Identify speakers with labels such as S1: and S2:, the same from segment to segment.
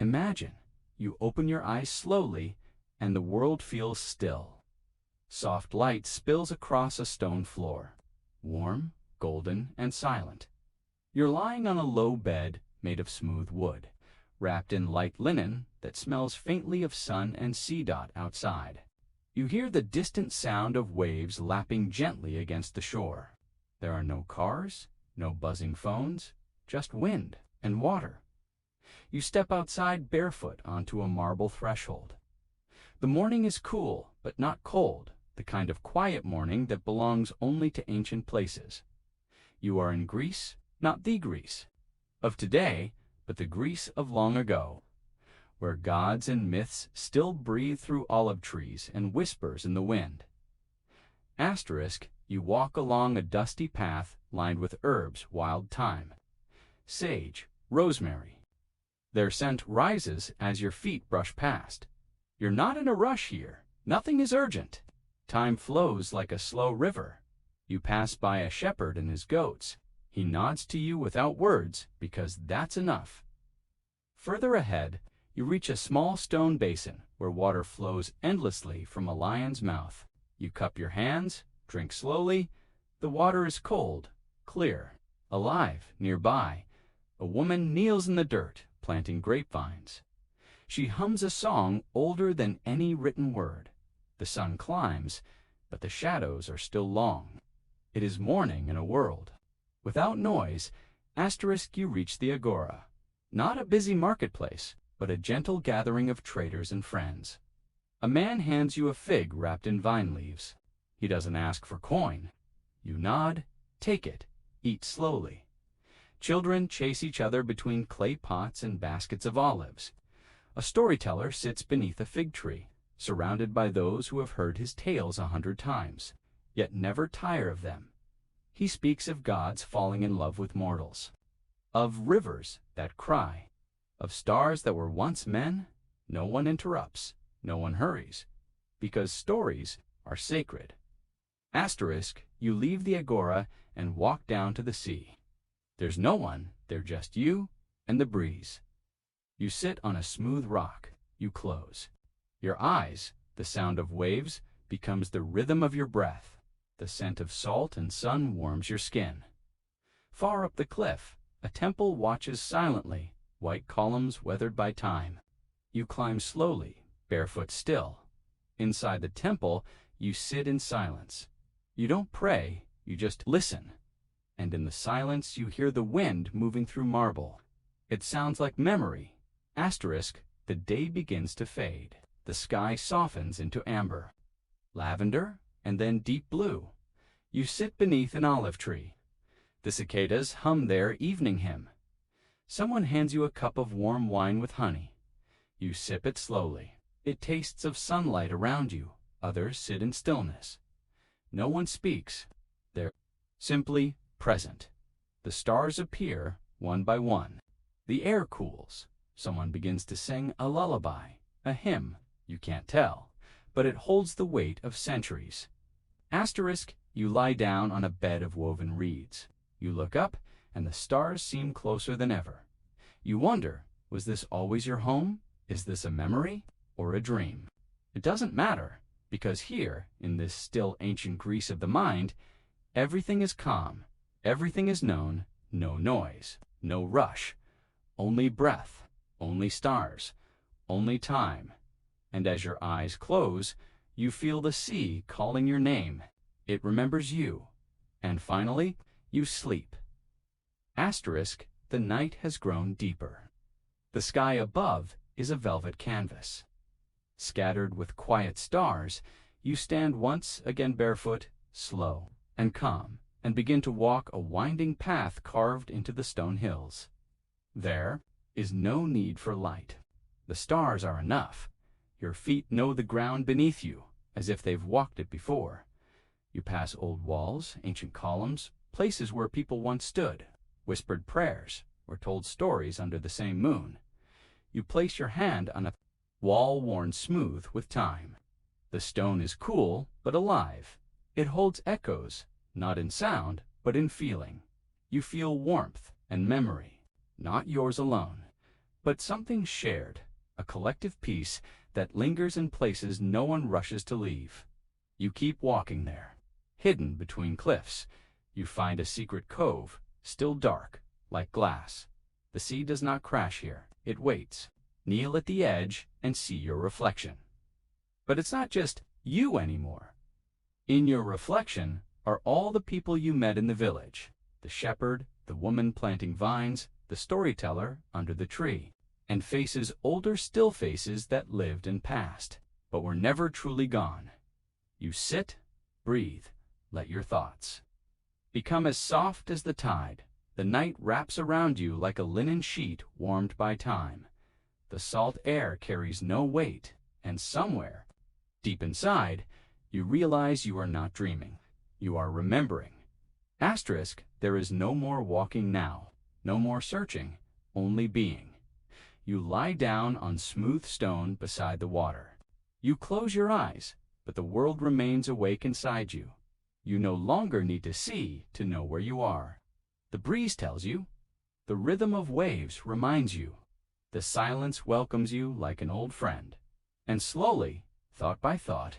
S1: Imagine you open your eyes slowly and the world feels still. Soft light spills across a stone floor, warm, golden, and silent. You're lying on a low bed made of smooth wood, wrapped in light linen that smells faintly of sun and sea dot outside. You hear the distant sound of waves lapping gently against the shore. There are no cars, no buzzing phones, just wind and water. You step outside barefoot onto a marble threshold. The morning is cool, but not cold, the kind of quiet morning that belongs only to ancient places. You are in Greece, not the Greece of today, but the Greece of long ago, where gods and myths still breathe through olive trees and whispers in the wind. Asterisk, you walk along a dusty path lined with herbs, wild thyme, sage, rosemary. Their scent rises as your feet brush past. You're not in a rush here. Nothing is urgent. Time flows like a slow river. You pass by a shepherd and his goats. He nods to you without words because that's enough. Further ahead, you reach a small stone basin where water flows endlessly from a lion's mouth. You cup your hands, drink slowly. The water is cold, clear, alive. Nearby, a woman kneels in the dirt, planting grapevines. She hums a song older than any written word. The sun climbs, but the shadows are still long. It is morning in a world. Without noise, asterisk, you reach the agora. Not a busy marketplace, but a gentle gathering of traders and friends. A man hands you a fig wrapped in vine leaves. He doesn't ask for coin. You nod, take it, eat slowly. Children chase each other between clay pots and baskets of olives. A storyteller sits beneath a fig tree, surrounded by those who have heard his tales 100 times, yet never tire of them. He speaks of gods falling in love with mortals, of rivers that cry, of stars that were once men. No one interrupts, no one hurries, because stories are sacred. Asterisk, you leave the agora and walk down to the sea. There's no one, there's just you and the breeze. You sit on a smooth rock. You close your eyes. The sound of waves becomes the rhythm of your breath. The scent of salt and sun warms your skin. Far up the cliff, a temple watches silently, white columns weathered by time. You climb slowly, barefoot still. Inside the temple, you sit in silence. You don't pray, you just listen. And in the silence, you hear the wind moving through marble. It sounds like memory. Asterisk, the day begins to fade. The sky softens into amber, lavender, and then deep blue. You sit beneath an olive tree. The cicadas hum their evening hymn. Someone hands you a cup of warm wine with honey. You sip it slowly. It tastes of sunlight around you. Others sit in stillness. No one speaks. They're simply present. The stars appear one by one. The air cools. Someone begins to sing a lullaby, a hymn. You can't tell, but it holds the weight of centuries. Asterisk, you lie down on a bed of woven reeds. You look up, and the stars seem closer than ever. You wonder, was this always your home? Is this a memory or a dream? It doesn't matter, because here, in this still ancient Greece of the mind, everything is calm, everything is known, no noise, no rush, only breath, only stars, only time. And as your eyes close, you feel the sea calling your name. It remembers you. And finally, you sleep. Asterisk, the night has grown deeper. The sky above is a velvet canvas. Scattered with quiet stars, you stand once again barefoot, slow and calm, and begin to walk a winding path carved into the stone hills. There is no need for light. The stars are enough. Your feet know the ground beneath you, as if they've walked it before. You pass old walls, ancient columns, places where people once stood, whispered prayers, or told stories under the same moon. You place your hand on a wall worn smooth with time. The stone is cool, but alive. It holds echoes, not in sound, but in feeling. You feel warmth and memory, not yours alone, but something shared, a collective peace that lingers in places no one rushes to leave. You keep walking there. Hidden between cliffs, you find a secret cove, still dark, like glass. The sea does not crash here, it waits. Kneel at the edge and see your reflection. But it's not just you anymore. In your reflection are all the people you met in the village, the shepherd, the woman planting vines, the storyteller under the tree, and faces older still, faces that lived and passed, but were never truly gone. You sit, breathe, let your thoughts become as soft as the tide. The night wraps around you like a linen sheet warmed by time. The salt air carries no weight, and somewhere, deep inside, you realize you are not dreaming. You are remembering. Asterisk, there is no more walking now, no more searching, only being. You lie down on smooth stone beside the water. You close your eyes, but the world remains awake inside you. You no longer need to see to know where you are. The breeze tells you. The rhythm of waves reminds you. The silence welcomes you like an old friend. And slowly, thought by thought,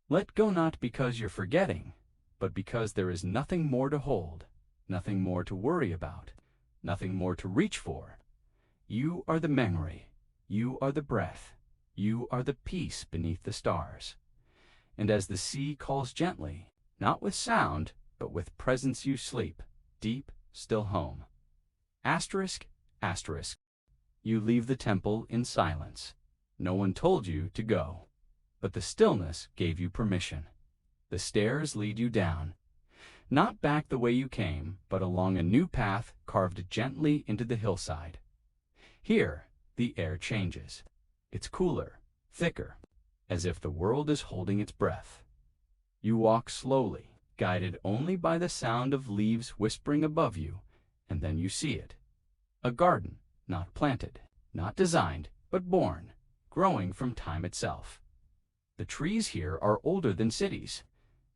S1: let go, not because you're forgetting, but because there is nothing more to hold, nothing more to worry about, nothing more to reach for. You are the memory. You are the breath. You are the peace beneath the stars. And as the sea calls gently, not with sound, but with presence, you sleep, deep, still home. Asterisk, asterisk. You leave the temple in silence. No one told you to go, but the stillness gave you permission. The stairs lead you down, not back the way you came, but along a new path carved gently into the hillside. Here, the air changes. It's cooler, thicker, as if the world is holding its breath. You walk slowly, guided only by the sound of leaves whispering above you, and then you see it. A garden, not planted, not designed, but born, growing from time itself. The trees here are older than cities.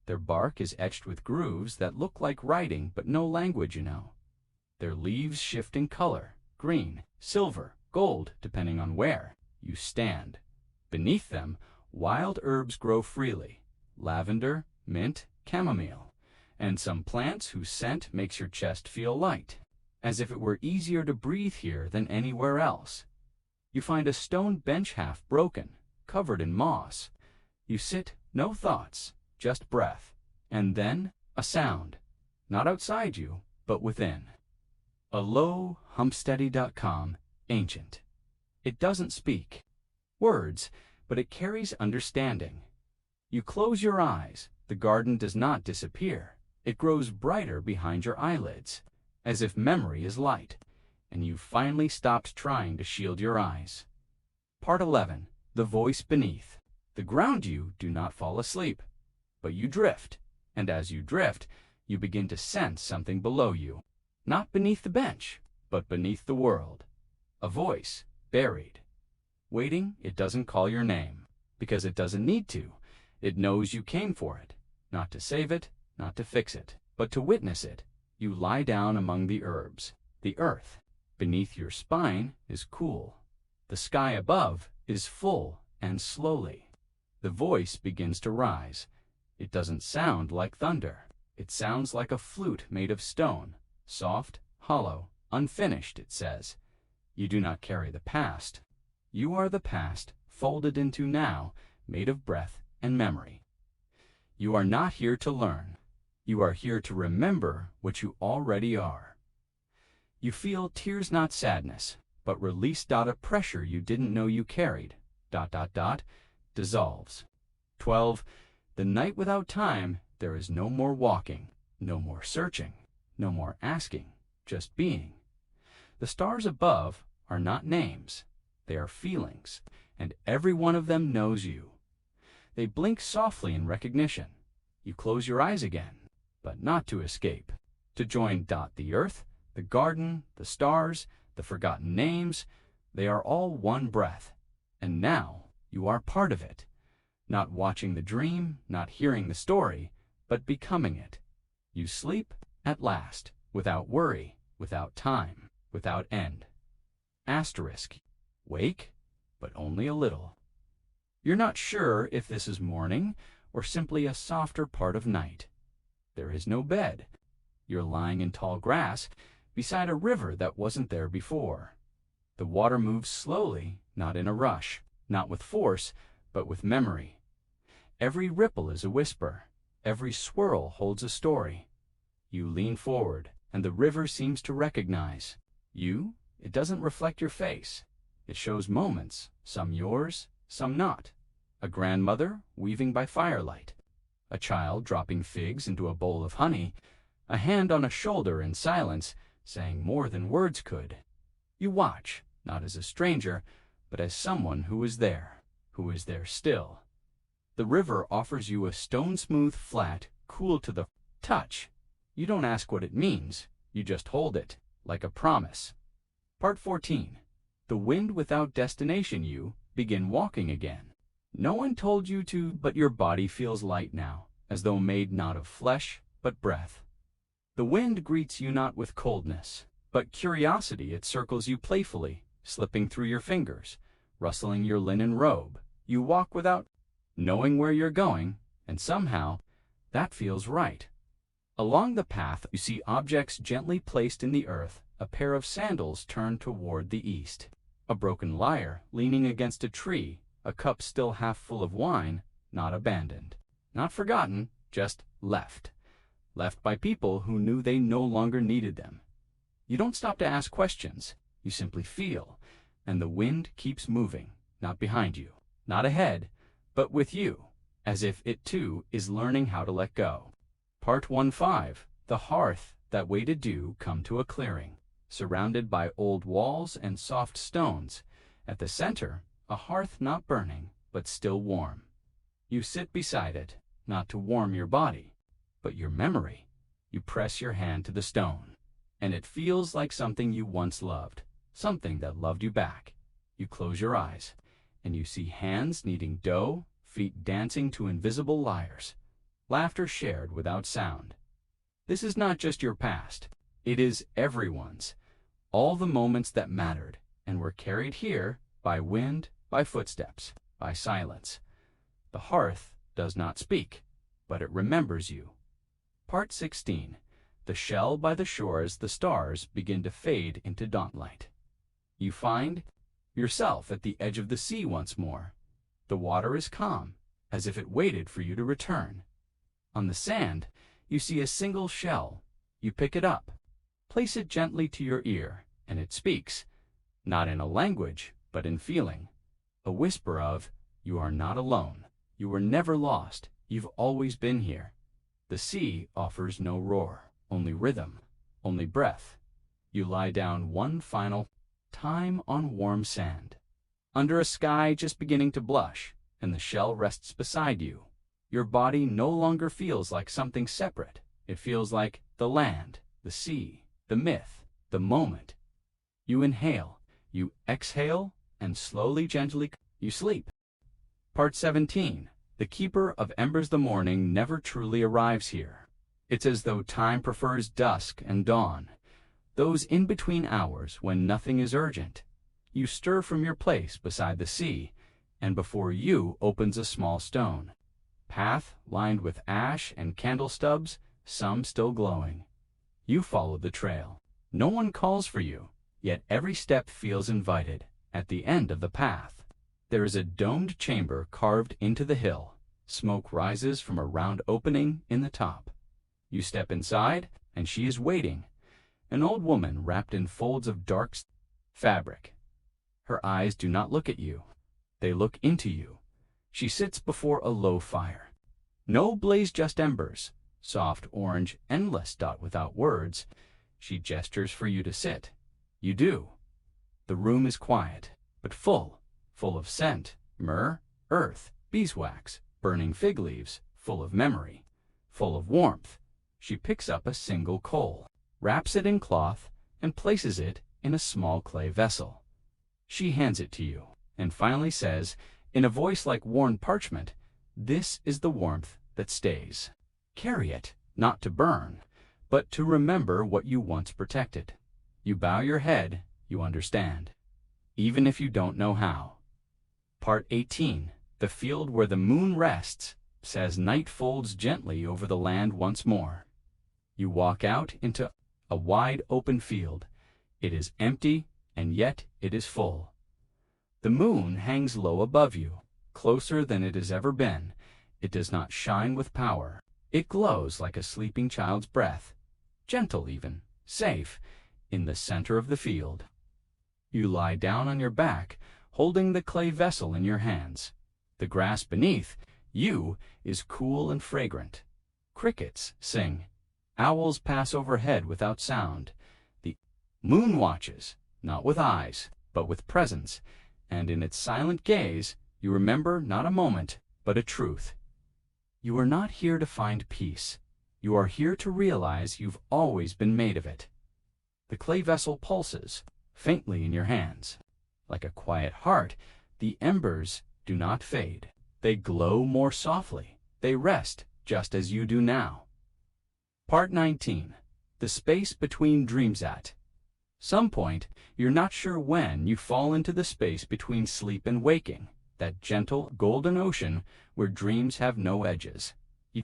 S1: Their bark is etched with grooves that look like writing, but no language, you know. Their leaves shift in color, green, silver, gold, depending on where you stand. Beneath them, wild herbs grow freely. Lavender, mint, chamomile, and some plants whose scent makes your chest feel light, as if it were easier to breathe here than anywhere else. You find a stone bench half broken, covered in moss. You sit, no thoughts, just breath, and then a sound, not outside you, but within. A low, humsteady.com, ancient. It doesn't speak words, but it carries understanding. You close your eyes. The garden does not disappear. It grows brighter behind your eyelids, as if memory is light, and you've finally stopped trying to shield your eyes. Part 11. The voice beneath. The ground you do not fall asleep, but you drift, and as you drift, you begin to sense something below you, not beneath the bench, but beneath the world. A voice, buried. Waiting, it doesn't call your name, because it doesn't need to. It knows you came for it, not to save it, not to fix it, but to witness it. You lie down among the herbs. The earth beneath your spine is cool. The sky above is full, and slowly, the voice begins to rise. It doesn't sound like thunder. It sounds like a flute made of stone, soft, hollow, unfinished, it says. You do not carry the past. You are the past, folded into now, made of breath and memory. You are not here to learn. You are here to remember what you already are. You feel tears, not sadness, but release. A pressure you didn't know you carried. Dissolves. 12. The night without time. There is no more walking, no more searching, no more asking, just being. The stars above are not names. They are feelings, and every one of them knows you. They blink softly in recognition. You close your eyes again, but not to escape. To join. The earth, the garden, the stars, the forgotten names, they are all one breath. And now you are part of it. Not watching the dream, not hearing the story, but becoming it. You sleep at last, without worry, without time, without end. Asterisk. Wake, but only a little. You're not sure if this is morning or simply a softer part of night. There is no bed. You're lying in tall grass beside a river that wasn't there before. The water moves slowly, not in a rush, not with force, but with memory. Every ripple is a whisper. Every swirl holds a story. You lean forward, and the river seems to recognize you. It doesn't reflect your face. It shows moments, some yours, some not. A grandmother weaving by firelight, a child dropping figs into a bowl of honey, a hand on a shoulder in silence, saying more than words could. You watch, not as a stranger, but as someone who is there still. The river offers you a stone-smooth flat, cool to the touch. You don't ask what it means, you just hold it, like a promise. Part 14. The wind without destination. You begin walking again. No one told you to, but your body feels light now, as though made not of flesh, but breath. The wind greets you not with coldness, but curiosity. It circles you playfully, slipping through your fingers, rustling your linen robe. You walk without knowing where you're going, and somehow, that feels right. Along the path, you see objects gently placed in the earth, a pair of sandals turned toward the east, a broken lyre leaning against a tree, a cup still half full of wine, not abandoned, not forgotten, just left. Left by people who knew they no longer needed them. You don't stop to ask questions, you simply feel, and the wind keeps moving, not behind you, not ahead, but with you, as if it too is learning how to let go. Part 15. The hearth that waited you come to a clearing, surrounded by old walls and soft stones. At the center, a hearth not burning, but still warm. You sit beside it, not to warm your body, but your memory. You press your hand to the stone, and it feels like something you once loved, something that loved you back. You close your eyes, and you see hands kneading dough, feet dancing to invisible lyres, laughter shared without sound. This is not just your past, it is everyone's. All the moments that mattered and were carried here by wind, by footsteps, by silence. The hearth does not speak, but it remembers you. Part 16. The shell by the shore as the stars begin to fade into dawnlight. You find yourself at the edge of the sea once more. The water is calm, as if it waited for you to return. On the sand, you see a single shell. You pick it up, place it gently to your ear, and it speaks, not in a language, but in feeling. A whisper of, you are not alone. You were never lost. You've always been here. The sea offers no roar, only rhythm, only breath. You lie down one final time on warm sand, under a sky just beginning to blush, and the shell rests beside you. Your body no longer feels like something separate. It feels like the land, the sea, the myth, the moment. You inhale, you exhale, and slowly, gently, you sleep. Part 17. The keeper of embers. The morning never truly arrives here. It's as though time prefers dusk and dawn, those in-between hours when nothing is urgent. You stir from your place beside the sea, and before you opens a small stone path lined with ash and candle stubs, some still glowing. You follow the trail. No one calls for you, yet every step feels invited. At the end of the path, there is a domed chamber carved into the hill. Smoke rises from a round opening in the top. You step inside, and she is waiting, an old woman wrapped in folds of dark fabric. Her eyes do not look at you. They look into you. She sits before a low fire. No blaze, just embers, soft orange, endless, dot without words. She gestures for you to sit. You do. The room is quiet, but full of scent, myrrh, earth, beeswax, burning fig leaves, full of memory, full of warmth. She picks up a single coal, wraps it in cloth, and places it in a small clay vessel. She hands it to you, and finally says, in a voice like worn parchment, "This is the warmth that stays. Carry it, not to burn, but to remember what you once protected." You bow your head, you understand. even if you don't know how. Part 18. The field where the moon rests, as night folds gently over the land once more. You walk out into a wide open field. It is empty, and yet it is full. The moon hangs low above you, closer than it has ever been. It does not shine with power. It glows like a sleeping child's breath, gentle even, safe, in the center of the field. You lie down on your back, holding the clay vessel in your hands. The grass beneath you is cool and fragrant. Crickets sing. Owls pass overhead without sound. The moon watches, not with eyes, but with presence, and in its silent gaze you remember not a moment, but a truth. You are not here to find peace. You are here to realize you've always been made of it. The clay vessel pulses, faintly in your hands. Like a quiet heart, the embers do not fade. They glow more softly. They rest just as you do now. Part 19. The space between dreams at. Some point, you're not sure when, you fall into the space between sleep and waking, that gentle, golden ocean where dreams have no edges. You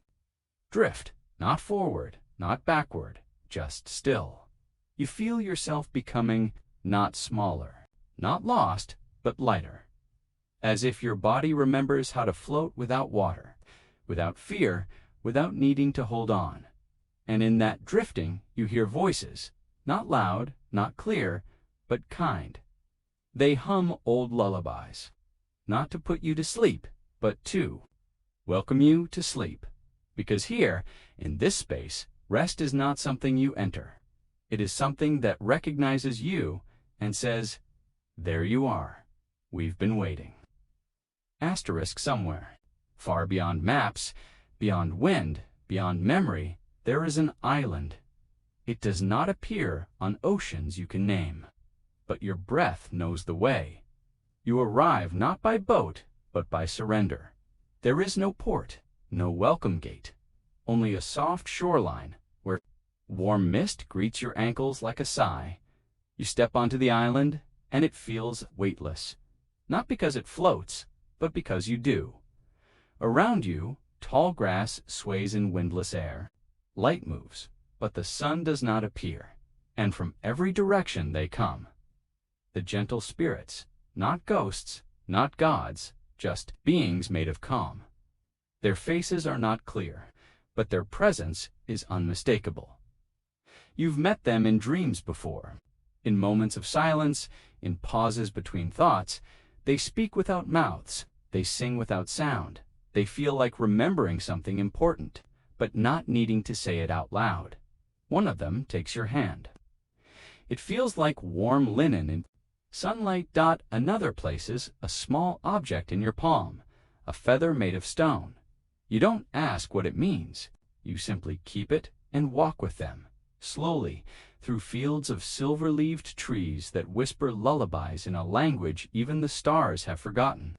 S1: drift, not forward, not backward, just still. You feel yourself becoming not smaller, not lost, but lighter. As if your body remembers how to float without water, without fear, without needing to hold on. And in that drifting, you hear voices, not loud, not clear, but kind. They hum old lullabies, not to put you to sleep, but to welcome you to sleep. Because here, in this space, rest is not something you enter. It is something that recognizes you and says, there you are. We've been waiting. Asterisk somewhere. Far beyond maps, beyond wind, beyond memory, there is an island. It does not appear on oceans you can name, but your breath knows the way. You arrive not by boat, but by surrender. There is no port, no welcome gate, only a soft shoreline where warm mist greets your ankles like a sigh. You step onto the island, and it feels weightless, not because it floats, but because you do. Around you, tall grass sways in windless air. Light moves, but the sun does not appear, and from every direction they come. The gentle spirits, not ghosts, not gods, just beings made of calm. Their faces are not clear, but their presence is unmistakable. You've met them in dreams before. In moments of silence, in pauses between thoughts, they speak without mouths, they sing without sound. They feel like remembering something important, but not needing to say it out loud. One of them takes your hand. It feels like warm linen in sunlight. Another places a small object in your palm, a feather made of stone. You don't ask what it means. You simply keep it and walk with them, slowly, through fields of silver-leaved trees that whisper lullabies in a language even the stars have forgotten.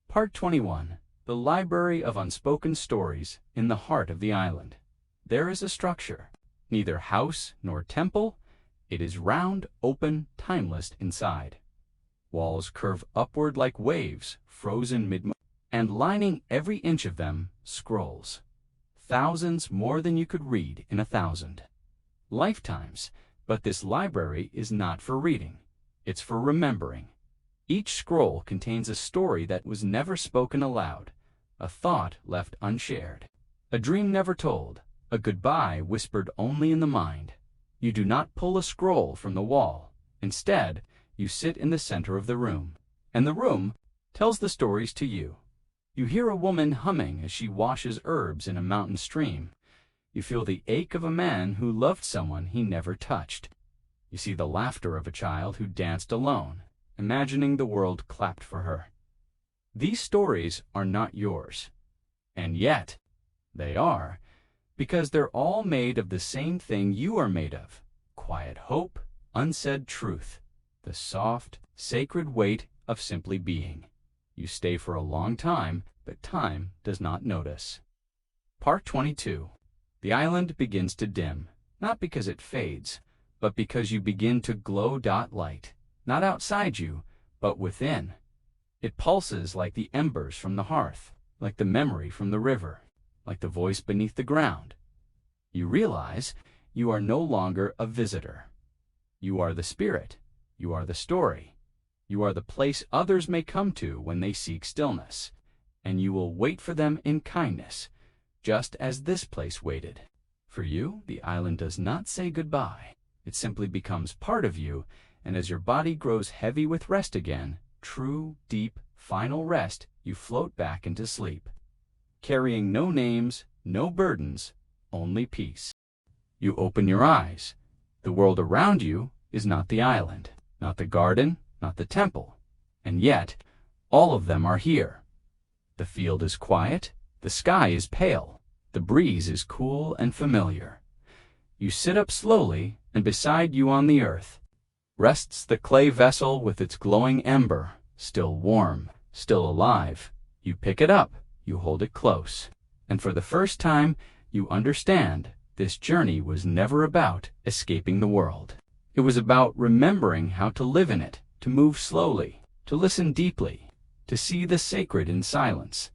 S1: Part 21. The library of unspoken stories in the heart of the island. There is a structure, neither house nor temple. It is round, open, timeless inside. Walls curve upward like waves, frozen mid-motion, and lining every inch of them, scrolls. Thousands more than you could read in 1,000 lifetimes. But this library is not for reading. It's for remembering. Each scroll contains a story that was never spoken aloud, a thought left unshared, a dream never told, a goodbye whispered only in the mind. You do not pull a scroll from the wall. Instead, you sit in the center of the room, and the room tells the stories to you. You hear a woman humming as she washes herbs in a mountain stream. You feel the ache of a man who loved someone he never touched. You see the laughter of a child who danced alone, imagining the world clapped for her. These stories are not yours, and yet they are, because they're all made of the same thing you are made of: quiet hope, unsaid truth, the soft, sacred weight of simply being. You stay for a long time, but time does not notice. Part 22. The island begins to dim, not because it fades, but because you begin to glow. Light, not outside you, But within, it pulses like the embers from the hearth, like the memory from the river, like the voice beneath the ground. You realize you are no longer a visitor. You are the spirit. You are the story. You are the place others may come to when they seek stillness, and you will wait for them in kindness, just as this place waited. For you, the island does not say goodbye. It simply becomes part of you, and as your body grows heavy with rest again, true, deep, final rest, you float back into sleep, carrying no names, no burdens, only peace. You open your eyes. The world around you is not the island, not the garden, not the temple, and yet all of them are here. The field is quiet, the sky is pale, the breeze is cool and familiar. You sit up slowly, and beside you on the earth rests the clay vessel with its glowing ember, still warm, still alive. You pick it up, you hold it close, and for the first time you understand this journey was never about escaping the world. It was about remembering how to live in it, to move slowly, to listen deeply, to see the sacred in silence.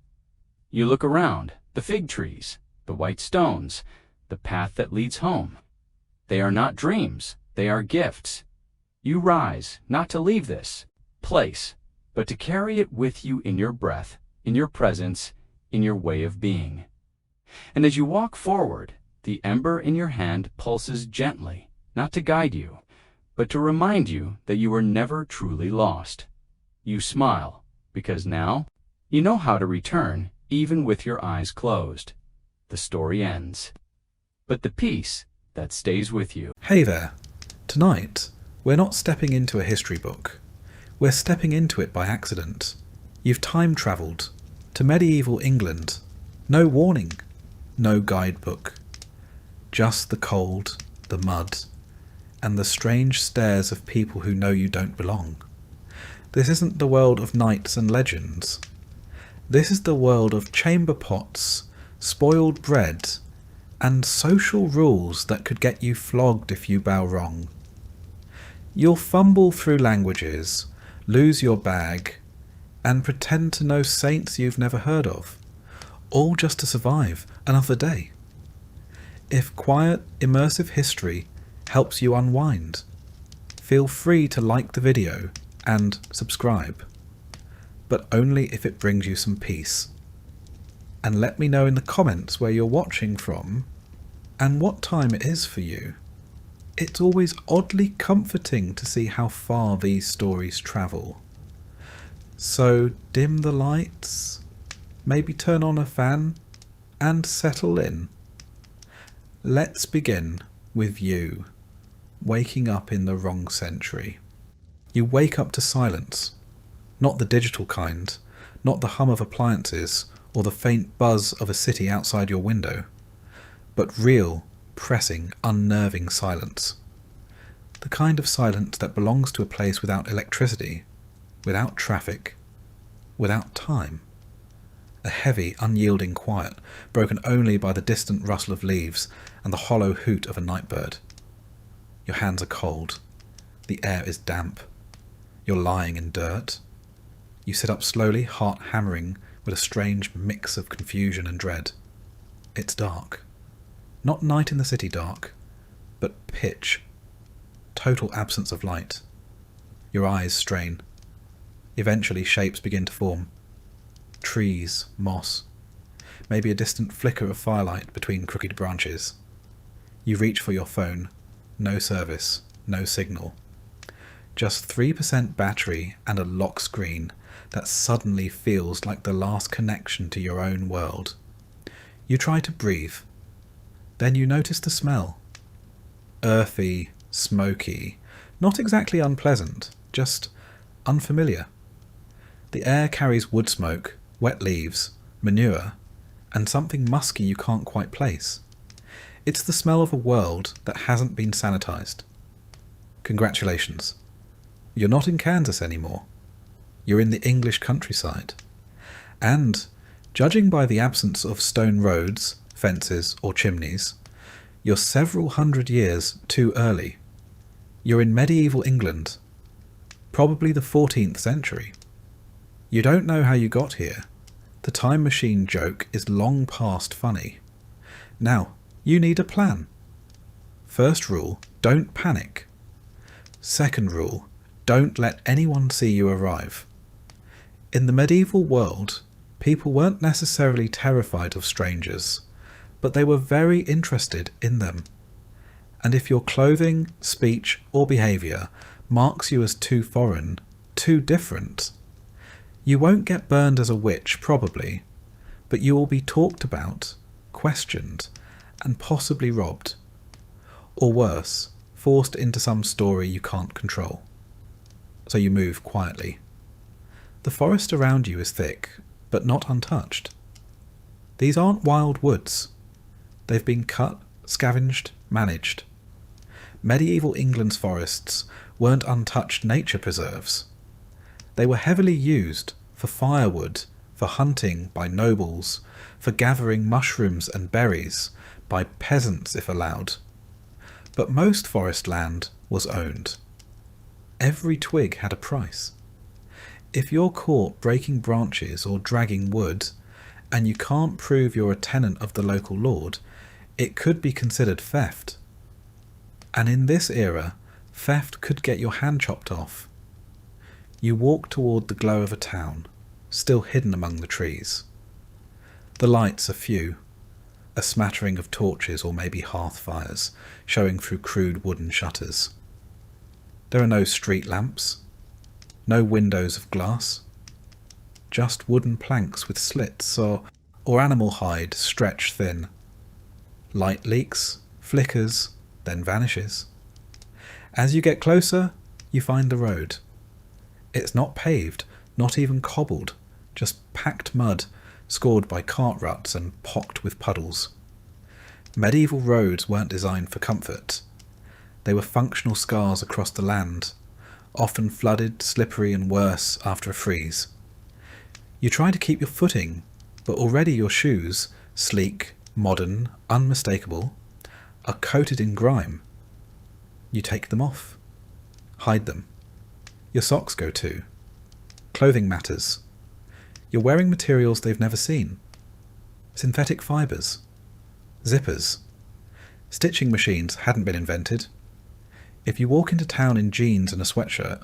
S1: You look around, the fig trees, the white stones, the path that leads home. They are not dreams, they are gifts. You rise, not to leave this place, but to carry it with you in your breath, in your presence, in your way of being. And as you walk forward, the ember in your hand pulses gently, not to guide you, but to remind you that you were never truly lost. You smile, because now you know how to return, even with your eyes closed. The story ends. But the peace that stays with you.
S2: Hey there. Tonight, we're not stepping into a history book. We're stepping into it by accident. You've time-travelled to medieval England. No warning, no guidebook. Just the cold, the mud, and the strange stares of people who know you don't belong. This isn't the world of knights and legends. This is the world of chamber pots, spoiled bread, and social rules that could get you flogged if you bow wrong. You'll fumble through languages, lose your bag, and pretend to know saints you've never heard of, all just to survive another day. If quiet, immersive history helps you unwind, feel free to like the video and subscribe, but only if it brings you some peace. And let me know in the comments where you're watching from and what time it is for you. It's always oddly comforting to see how far these stories travel. So dim the lights, maybe turn on a fan, and settle in. Let's begin with you, waking up in the wrong century. You wake up to silence, not the digital kind, not the hum of appliances or the faint buzz of a city outside your window, but real, pressing, unnerving silence. The kind of silence that belongs to a place without electricity, without traffic, without time. A heavy, unyielding quiet, broken only by the distant rustle of leaves and the hollow hoot of a nightbird. Your hands are cold. The air is damp. You're lying in dirt. You sit up slowly, heart hammering with a strange mix of confusion and dread. It's dark. Not night in the city dark, but pitch. Total absence of light. Your eyes strain. Eventually shapes begin to form. Trees, moss, maybe a distant flicker of firelight between crooked branches. You reach for your phone. No service, no signal. Just 3% battery and a lock screen that suddenly feels like the last connection to your own world. You try to breathe. Then you notice the smell. Earthy, smoky, not exactly unpleasant, just unfamiliar. The air carries wood smoke, wet leaves, manure, and something musky you can't quite place. It's the smell of a world that hasn't been sanitized. Congratulations. You're not in Kansas anymore. You're in the English countryside. And, judging by the absence of stone roads, fences, or chimneys, you're several hundred years too early. You're in medieval England. probably the 14th century. You don't know how you got here. The time machine joke is long past funny. Now, you need a plan. First rule, don't panic. Second rule, don't let anyone see you arrive. In the medieval world, people weren't necessarily terrified of strangers, but they were very interested in them. And if your clothing, speech, or behaviour marks you as too foreign, too different, you won't get burned as a witch, probably, but you will be talked about, questioned, and possibly robbed. Or worse, forced into some story you can't control. So you move quietly. The forest around you is thick, but not untouched. These aren't wild woods. They've been cut, scavenged, managed. Medieval England's forests weren't untouched nature preserves. They were heavily used for firewood, for hunting by nobles, for gathering mushrooms and berries by peasants if allowed. But most forest land was owned. Every twig had a price. If you're caught breaking branches or dragging wood, and you can't prove you're a tenant of the local lord, it could be considered theft. And in this era, theft could get your hand chopped off. You walk toward the glow of a town, still hidden among the trees. The lights are few, a smattering of torches or maybe hearth fires showing through crude wooden shutters. There are no street lamps, no windows of glass, just wooden planks with slits or animal hide stretched thin. Light leaks, flickers, then vanishes. As you get closer, you find the road. It's not paved, not even cobbled, just packed mud, scored by cart ruts and pocked with puddles. Medieval roads weren't designed for comfort. They were functional scars across the land, often flooded, slippery and worse after a freeze. You try to keep your footing, but already your shoes, sleek, modern, unmistakable, are coated in grime. You take them off, hide them. Your socks go too. Clothing matters. You're wearing materials they've never seen. Synthetic fibres. Zippers. Stitching machines hadn't been invented. If you walk into town in jeans and a sweatshirt,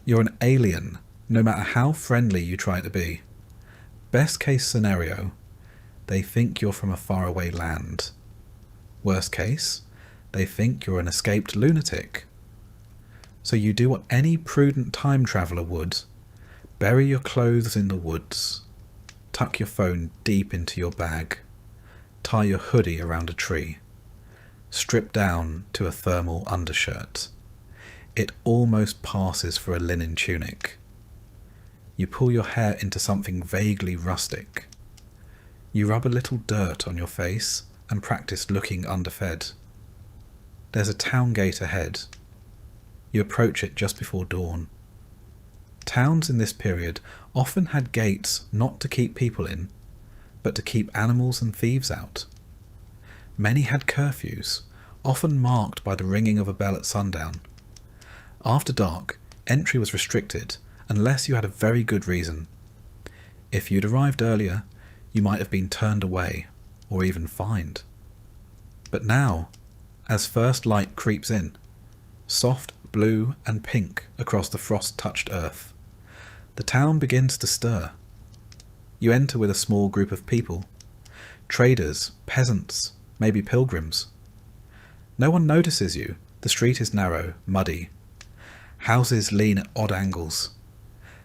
S2: you're an alien, no matter how friendly you try to be. Best case scenario, they think you're from a faraway land. Worst case, they think you're an escaped lunatic. So you do what any prudent time traveller would. Bury your clothes in the woods. Tuck your phone deep into your bag. Tie your hoodie around a tree. Strip down to a thermal undershirt. It almost passes for a linen tunic. You pull your hair into something vaguely rustic. You rub a little dirt on your face and practice looking underfed. There's a town gate ahead. You approach it just before dawn. Towns in this period often had gates not to keep people in, but to keep animals and thieves out. Many had curfews, often marked by the ringing of a bell at sundown. After dark, entry was restricted unless you had a very good reason. If you'd arrived earlier, you might have been turned away or even fined. But now, as first light creeps in, soft blue and pink across the frost-touched earth, the town begins to stir. You enter with a small group of people, traders, peasants, maybe pilgrims. No one notices you. The street is narrow, muddy. Houses lean at odd angles.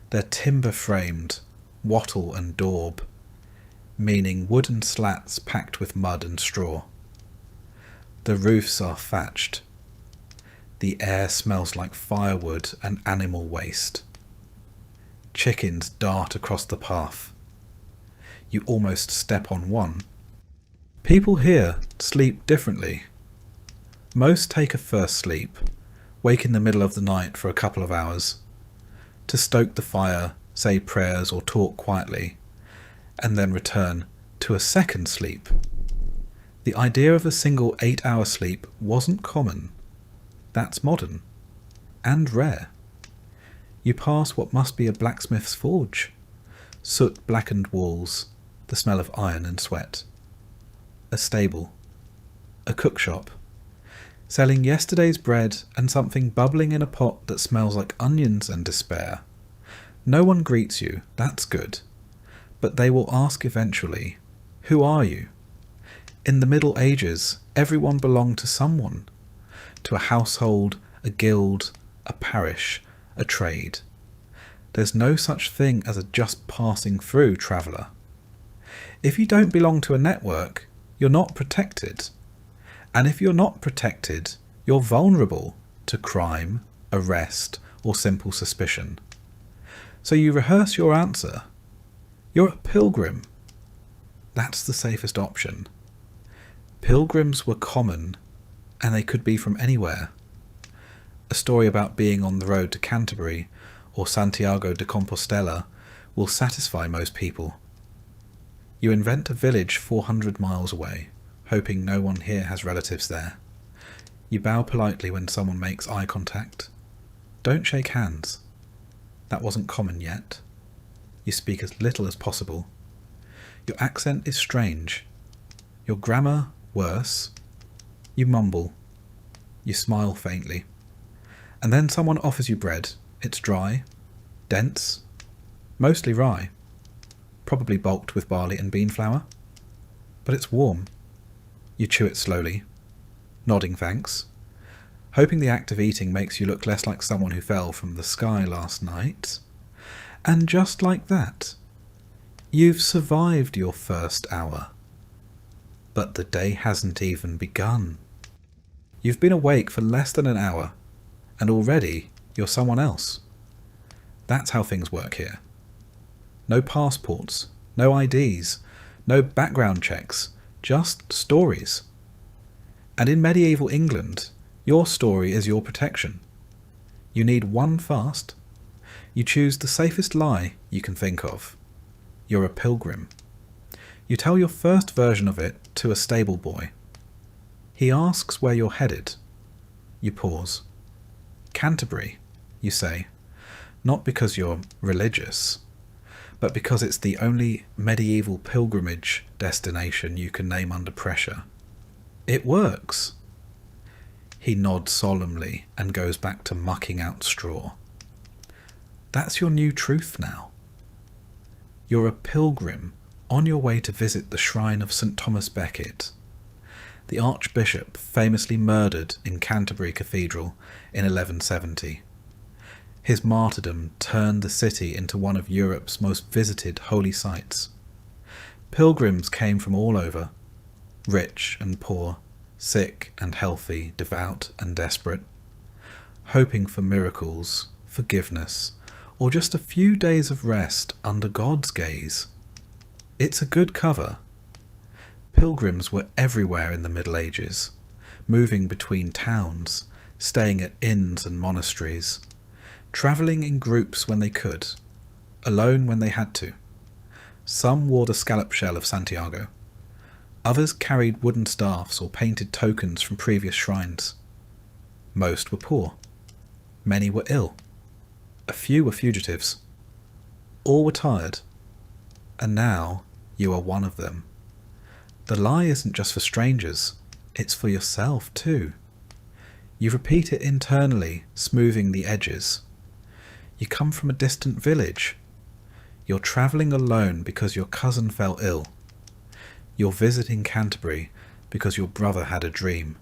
S2: They're timber-framed, wattle and daub, meaning wooden slats packed with mud and straw. The roofs are thatched. The air smells like firewood and animal waste. Chickens dart across the path. You almost step on one. People here sleep differently. Most take a first sleep, wake in the middle of the night for a couple of hours, to stoke the fire, say prayers or talk quietly, and then return to a second sleep. The idea of a single 8-hour sleep wasn't common. That's modern. And rare. You pass what must be a blacksmith's forge. Soot-blackened walls, the smell of iron and sweat. A stable. A cookshop. Selling yesterday's bread and something bubbling in a pot that smells like onions and despair. No one greets you, that's good. But they will ask eventually, who are you? In the Middle Ages, everyone belonged to someone. To a household, a guild, a parish, a trade. There's no such thing as a just passing through traveller. If you don't belong to a network, you're not protected. And if you're not protected, you're vulnerable to crime, arrest, or simple suspicion. So you rehearse your answer. You're a pilgrim. That's the safest option. Pilgrims were common, and they could be from anywhere. A story about being on the road to Canterbury or Santiago de Compostela will satisfy most people. You invent a village 400 miles away, hoping no one here has relatives there. You bow politely when someone makes eye contact. Don't shake hands. That wasn't common yet. You speak as little as possible. Your accent is strange. Your grammar worse. You mumble. You smile faintly. And then someone offers you bread. It's dry, dense, mostly rye, probably bulked with barley and bean flour. But it's warm. You chew it slowly, nodding thanks, hoping the act of eating makes you look less like someone who fell from the sky last night. And just like that, you've survived your first hour. But the day hasn't even begun. You've been awake for less than an hour, and already you're someone else. That's how things work here. No passports, no IDs, no background checks, just stories. And in medieval England, your story is your protection. You need one fast. You choose the safest lie you can think of. You're a pilgrim. You tell your first version of it to a stable boy. He asks where you're headed. You pause. Canterbury, you say, not because you're religious, but because it's the only medieval pilgrimage destination you can name under pressure. It works. He nods solemnly and goes back to mucking out straw. That's your new truth now. You're a pilgrim on your way to visit the shrine of St. Thomas Becket, the Archbishop famously murdered in Canterbury Cathedral in 1170. His martyrdom turned the city into one of Europe's most visited holy sites. Pilgrims came from all over, rich and poor, sick and healthy, devout and desperate, hoping for miracles, forgiveness, or just a few days of rest under God's gaze. It's a good cover. Pilgrims were everywhere in the Middle Ages, moving between towns, staying at inns and monasteries, travelling in groups when they could, alone when they had to. Some wore the scallop shell of Santiago. Others carried wooden staffs or painted tokens from previous shrines. Most were poor. Many were ill. A few were fugitives. All were tired. And now you are one of them. The lie isn't just for strangers, it's for yourself too. You repeat it internally, smoothing the edges. You come from a distant village. You're travelling alone because your cousin fell ill. You're visiting Canterbury because your brother had a dream.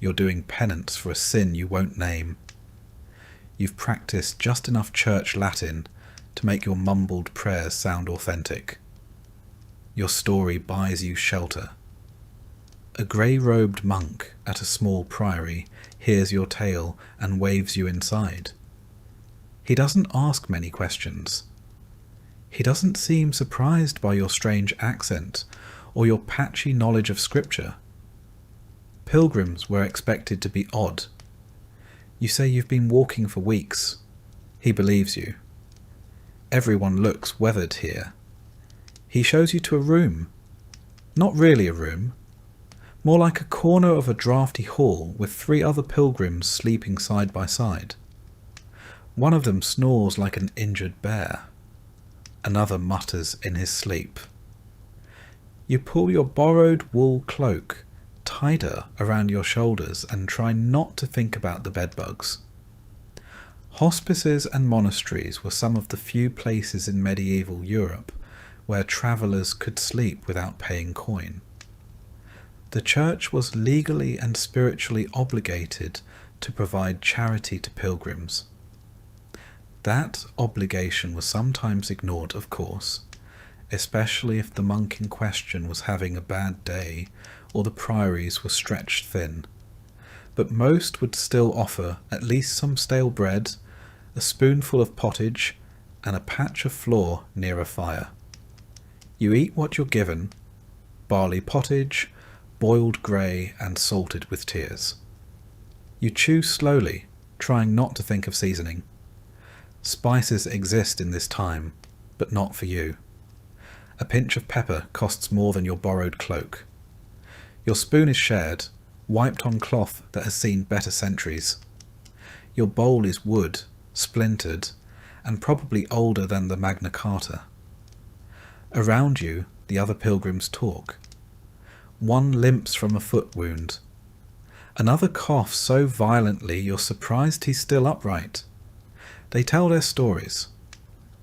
S2: You're doing penance for a sin you won't name. You've practiced just enough church Latin to make your mumbled prayers sound authentic. Your story buys you shelter. A grey-robed monk at a small priory hears your tale and waves you inside. He doesn't ask many questions. He doesn't seem surprised by your strange accent or your patchy knowledge of scripture. Pilgrims were expected to be odd. You say you've been walking for weeks. He believes you. Everyone looks weathered here. He shows you to a room. Not really a room. More like a corner of a draughty hall with 3 other pilgrims sleeping side by side. One of them snores like an injured bear. Another mutters in his sleep. You pull your borrowed wool cloak tighter around your shoulders and try not to think about the bedbugs. Hospices and monasteries were some of the few places in medieval Europe where travellers could sleep without paying coin. The church was legally and spiritually obligated to provide charity to pilgrims. That obligation was sometimes ignored, of course, especially if the monk in question was having a bad day or the priories were stretched thin. But most would still offer at least some stale bread, a spoonful of pottage, and a patch of floor near a fire. You eat what you're given: barley pottage, boiled grey and salted with tears. You chew slowly, trying not to think of seasoning. Spices exist in this time, but not for you. A pinch of pepper costs more than your borrowed cloak. Your spoon is shared, wiped on cloth that has seen better centuries. Your bowl is wood, splintered, and probably older than the Magna Carta. Around you, the other pilgrims talk. One limps from a foot wound. Another coughs so violently you're surprised he's still upright. They tell their stories.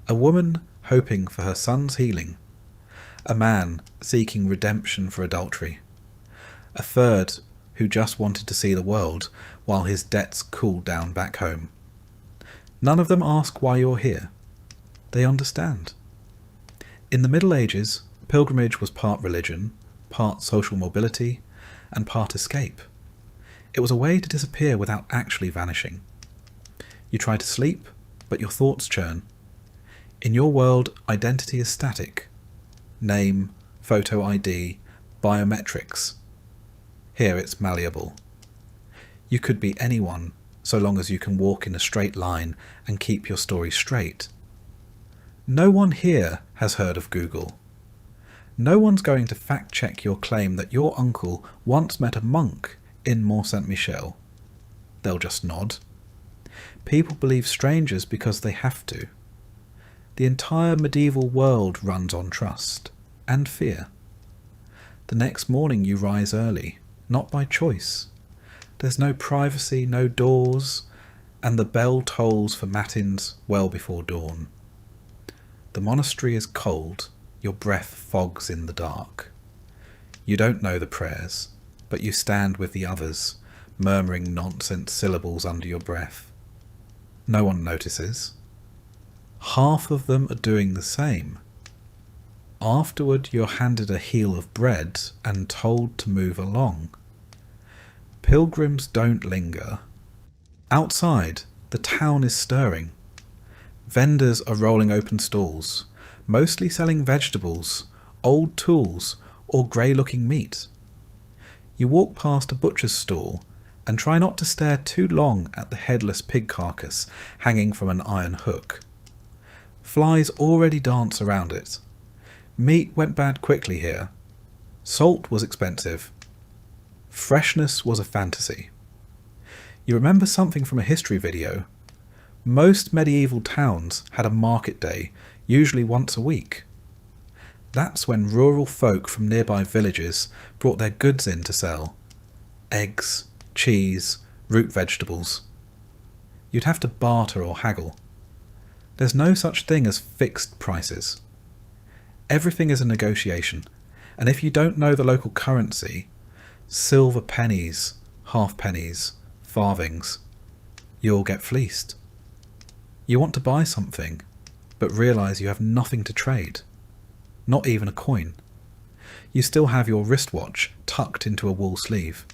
S2: A woman hoping for her son's healing. A man seeking redemption for adultery. A third who just wanted to see the world while his debts cooled down back home. None of them ask why you're here. They understand. In the Middle Ages, pilgrimage was part religion, part social mobility, and part escape. It was a way to disappear without actually vanishing. You try to sleep, but your thoughts churn. In your world, identity is static. Name, photo ID, biometrics. Here it's malleable. You could be anyone, so long as you can walk in a straight line and keep your story straight. No one here has heard of Google. No one's going to fact-check your claim that your uncle once met a monk in Mont-Saint-Michel. They'll just nod. People believe strangers because they have to. The entire medieval world runs on trust and fear. The next morning you rise early, not by choice. There's no privacy, no doors, and the bell tolls for matins well before dawn. The monastery is cold, your breath fogs in the dark. You don't know the prayers, but you stand with the others, murmuring nonsense syllables under your breath. No one notices. Half of them are doing the same. Afterward, you're handed a heel of bread and told to move along. Pilgrims don't linger. Outside, the town is stirring. Vendors are rolling open stalls, mostly selling vegetables, old tools, or grey-looking meat. You walk past a butcher's stall and try not to stare too long at the headless pig carcass hanging from an iron hook. Flies already dance around it. Meat went bad quickly here. Salt was expensive. Freshness was a fantasy. You remember something from a history video? Most medieval towns had a market day, usually once a week. That's when rural folk from nearby villages brought their goods in to sell. Eggs, cheese, root vegetables. You'd have to barter or haggle. There's no such thing as fixed prices. Everything is a negotiation, and if you don't know the local currency, silver pennies, halfpennies, farthings, you'll get fleeced. You want to buy something, but realise you have nothing to trade. Not even a coin. You still have your wristwatch tucked into a wool sleeve.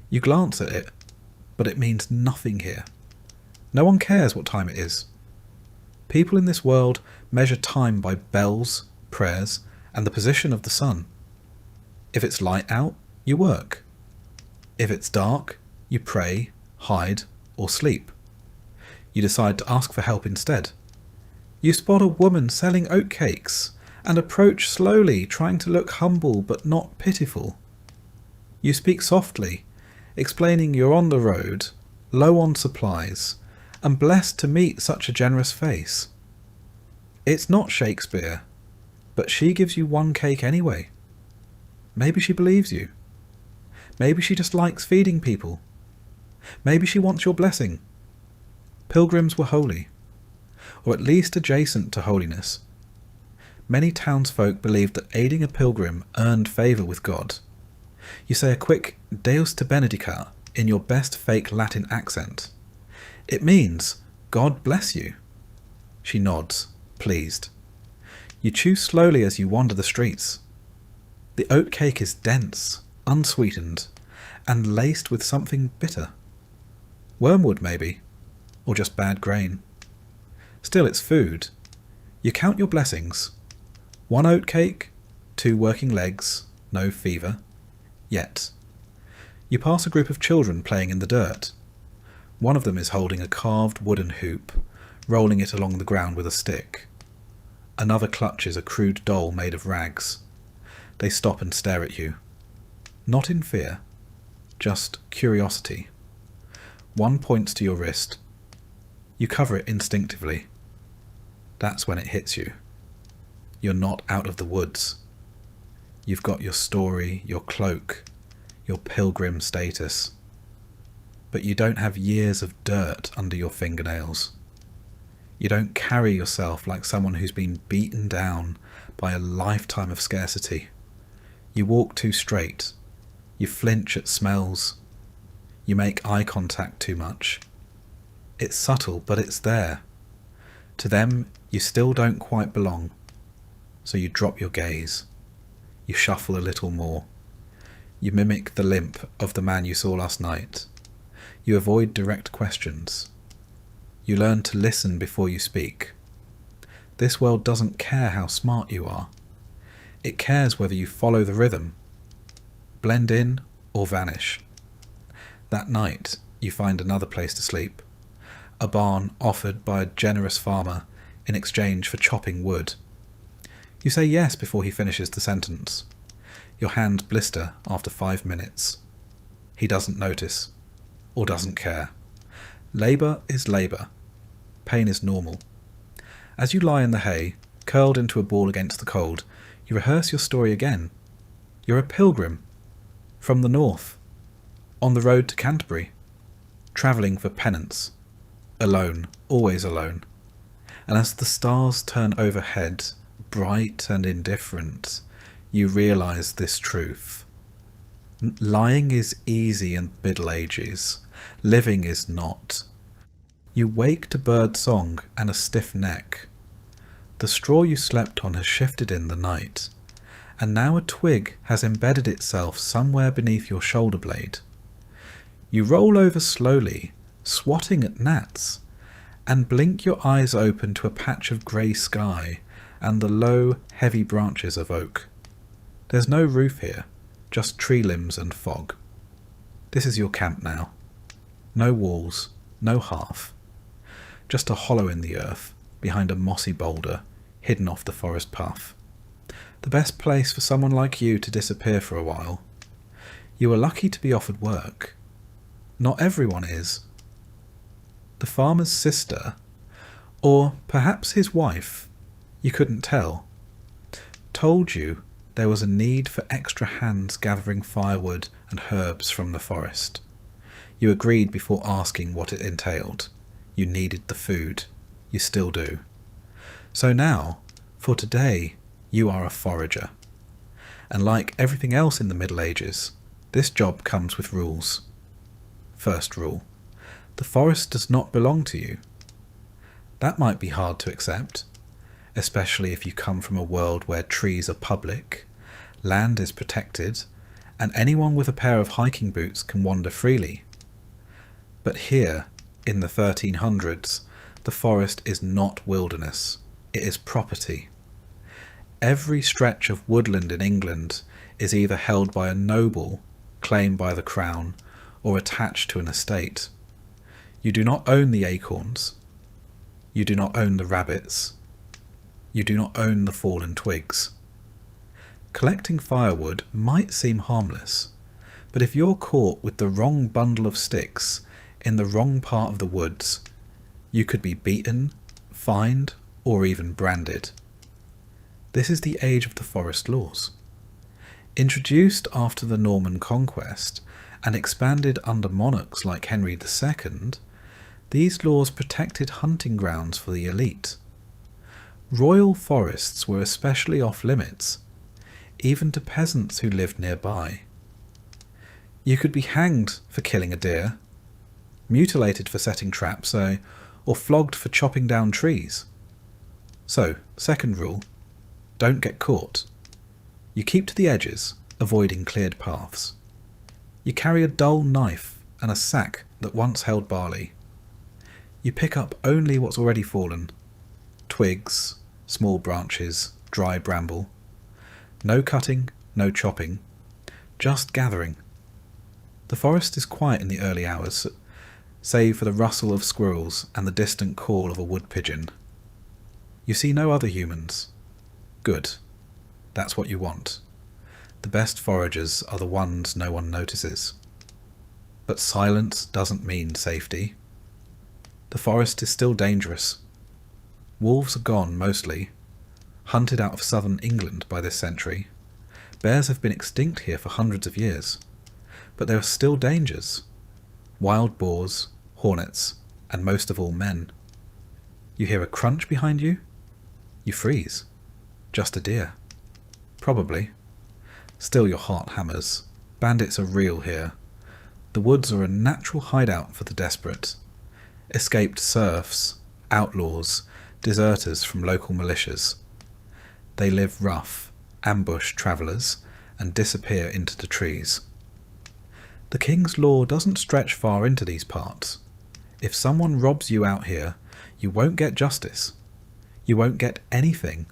S2: You glance at it, but it means nothing here. No one cares what time it is. People in this world measure time by bells, prayers, and the position of the sun. If it's light out, you work. If it's dark, you pray, hide, or sleep. You decide to ask for help instead. You spot a woman selling oatcakes and approach slowly, trying to look humble but not pitiful. You speak softly, explaining you're on the road, low on supplies, and blessed to meet such a generous face. It's not Shakespeare, but she gives you one cake anyway. Maybe she believes you. Maybe she just likes feeding people. Maybe she wants your blessing. Pilgrims were holy, or at least adjacent to holiness. Many townsfolk believed that aiding a pilgrim earned favour with God. You say a quick Deus te benedicat in your best fake Latin accent. It means, God bless you. She nods, pleased. You chew slowly as you wander the streets. The oat cake is dense, unsweetened, and laced with something bitter. Wormwood, maybe, or just bad grain. Still, it's food. You count your blessings. 1 oat cake, 2 working legs, no fever. Yet. You pass a group of children playing in the dirt. One of them is holding a carved wooden hoop, rolling it along the ground with a stick. Another clutches a crude doll made of rags. They stop and stare at you. Not in fear, just curiosity. One points to your wrist. You cover it instinctively. That's when it hits you. You're not out of the woods. You've got your story, your cloak, your pilgrim status. But you don't have years of dirt under your fingernails. You don't carry yourself like someone who's been beaten down by a lifetime of scarcity. You walk too straight. You flinch at smells. You make eye contact too much. It's subtle, but it's there. To them, you still don't quite belong. So you drop your gaze. You shuffle a little more. You mimic the limp of the man you saw last night. You avoid direct questions. You learn to listen before you speak. This world doesn't care how smart you are. It cares whether you follow the rhythm, blend in or vanish. That night, you find another place to sleep. A barn offered by a generous farmer in exchange for chopping wood. You say yes before he finishes the sentence. Your hands blister after 5 minutes. He doesn't notice, or doesn't care. Labour is labour. Pain is normal. As you lie in the hay, curled into a ball against the cold, you rehearse your story again. You're a pilgrim. From the north. On the road to Canterbury. Travelling for penance. Alone, always alone. And as the stars turn overhead, bright and indifferent, you realise this truth. Lying is easy in the Middle Ages. Living is not. You wake to bird song and a stiff neck. The straw you slept on has shifted in the night, and now a twig has embedded itself somewhere beneath your shoulder blade. You roll over slowly, swatting at gnats, and blink your eyes open to a patch of grey sky and the low, heavy branches of oak. There's no roof here, just tree limbs and fog. This is your camp now. No walls, no hearth. Just a hollow in the earth, behind a mossy boulder, hidden off the forest path. The best place for someone like you to disappear for a while. You are lucky to be offered work. Not everyone is. The farmer's sister, or perhaps his wife, you couldn't tell, told you there was a need for extra hands gathering firewood and herbs from the forest. You agreed before asking what it entailed. You needed the food. You still do. So now, for today, you are a forager. And like everything else in the Middle Ages, this job comes with rules. First rule: the forest does not belong to you. That might be hard to accept, especially if you come from a world where trees are public, land is protected, and anyone with a pair of hiking boots can wander freely. But here, in the 1300s, the forest is not wilderness, it is property. Every stretch of woodland in England is either held by a noble, claimed by the crown, or attached to an estate. You do not own the acorns. You do not own the rabbits. You do not own the fallen twigs. Collecting firewood might seem harmless, but if you're caught with the wrong bundle of sticks in the wrong part of the woods, You could be beaten, fined, or even branded. This is the age of the forest laws. Introduced after the Norman conquest and expanded under monarchs like Henry II, these laws protected hunting grounds for the elite. Royal forests were especially off-limits, even to peasants who lived nearby. You could be hanged for killing a deer, mutilated for setting traps, or flogged for chopping down trees. So, second rule, don't get caught. You keep to the edges, avoiding cleared paths. You carry a dull knife and a sack that once held barley. You pick up only what's already fallen. Twigs, small branches, dry bramble. No cutting, no chopping, just gathering. The forest is quiet in the early hours, save for the rustle of squirrels and the distant call of a wood pigeon. You see no other humans. Good. That's what you want. The best foragers are the ones no one notices. But silence doesn't mean safety. The forest is still dangerous. Wolves are gone mostly, hunted out of southern England by this century. Bears have been extinct here for hundreds of years. But there are still dangers. Wild boars, hornets, and most of all men. You hear a crunch behind you? You freeze. Just a deer. Probably. Still your heart hammers. Bandits are real here. The woods are a natural hideout for the desperate. Escaped serfs, outlaws, deserters from local militias. They live rough, ambush travellers, and disappear into the trees. The king's law doesn't stretch far into these parts. If someone robs you out here, you won't get justice. You won't get anything.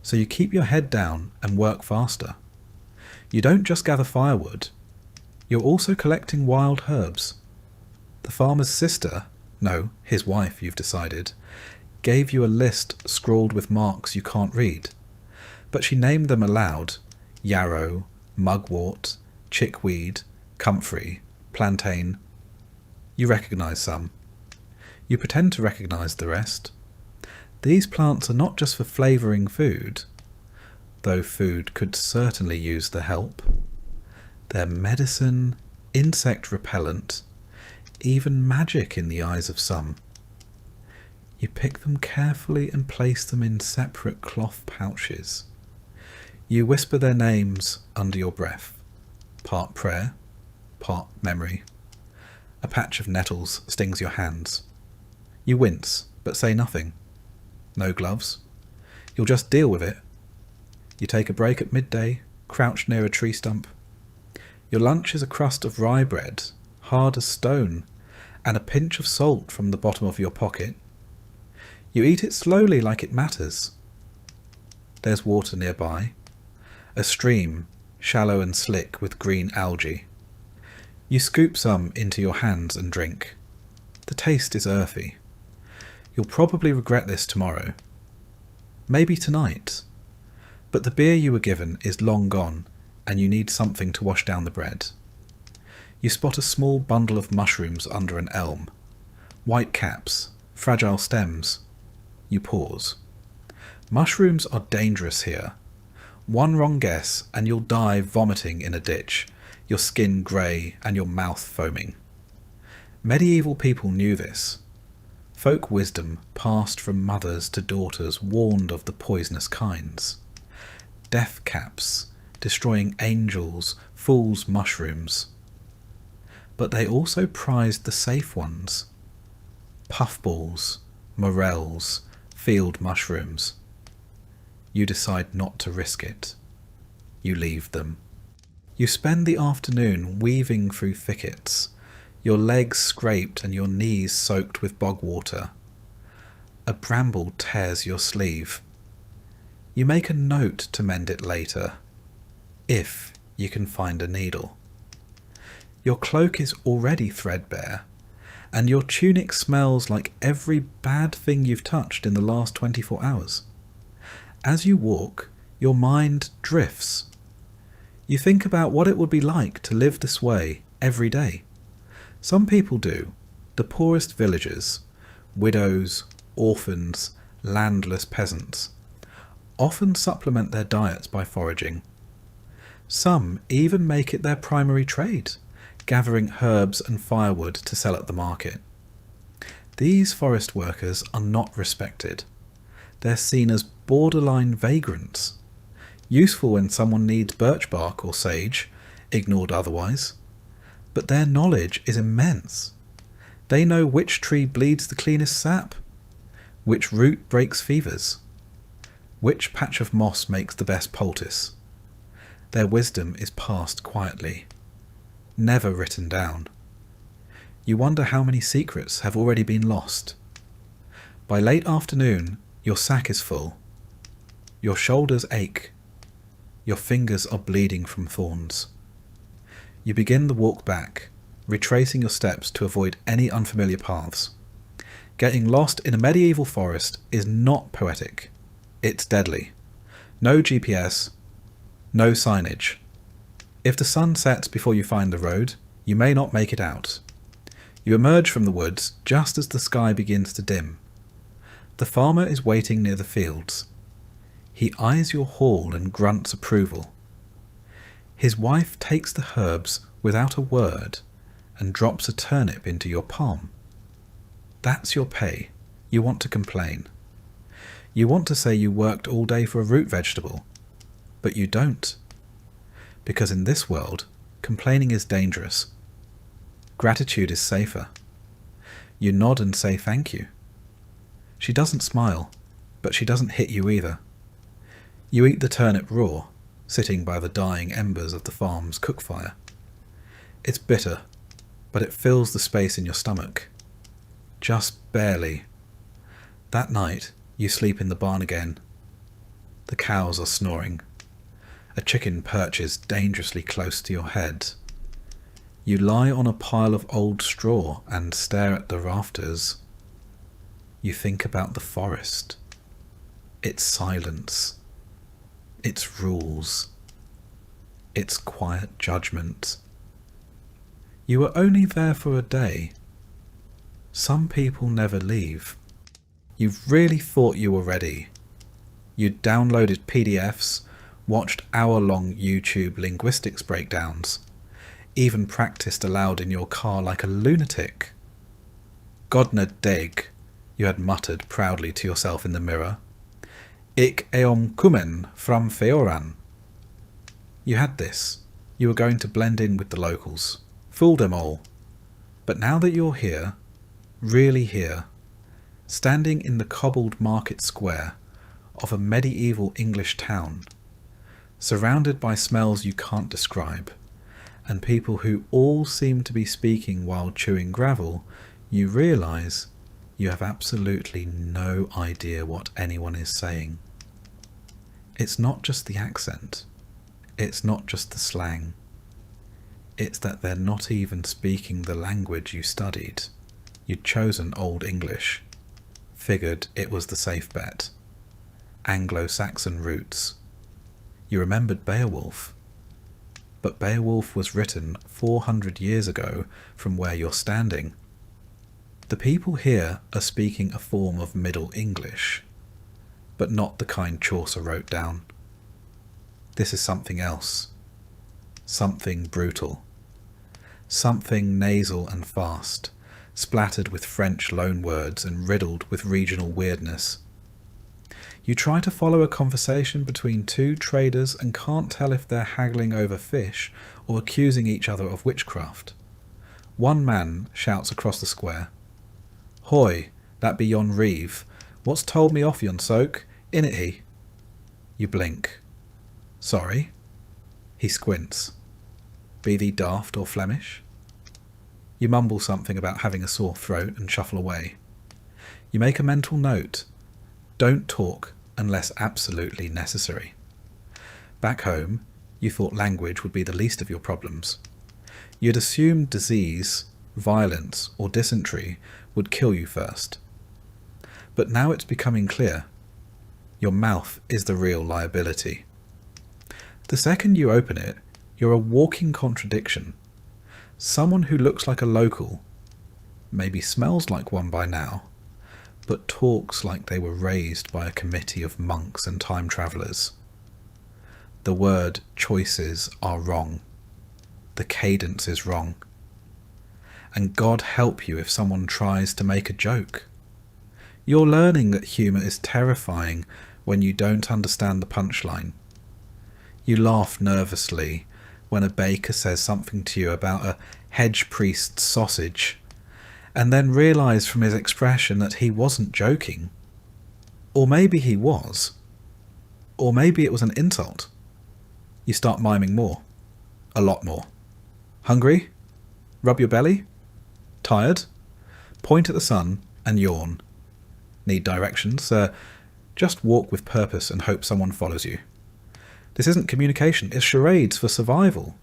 S2: So you keep your head down and work faster. You don't just gather firewood. You're also collecting wild herbs. The farmer's sister, no, his wife, you've decided, gave you a list scrawled with marks you can't read. But she named them aloud: yarrow, mugwort, chickweed, comfrey, plantain. You recognise some. You pretend to recognise the rest. These plants are not just for flavouring food, though food could certainly use the help. They're medicine, insect repellent, even magic in the eyes of some. You pick them carefully and place them in separate cloth pouches. You whisper their names under your breath, part prayer, part memory. A patch of nettles stings your hands. You wince, but say nothing. No gloves. You'll just deal with it. You take a break at midday, crouched near a tree stump. Your lunch is a crust of rye bread, hard as stone, and a pinch of salt from the bottom of your pocket. You eat it slowly like it matters. There's water nearby, a stream, shallow and slick with green algae. You scoop some into your hands and drink. The taste is earthy. You'll probably regret this tomorrow. Maybe tonight. But the beer you were given is long gone, and you need something to wash down the bread. You spot a small bundle of mushrooms under an elm. White caps, fragile stems. You pause. Mushrooms are dangerous here. One wrong guess and you'll die vomiting in a ditch, your skin grey and your mouth foaming. Medieval people knew this. Folk wisdom passed from mothers to daughters warned of the poisonous kinds. Death caps, destroying angels, fools' mushrooms. But they also prized the safe ones. Puffballs, morels, field mushrooms. You decide not to risk it. You leave them. You spend the afternoon weaving through thickets, your legs scraped and your knees soaked with bog water. A bramble tears your sleeve. You make a note to mend it later, if you can find a needle. Your cloak is already threadbare, and your tunic smells like every bad thing you've touched in the last 24 hours. As you walk, your mind drifts. You think about what it would be like to live this way every day. Some people do, the poorest villagers, widows, orphans, landless peasants, often supplement their diets by foraging. Some even make it their primary trade, gathering herbs and firewood to sell at the market. These forest workers are not respected. They're seen as borderline vagrants, useful when someone needs birch bark or sage, ignored otherwise. But their knowledge is immense. They know which tree bleeds the cleanest sap, which root breaks fevers, which patch of moss makes the best poultice. Their wisdom is passed quietly, never written down. You wonder how many secrets have already been lost. By late afternoon, your sack is full. Your shoulders ache. Your fingers are bleeding from thorns. You begin the walk back, retracing your steps to avoid any unfamiliar paths. Getting lost in a medieval forest is not poetic. It's deadly. No GPS, no signage. If the sun sets before you find the road, you may not make it out. You emerge from the woods just as the sky begins to dim. The farmer is waiting near the fields. He eyes your haul and grunts approval. His wife takes the herbs without a word and drops a turnip into your palm. That's your pay. You want to complain. You want to say you worked all day for a root vegetable, but you don't. Because in this world, complaining is dangerous. Gratitude is safer. You nod and say thank you. She doesn't smile, but she doesn't hit you either. You eat the turnip raw, sitting by the dying embers of the farm's cook fire. It's bitter, but it fills the space in your stomach. Just barely. That night, you sleep in the barn again. The cows are snoring. A chicken perches dangerously close to your head. You lie on a pile of old straw and stare at the rafters. You think about the forest, its silence, its rules, its quiet judgment. You were only there for a day. Some people never leave. You really thought you were ready. You'd downloaded PDFs, watched hour-long YouTube linguistics breakdowns, even practiced aloud in your car like a lunatic. Godna deg, you had muttered proudly to yourself in the mirror. Ik eom kumen from Feoran. You had this. You were going to blend in with the locals. Fool them all. But now that you're here, really here, standing in the cobbled market square of a medieval English town, surrounded by smells you can't describe, and people who all seem to be speaking while chewing gravel, you realise you have absolutely no idea what anyone is saying. It's not just the accent. It's not just the slang. It's that they're not even speaking the language you studied. You'd chosen Old English. Figured it was the safe bet. Anglo-Saxon roots. You remembered Beowulf. But Beowulf was written 400 years ago from where you're standing. The people here are speaking a form of Middle English, but not the kind Chaucer wrote down. This is something else. Something brutal. Something nasal and fast, splattered with French loanwords and riddled with regional weirdness. You try to follow a conversation between two traders and can't tell if they're haggling over fish or accusing each other of witchcraft. One man shouts across the square, "Hoy, that be yon reeve. What's told me off yon soak? In it he." You blink. "Sorry?" He squints. "Be thee daft or Flemish?" You mumble something about having a sore throat and shuffle away. You make a mental note. Don't talk unless absolutely necessary. Back home, you thought language would be the least of your problems. You'd assumed disease, violence, or dysentery would kill you first. But now it's becoming clear. Your mouth is the real liability. The second you open it, you're a walking contradiction. Someone who looks like a local, maybe smells like one by now, but talks like they were raised by a committee of monks and time travellers. The word choices are wrong. The cadence is wrong. And God help you if someone tries to make a joke. You're learning that humour is terrifying when you don't understand the punchline. You laugh nervously when a baker says something to you about a hedge priest's sausage, and then realise from his expression that he wasn't joking. Or maybe he was. Or maybe it was an insult. You start miming more. A lot more. Hungry? Rub your belly? Tired? Point at the sun and yawn. Need directions? Just walk with purpose and hope someone follows you. This isn't communication, it's charades for survival.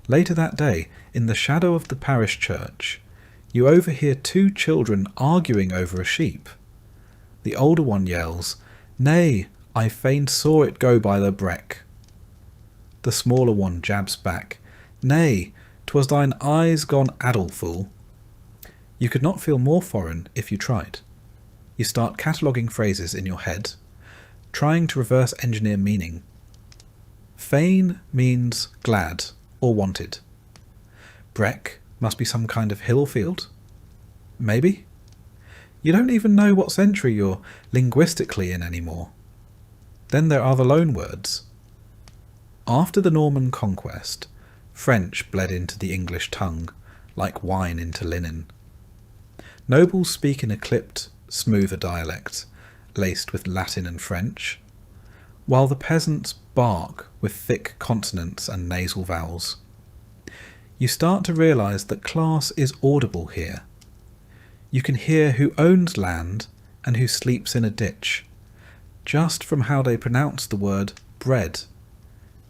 S2: Later that day, in the shadow of the parish church, you overhear two children arguing over a sheep. The older one yells, "Nay, I fain saw it go by the breck." The smaller one jabs back, "Nay, 'twas thine eyes gone addle, fool." You could not feel more foreign if you tried. You start cataloguing phrases in your head, trying to reverse engineer meaning. Fain means glad or wanted. Breck must be some kind of hill or field. Maybe? You don't even know what century you're linguistically in anymore. Then there are the loan words. After the Norman conquest, French bled into the English tongue, like wine into linen. Nobles speak in a clipped, smoother dialect, laced with Latin and French, while the peasants bark with thick consonants and nasal vowels. You start to realise that class is audible here. You can hear who owns land and who sleeps in a ditch, just from how they pronounce the word bread.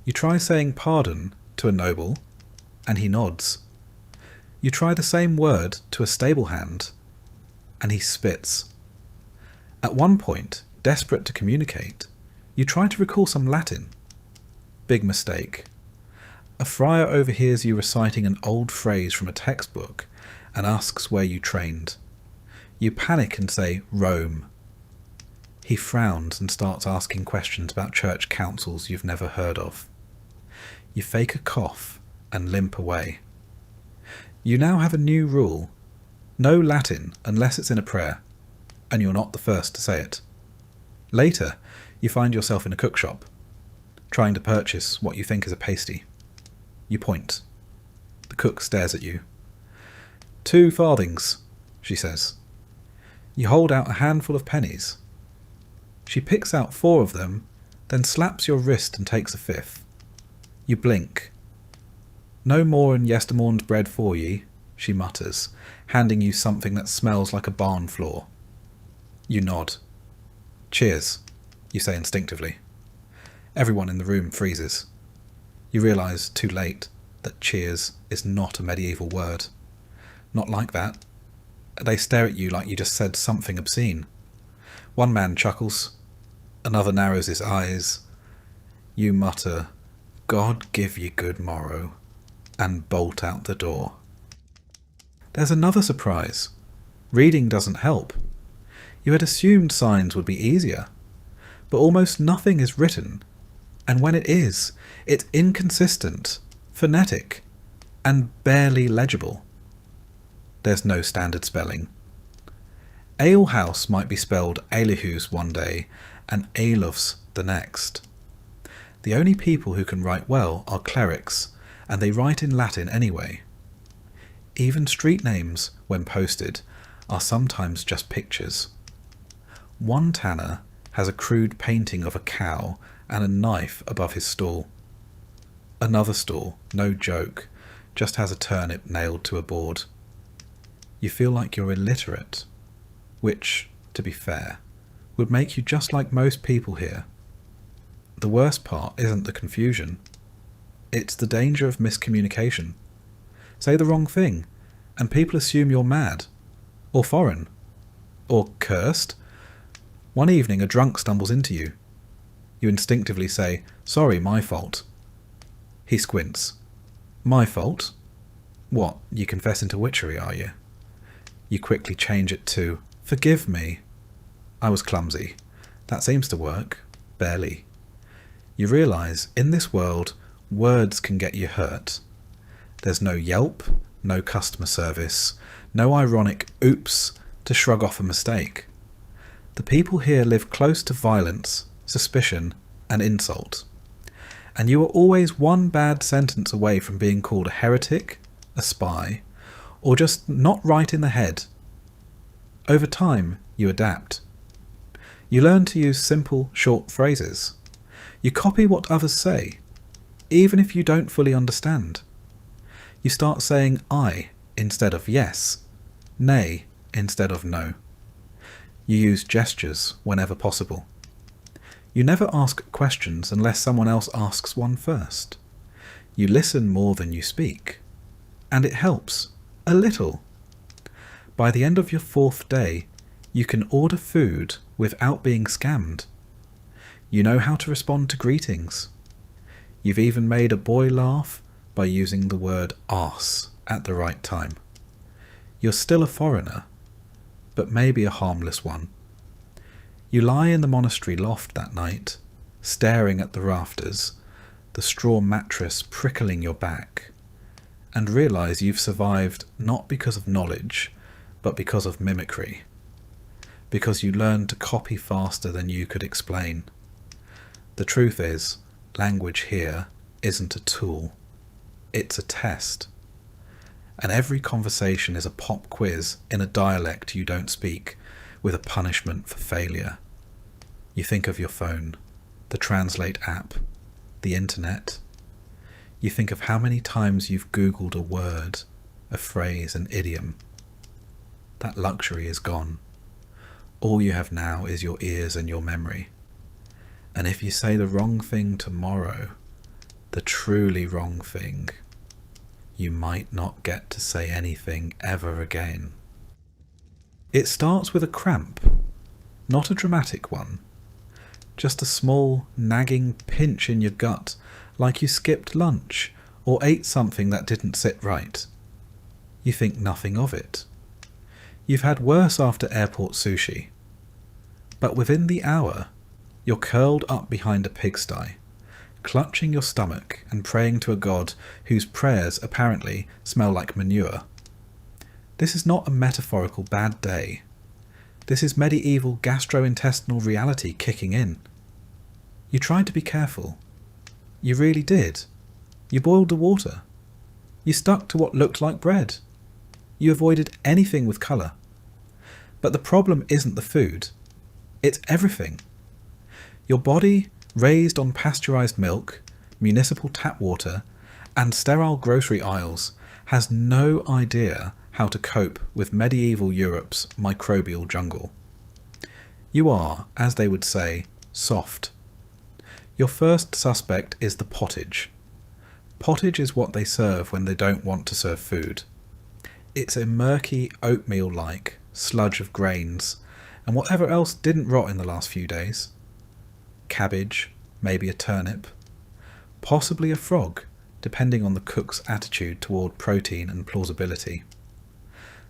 S2: You try saying pardon to a noble, and he nods. You try the same word to a stable hand, and he spits. At one point, desperate to communicate, you try to recall some Latin. Big mistake. A friar overhears you reciting an old phrase from a textbook and asks where you trained. You panic and say, Rome. He frowns and starts asking questions about church councils you've never heard of. You fake a cough and limp away. You now have a new rule. No Latin unless it's in a prayer, and you're not the first to say it. Later, you find yourself in a cookshop, trying to purchase what you think is a pasty. You point. The cook stares at you. 2 farthings, she says. You hold out a handful of pennies. She picks out 4 of them, then slaps your wrist and takes a 5th. You blink. No more in yestermorn's bread for ye, she mutters, handing you something that smells like a barn floor. You nod. Cheers, you say instinctively. Everyone in the room freezes. You realise, too late, that cheers is not a medieval word. Not like that. They stare at you like you just said something obscene. One man chuckles. Another narrows his eyes. You mutter, God give ye good morrow, and bolt out the door. There's another surprise. Reading doesn't help. You had assumed signs would be easier, but almost nothing is written, and when it is, it's inconsistent, phonetic, and barely legible. There's no standard spelling. Alehouse might be spelled Alehus one day and Alufs the next. The only people who can write well are clerics, and they write in Latin anyway. Even street names, when posted, are sometimes just pictures. One tanner has a crude painting of a cow and a knife above his stall. Another stall, no joke, just has a turnip nailed to a board. You feel like you're illiterate, which, to be fair, would make you just like most people here. The worst part isn't the confusion. It's the danger of miscommunication. Say the wrong thing, and people assume you're mad, or foreign, or cursed. One evening a drunk stumbles into you. You instinctively say, sorry, my fault. He squints. My fault? What, you confess into witchery, are you? You quickly change it to, Forgive me. I was clumsy. That seems to work. Barely. You realise, in this world, words can get you hurt. There's no Yelp, no customer service, no ironic oops to shrug off a mistake. The people here live close to violence, suspicion, and insult. And you are always one bad sentence away from being called a heretic, a spy, or just not right in the head. Over time, you adapt. You learn to use simple, short phrases. You copy what others say, even if you don't fully understand. You start saying I instead of yes, nay instead of no. You use gestures whenever possible. You never ask questions unless someone else asks one first. You listen more than you speak. And it helps, a little. By the end of your 4th day, you can order food without being scammed. You know how to respond to greetings. You've even made a boy laugh by using the word arse at the right time. You're still a foreigner, but maybe a harmless one. You lie in the monastery loft that night, staring at the rafters, the straw mattress prickling your back, and realise you've survived not because of knowledge, but because of mimicry. Because you learned to copy faster than you could explain. The truth is, language here isn't a tool. It's a test. And every conversation is a pop quiz in a dialect you don't speak, with a punishment for failure. You think of your phone, the Translate app, the internet. You think of how many times you've Googled a word, a phrase, an idiom. That luxury is gone. All you have now is your ears and your memory. And if you say the wrong thing tomorrow, the truly wrong thing, you might not get to say anything ever again. It starts with a cramp, not a dramatic one. Just a small, nagging pinch in your gut, like you skipped lunch or ate something that didn't sit right. You think nothing of it. You've had worse after airport sushi. But within the hour, you're curled up behind a pigsty, clutching your stomach and praying to a god whose prayers apparently smell like manure. This is not a metaphorical bad day. This is medieval gastrointestinal reality kicking in. You tried to be careful. You really did. You boiled the water. You stuck to what looked like bread. You avoided anything with colour. But the problem isn't the food. It's everything. Your body, raised on pasteurised milk, municipal tap water, and sterile grocery aisles, has no idea how to cope with medieval Europe's microbial jungle. You are, as they would say, soft. Your first suspect is the pottage. Pottage is what they serve when they don't want to serve food. It's a murky oatmeal-like sludge of grains, and whatever else didn't rot in the last few days. Cabbage, maybe a turnip, possibly a frog, depending on the cook's attitude toward protein and plausibility.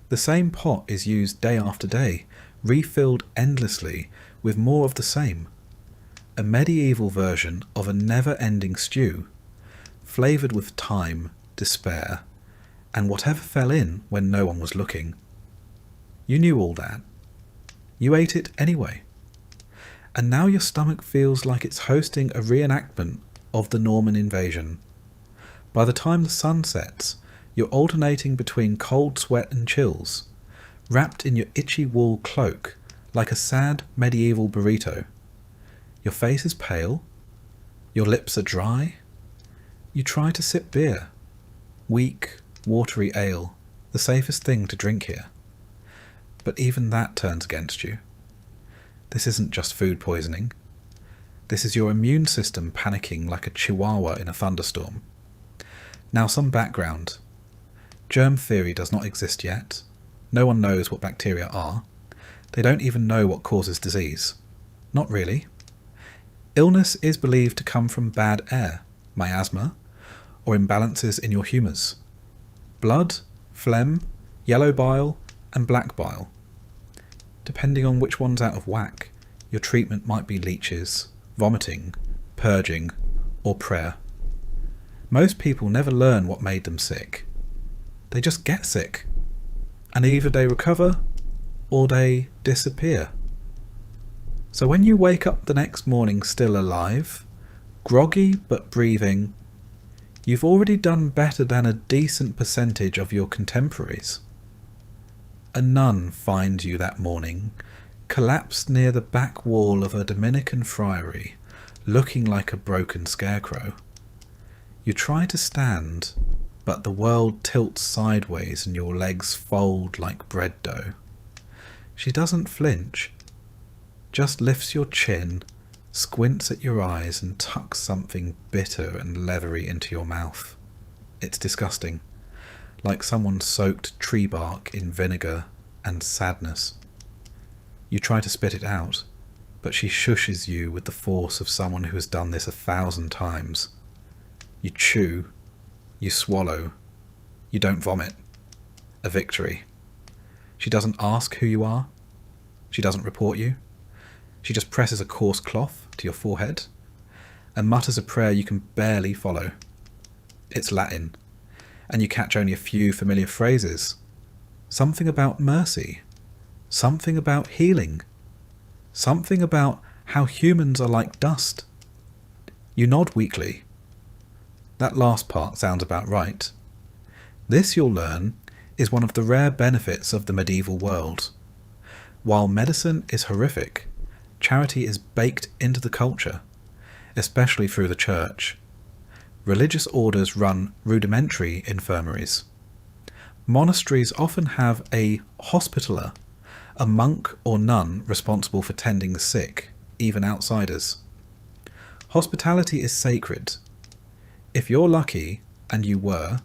S2: The same pot is used day after day, refilled endlessly with more of the same. A medieval version of a never-ending stew, flavoured with time, despair, and whatever fell in when no one was looking. You knew all that. You ate it anyway. And now your stomach feels like it's hosting a reenactment of the Norman invasion. By the time the sun sets, you're alternating between cold sweat and chills, wrapped in your itchy wool cloak like a sad medieval burrito. Your face is pale. Your lips are dry. You try to sip beer. Weak, watery ale, the safest thing to drink here. But even that turns against you. This isn't just food poisoning. This is your immune system panicking like a chihuahua in a thunderstorm. Now some background. Germ theory does not exist yet. No one knows what bacteria are. They don't even know what causes disease. Not really. Illness is believed to come from bad air, miasma, or imbalances in your humours. Blood, phlegm, yellow bile, and black bile. Depending on which one's out of whack, your treatment might be leeches, vomiting, purging, or prayer. Most people never learn what made them sick. They just get sick. And either they recover or they disappear. So when you wake up the next morning still alive, groggy but breathing, you've already done better than a decent percentage of your contemporaries. A nun finds you that morning, collapsed near the back wall of a Dominican friary, looking like a broken scarecrow. You try to stand, but the world tilts sideways and your legs fold like bread dough. She doesn't flinch, just lifts your chin, squints at your eyes and tucks something bitter and leathery into your mouth. It's disgusting, like someone soaked tree bark in vinegar and sadness. You try to spit it out, but she shushes you with the force of someone who has done this 1,000 times. You chew, you swallow, you don't vomit. A victory. She doesn't ask who you are. She doesn't report you. She just presses a coarse cloth to your forehead and mutters a prayer you can barely follow. It's Latin, and you catch only a few familiar phrases. Something about mercy. Something about healing. Something about how humans are like dust. You nod weakly. That last part sounds about right. This, you'll learn, is one of the rare benefits of the medieval world. While medicine is horrific, charity is baked into the culture, especially through the church. Religious orders run rudimentary infirmaries. Monasteries often have a hospitaller, a monk or nun responsible for tending the sick, even outsiders. Hospitality is sacred. If you're lucky, and you were,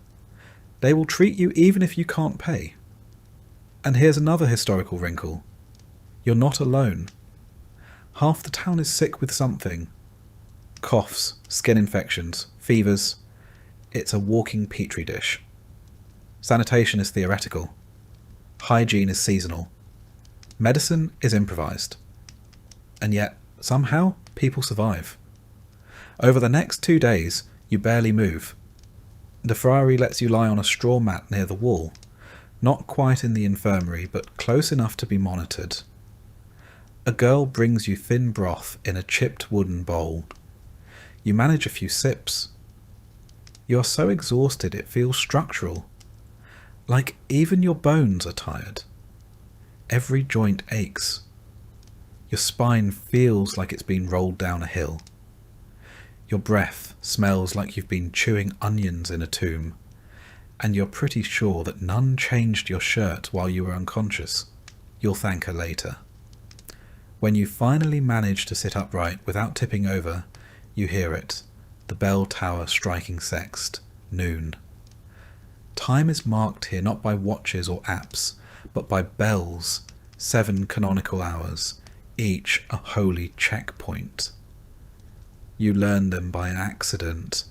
S2: they will treat you even if you can't pay. And here's another historical wrinkle. You're not alone. Half the town is sick with something. Coughs, skin infections, fevers. It's a walking petri dish. Sanitation is theoretical. Hygiene is seasonal. Medicine is improvised. And yet, somehow, people survive. Over the next 2 days, you barely move. The friary lets you lie on a straw mat near the wall, not quite in the infirmary, but close enough to be monitored. A girl brings you thin broth in a chipped wooden bowl. You manage a few sips. You are so exhausted it feels structural, like even your bones are tired. Every joint aches. Your spine feels like it's been rolled down a hill. Your breath smells like you've been chewing onions in a tomb, and you're pretty sure that none changed your shirt while you were unconscious. You'll thank her later. When you finally manage to sit upright without tipping over, you hear it, the bell tower striking sext, noon. Time is marked here not by watches or apps, but by bells, 7 canonical hours, each a holy checkpoint. You learn them by accident.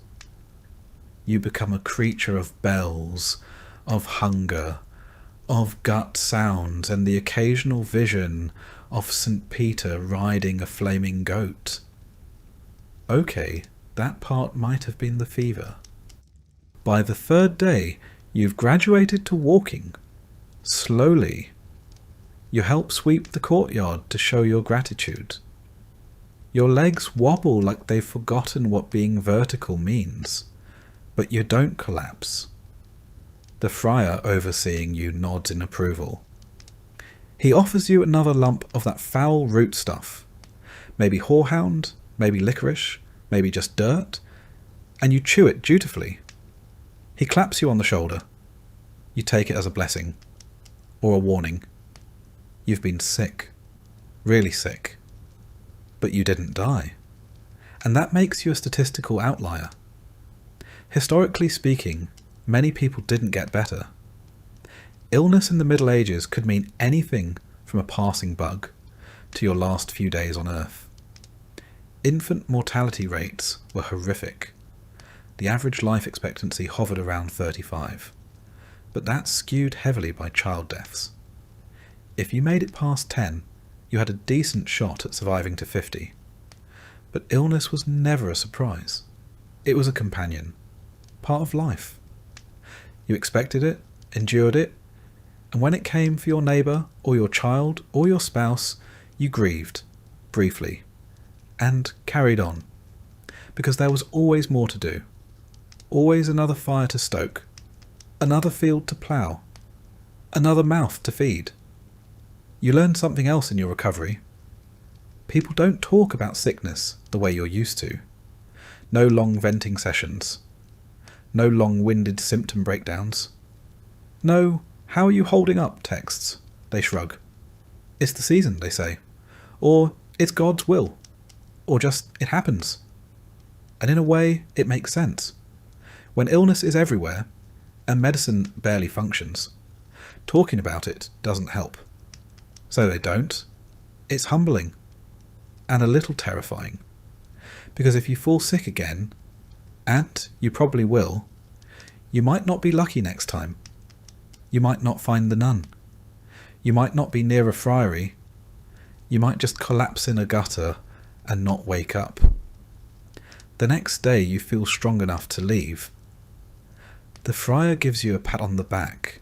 S2: You become a creature of bells, of hunger, of gut sounds, and the occasional vision of St. Peter riding a flaming goat. Okay, that part might have been the fever. By the 3rd day, you've graduated to walking. Slowly. You help sweep the courtyard to show your gratitude. Your legs wobble like they've forgotten what being vertical means, but you don't collapse. The friar overseeing you nods in approval. He offers you another lump of that foul root stuff. Maybe horehound, maybe licorice, maybe just dirt, and you chew it dutifully. He claps you on the shoulder. You take it as a blessing, or a warning. You've been sick, really sick, but you didn't die, and that makes you a statistical outlier. Historically speaking, many people didn't get better. Illness in the Middle Ages could mean anything from a passing bug to your last few days on Earth. Infant mortality rates were horrific. The average life expectancy hovered around 35, but that's skewed heavily by child deaths. If you made it past 10, you had a decent shot at surviving to 50. But illness was never a surprise. It was a companion, part of life. You expected it, endured it, and when it came for your neighbour or your child or your spouse, you grieved, briefly, and carried on, because there was always more to do, always another fire to stoke, another field to plough, another mouth to feed. You learned something else in your recovery. People don't talk about sickness the way you're used to. No long venting sessions. No long-winded symptom breakdowns. No, how are you holding up texts, they shrug. It's the season, they say. Or it's God's will. Or just it happens. And in a way, it makes sense. When illness is everywhere, and medicine barely functions, talking about it doesn't help. So they don't. It's humbling. And a little terrifying. Because if you fall sick again, and you probably will, you might not be lucky next time. You might not find the nun. You might not be near a friary. You might just collapse in a gutter and not wake up. The next day you feel strong enough to leave. The friar gives you a pat on the back.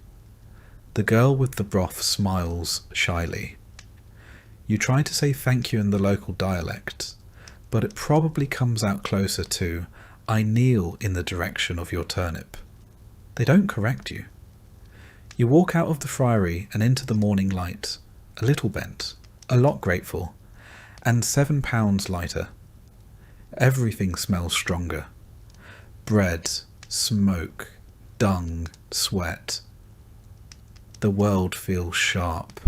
S2: The girl with the broth smiles shyly. You try to say thank you in the local dialect, but it probably comes out closer to, I kneel in the direction of your turnip. They don't correct you. You walk out of the friary and into the morning light, a little bent, a lot grateful, and 7 pounds lighter. Everything smells stronger. Bread, smoke, dung, sweat. The world feels sharp.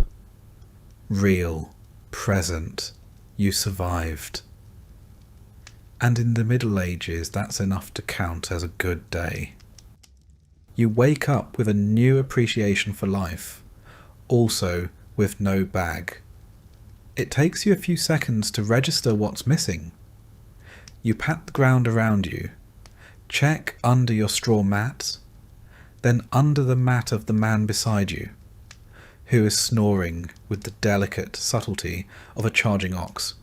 S2: Real, present, you survived. And in the Middle Ages, that's enough to count as a good day. You wake up with a new appreciation for life, also with no bag. It takes you a few seconds to register what's missing. You pat the ground around you, check under your straw mat, then under the mat of the man beside you, who is snoring with the delicate subtlety of a charging ox.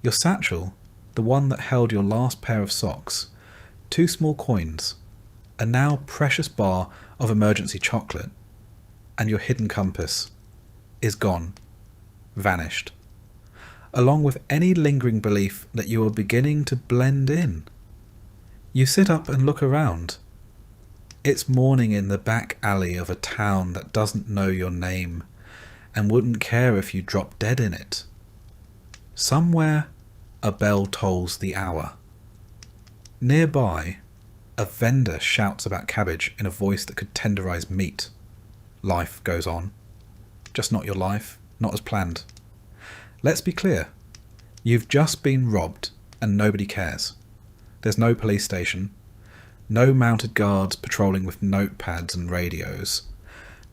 S2: Your satchel, the one that held your last pair of socks, 2 small coins, a now precious bar of emergency chocolate, and your hidden compass, is gone, vanished, along with any lingering belief that you are beginning to blend in. You sit up and look around. It's morning in the back alley of a town that doesn't know your name and wouldn't care if you dropped dead in it. Somewhere, a bell tolls the hour. Nearby, a vendor shouts about cabbage in a voice that could tenderize meat. Life goes on. Just not your life, not as planned. Let's be clear. You've just been robbed and nobody cares. There's no police station. No mounted guards patrolling with notepads and radios.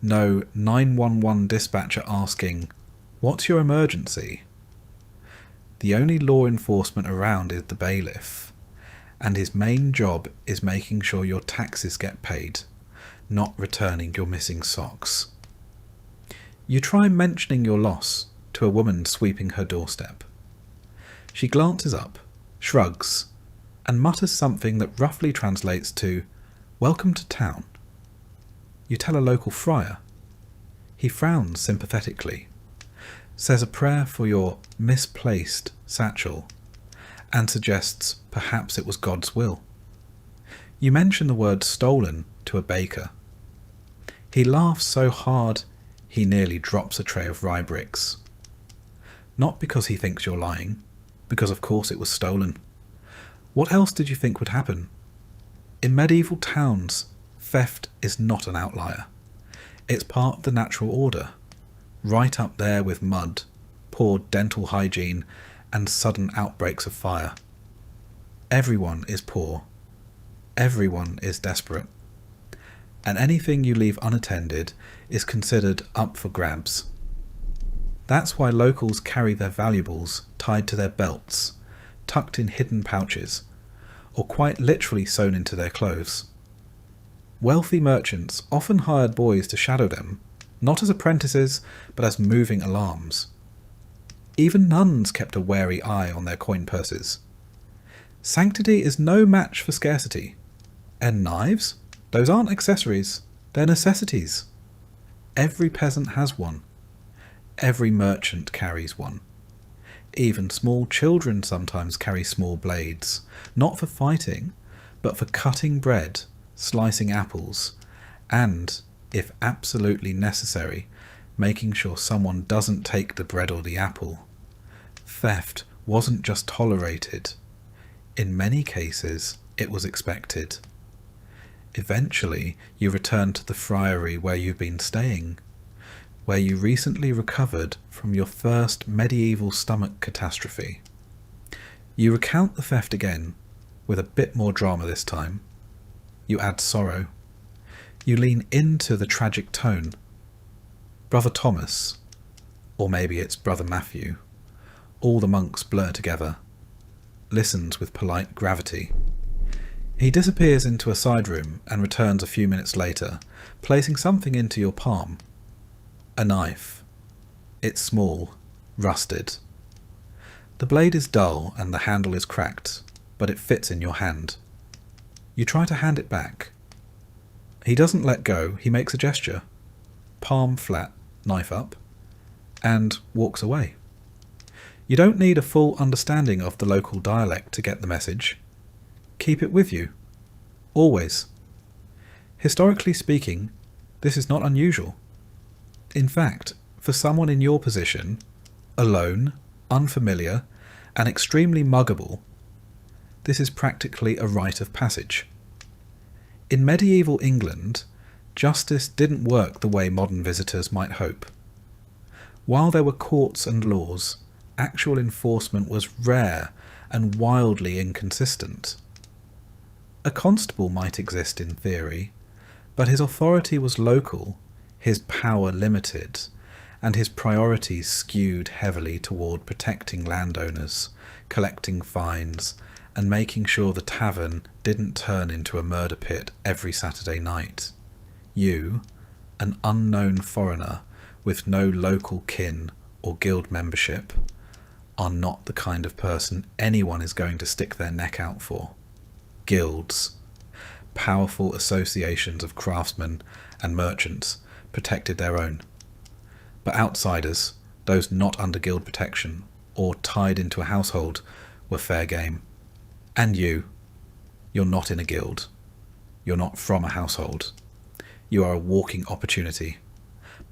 S2: No 911 dispatcher asking, "What's your emergency?" The only law enforcement around is the bailiff, and his main job is making sure your taxes get paid, not returning your missing socks. You try mentioning your loss to a woman sweeping her doorstep. She glances up, shrugs, and mutters something that roughly translates to, "Welcome to town." You tell a local friar. He frowns sympathetically, says a prayer for your misplaced satchel, and suggests perhaps it was God's will. You mention the word stolen to a baker. He laughs so hard he nearly drops a tray of rye bricks. Not because he thinks you're lying, because of course it was stolen. What else did you think would happen? In medieval towns, theft is not an outlier. It's part of the natural order, right up there with mud, poor dental hygiene, and sudden outbreaks of fire. Everyone is poor. Everyone is desperate. And anything you leave unattended is considered up for grabs. That's why locals carry their valuables tied to their belts, tucked in hidden pouches, or quite literally sewn into their clothes. Wealthy merchants often hired boys to shadow them, not as apprentices, but as moving alarms. Even nuns kept a wary eye on their coin purses. Sanctity is no match for scarcity. And knives? Those aren't accessories, they're necessities. Every peasant has one. Every merchant carries one. Even small children sometimes carry small blades, not for fighting, but for cutting bread, slicing apples, and, if absolutely necessary, making sure someone doesn't take the bread or the apple. Theft wasn't just tolerated. In many cases, it was expected. Eventually, you return to the friary where you've been staying, where you recently recovered from your first medieval stomach catastrophe. You recount the theft again, with a bit more drama this time. You add sorrow. You lean into the tragic tone. Brother Thomas, or maybe it's Brother Matthew, all the monks blur together, listens with polite gravity. He disappears into a side room and returns a few minutes later, placing something into your palm. A knife. It's small, rusted. The blade is dull and the handle is cracked, but it fits in your hand. You try to hand it back. He doesn't let go, he makes a gesture. Palm flat, knife up, and walks away. You don't need a full understanding of the local dialect to get the message. Keep it with you. Always. Historically speaking, this is not unusual. In fact, for someone in your position, alone, unfamiliar, and extremely muggable, this is practically a rite of passage. In medieval England, justice didn't work the way modern visitors might hope. While there were courts and laws, actual enforcement was rare and wildly inconsistent. A constable might exist in theory, but his authority was local, his power limited, and his priorities skewed heavily toward protecting landowners, collecting fines, and making sure the tavern didn't turn into a murder pit every Saturday night. You, an unknown foreigner with no local kin or guild membership, are not the kind of person anyone is going to stick their neck out for. Guilds, powerful associations of craftsmen and merchants, protected their own. But outsiders, those not under guild protection or tied into a household, were fair game. And you're not in a guild. You're not from a household. You are a walking opportunity.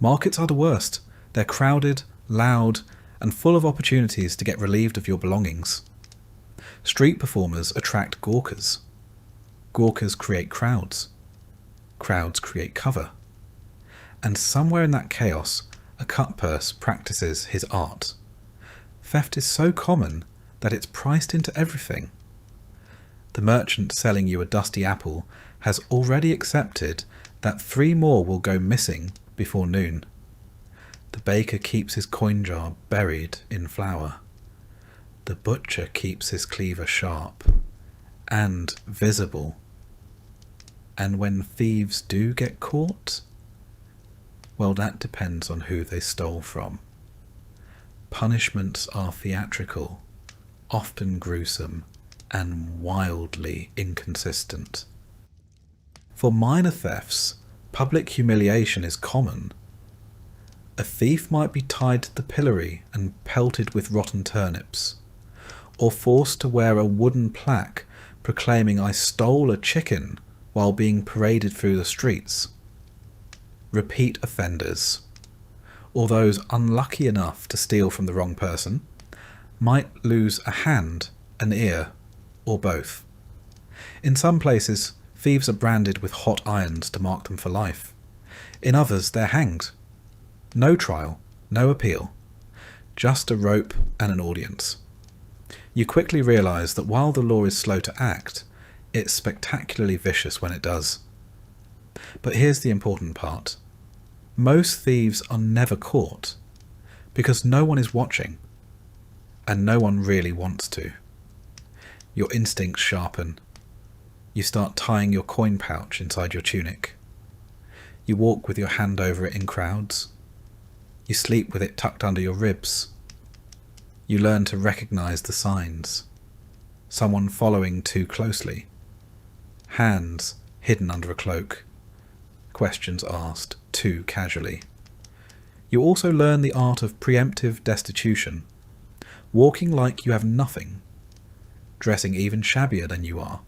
S2: Markets are the worst. They're crowded, loud, and full of opportunities to get relieved of your belongings. Street performers attract gawkers. Gawkers create crowds. Crowds create cover. And somewhere in that chaos, a cutpurse practices his art. Theft is so common that it's priced into everything. The merchant selling you a dusty apple has already accepted that 3 more will go missing before noon. The baker keeps his coin jar buried in flour. The butcher keeps his cleaver sharp and visible. And when thieves do get caught, well, that depends on who they stole from. Punishments are theatrical, often gruesome, and wildly inconsistent. For minor thefts, public humiliation is common. A thief might be tied to the pillory and pelted with rotten turnips, or forced to wear a wooden plaque proclaiming "I stole a chicken" while being paraded through the streets. Repeat offenders, or those unlucky enough to steal from the wrong person, might lose a hand, an ear, or both. In some places, thieves are branded with hot irons to mark them for life. In others, they're hanged. No trial, no appeal, just a rope and an audience. You quickly realise that while the law is slow to act, it's spectacularly vicious when it does. But here's the important part. Most thieves are never caught, because no one is watching, and no one really wants to. Your instincts sharpen. You start tying your coin pouch inside your tunic. You walk with your hand over it in crowds. You sleep with it tucked under your ribs. You learn to recognize the signs. Someone following too closely. Hands hidden under a cloak. Questions asked too casually. You also learn the art of preemptive destitution. Walking like you have nothing. Dressing even shabbier than you are.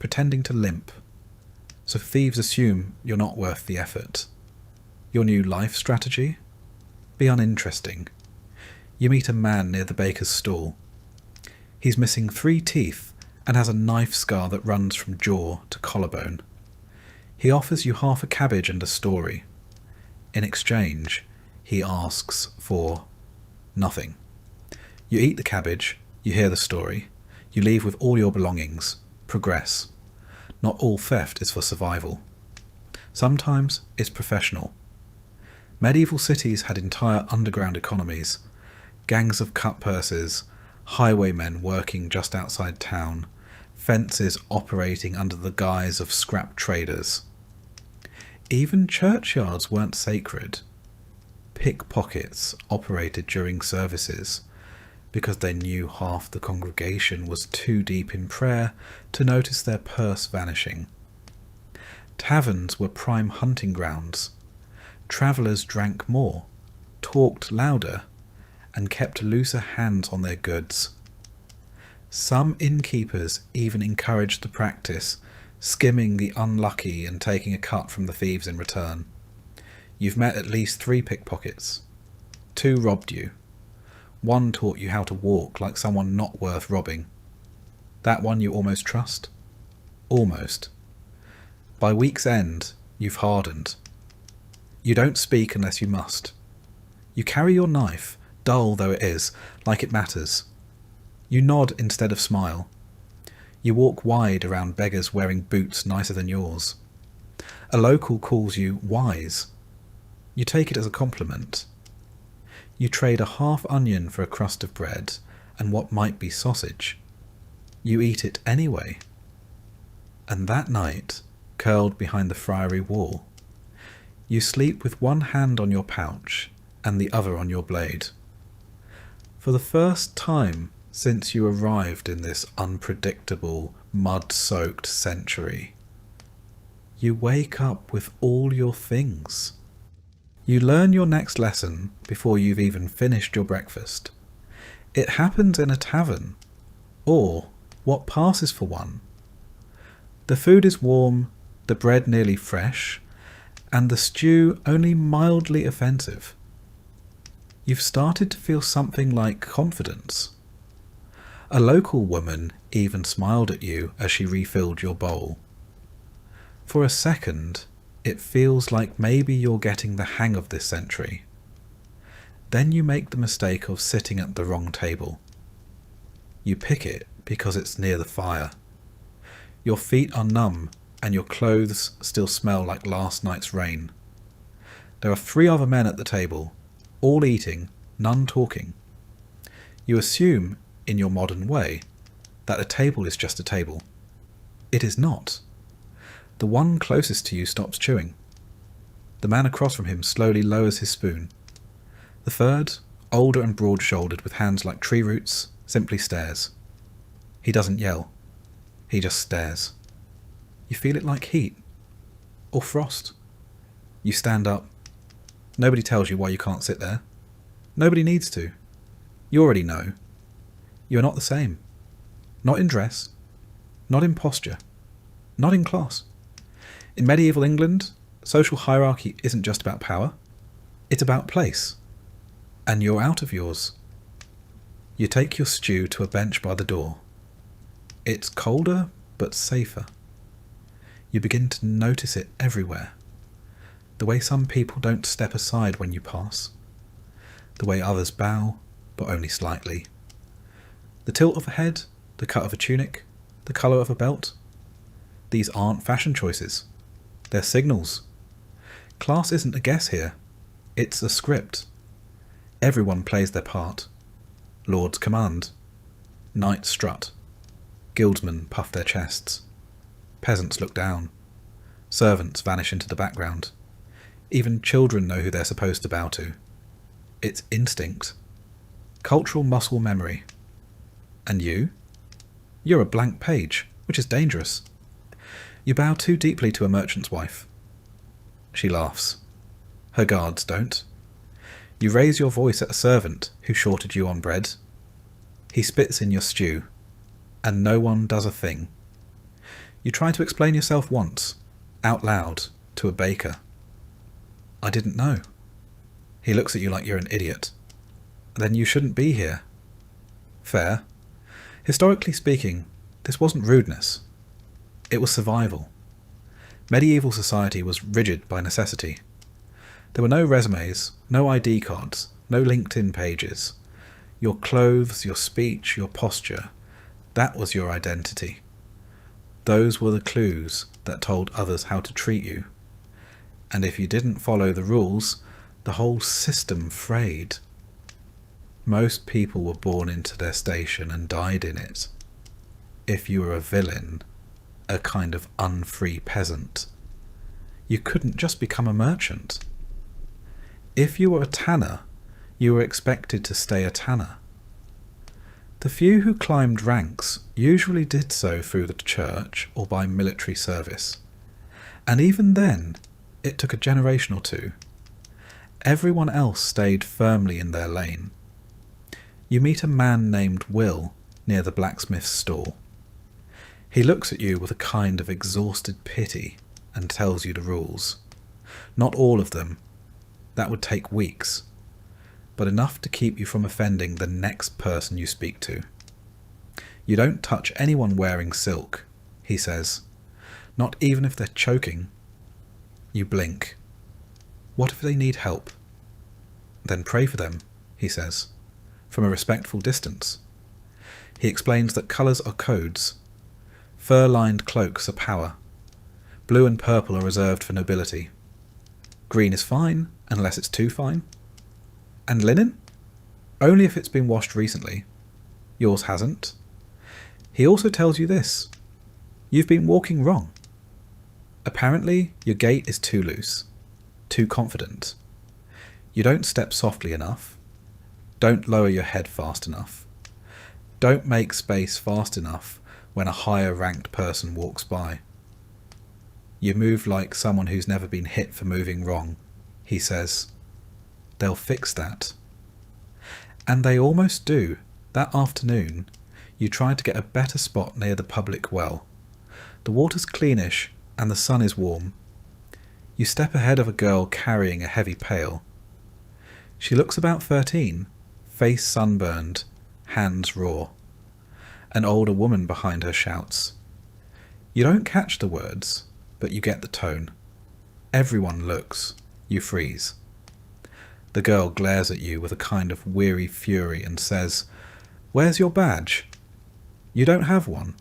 S2: Pretending to limp. So thieves assume you're not worth the effort. Your new life strategy? Be uninteresting. You meet a man near the baker's stall. He's missing 3 teeth and has a knife scar that runs from jaw to collarbone. He offers you half a cabbage and a story. In exchange, he asks for nothing. You eat the cabbage, you hear the story, you leave with all your belongings, progress. Not all theft is for survival. Sometimes it's professional. Medieval cities had entire underground economies, gangs of cut purses, highwaymen working just outside town, fences operating under the guise of scrap traders. Even churchyards weren't sacred. Pickpockets operated during services because they knew half the congregation was too deep in prayer to notice their purse vanishing. Taverns were prime hunting grounds. Travellers drank more, talked louder, and kept looser hands on their goods. Some innkeepers even encouraged the practice, skimming the unlucky and taking a cut from the thieves in return. You've met at least 3 pickpockets. 2 robbed you. 1 taught you how to walk like someone not worth robbing. That one you almost trust? Almost. By week's end, you've hardened. You don't speak unless you must. You carry your knife, dull though it is, like it matters. You nod instead of smile. You walk wide around beggars wearing boots nicer than yours. A local calls you wise. You take it as a compliment. You trade a half onion for a crust of bread and what might be sausage. You eat it anyway. And that night, curled behind the friary wall, you sleep with one hand on your pouch and the other on your blade. For the first time since you arrived in this unpredictable, mud-soaked century, you wake up with all your things. You learn your next lesson before you've even finished your breakfast. It happens in a tavern, or what passes for one. The food is warm, the bread nearly fresh, and the stew only mildly offensive. You've started to feel something like confidence. A local woman even smiled at you as she refilled your bowl. For a second, it feels like maybe you're getting the hang of this century. Then you make the mistake of sitting at the wrong table. You pick it because it's near the fire. Your feet are numb and your clothes still smell like last night's rain. There are 3 other men at the table, all eating, none talking. You assume, in your modern way, that a table is just a table. It is not. The one closest to you stops chewing. The man across from him slowly lowers his spoon. The third, older and broad-shouldered with hands like tree roots, simply stares. He doesn't yell. He just stares. You feel it like heat. Or frost. You stand up. Nobody tells you why you can't sit there. Nobody needs to. You already know. You are not the same. Not in dress. Not in posture. Not in class. In medieval England, social hierarchy isn't just about power. It's about place. And you're out of yours. You take your stew to a bench by the door. It's colder, but safer. You begin to notice it everywhere. The way some people don't step aside when you pass. The way others bow, but only slightly. The tilt of a head, the cut of a tunic, the colour of a belt. These aren't fashion choices. They're signals. Class isn't a guess here. It's a script. Everyone plays their part. Lords command. Knights strut. Guildsmen puff their chests. Peasants look down. Servants vanish into the background. Even children know who they're supposed to bow to. It's instinct. Cultural muscle memory. And you? You're a blank page, which is dangerous. You bow too deeply to a merchant's wife. She laughs. Her guards don't. You raise your voice at a servant who shorted you on bread. He spits in your stew, and no one does a thing. You try to explain yourself once, out loud, to a baker. I didn't know. He looks at you like you're an idiot. Then you shouldn't be here. Fair. Historically speaking, this wasn't rudeness. It was survival. Medieval society was rigid by necessity. There were no resumes, no ID cards, no LinkedIn pages. Your clothes, your speech, your posture, that was your identity. Those were the clues that told others how to treat you. And if you didn't follow the rules, the whole system frayed. Most people were born into their station and died in it. If you were a villain, a kind of unfree peasant, you couldn't just become a merchant. If you were a tanner, you were expected to stay a tanner. The few who climbed ranks usually did so through the church or by military service. And even then, it took a generation or two. Everyone else stayed firmly in their lane. You meet a man named Will near the blacksmith's stall. He looks at you with a kind of exhausted pity and tells you the rules. Not all of them. That would take weeks. But enough to keep you from offending the next person you speak to. You don't touch anyone wearing silk, he says. Not even if they're choking. You blink. What if they need help? Then pray for them, he says, from a respectful distance. He explains that colours are codes. Fur-lined cloaks are power. Blue and purple are reserved for nobility. Green is fine, unless it's too fine. And linen? Only if it's been washed recently. Yours hasn't. He also tells you this. You've been walking wrong. Apparently, your gait is too loose, too confident. You don't step softly enough. Don't lower your head fast enough. Don't make space fast enough when a higher ranked person walks by. You move like someone who's never been hit for moving wrong, he says. They'll fix that. And they almost do. That afternoon, you try to get a better spot near the public well. The water's cleanish and the sun is warm. You step ahead of a girl carrying a heavy pail. She looks about 13, face sunburned, hands raw. An older woman behind her shouts. You don't catch the words, but you get the tone. Everyone looks. You freeze. The girl glares at you with a kind of weary fury and says, "Where's your badge?" You don't have one.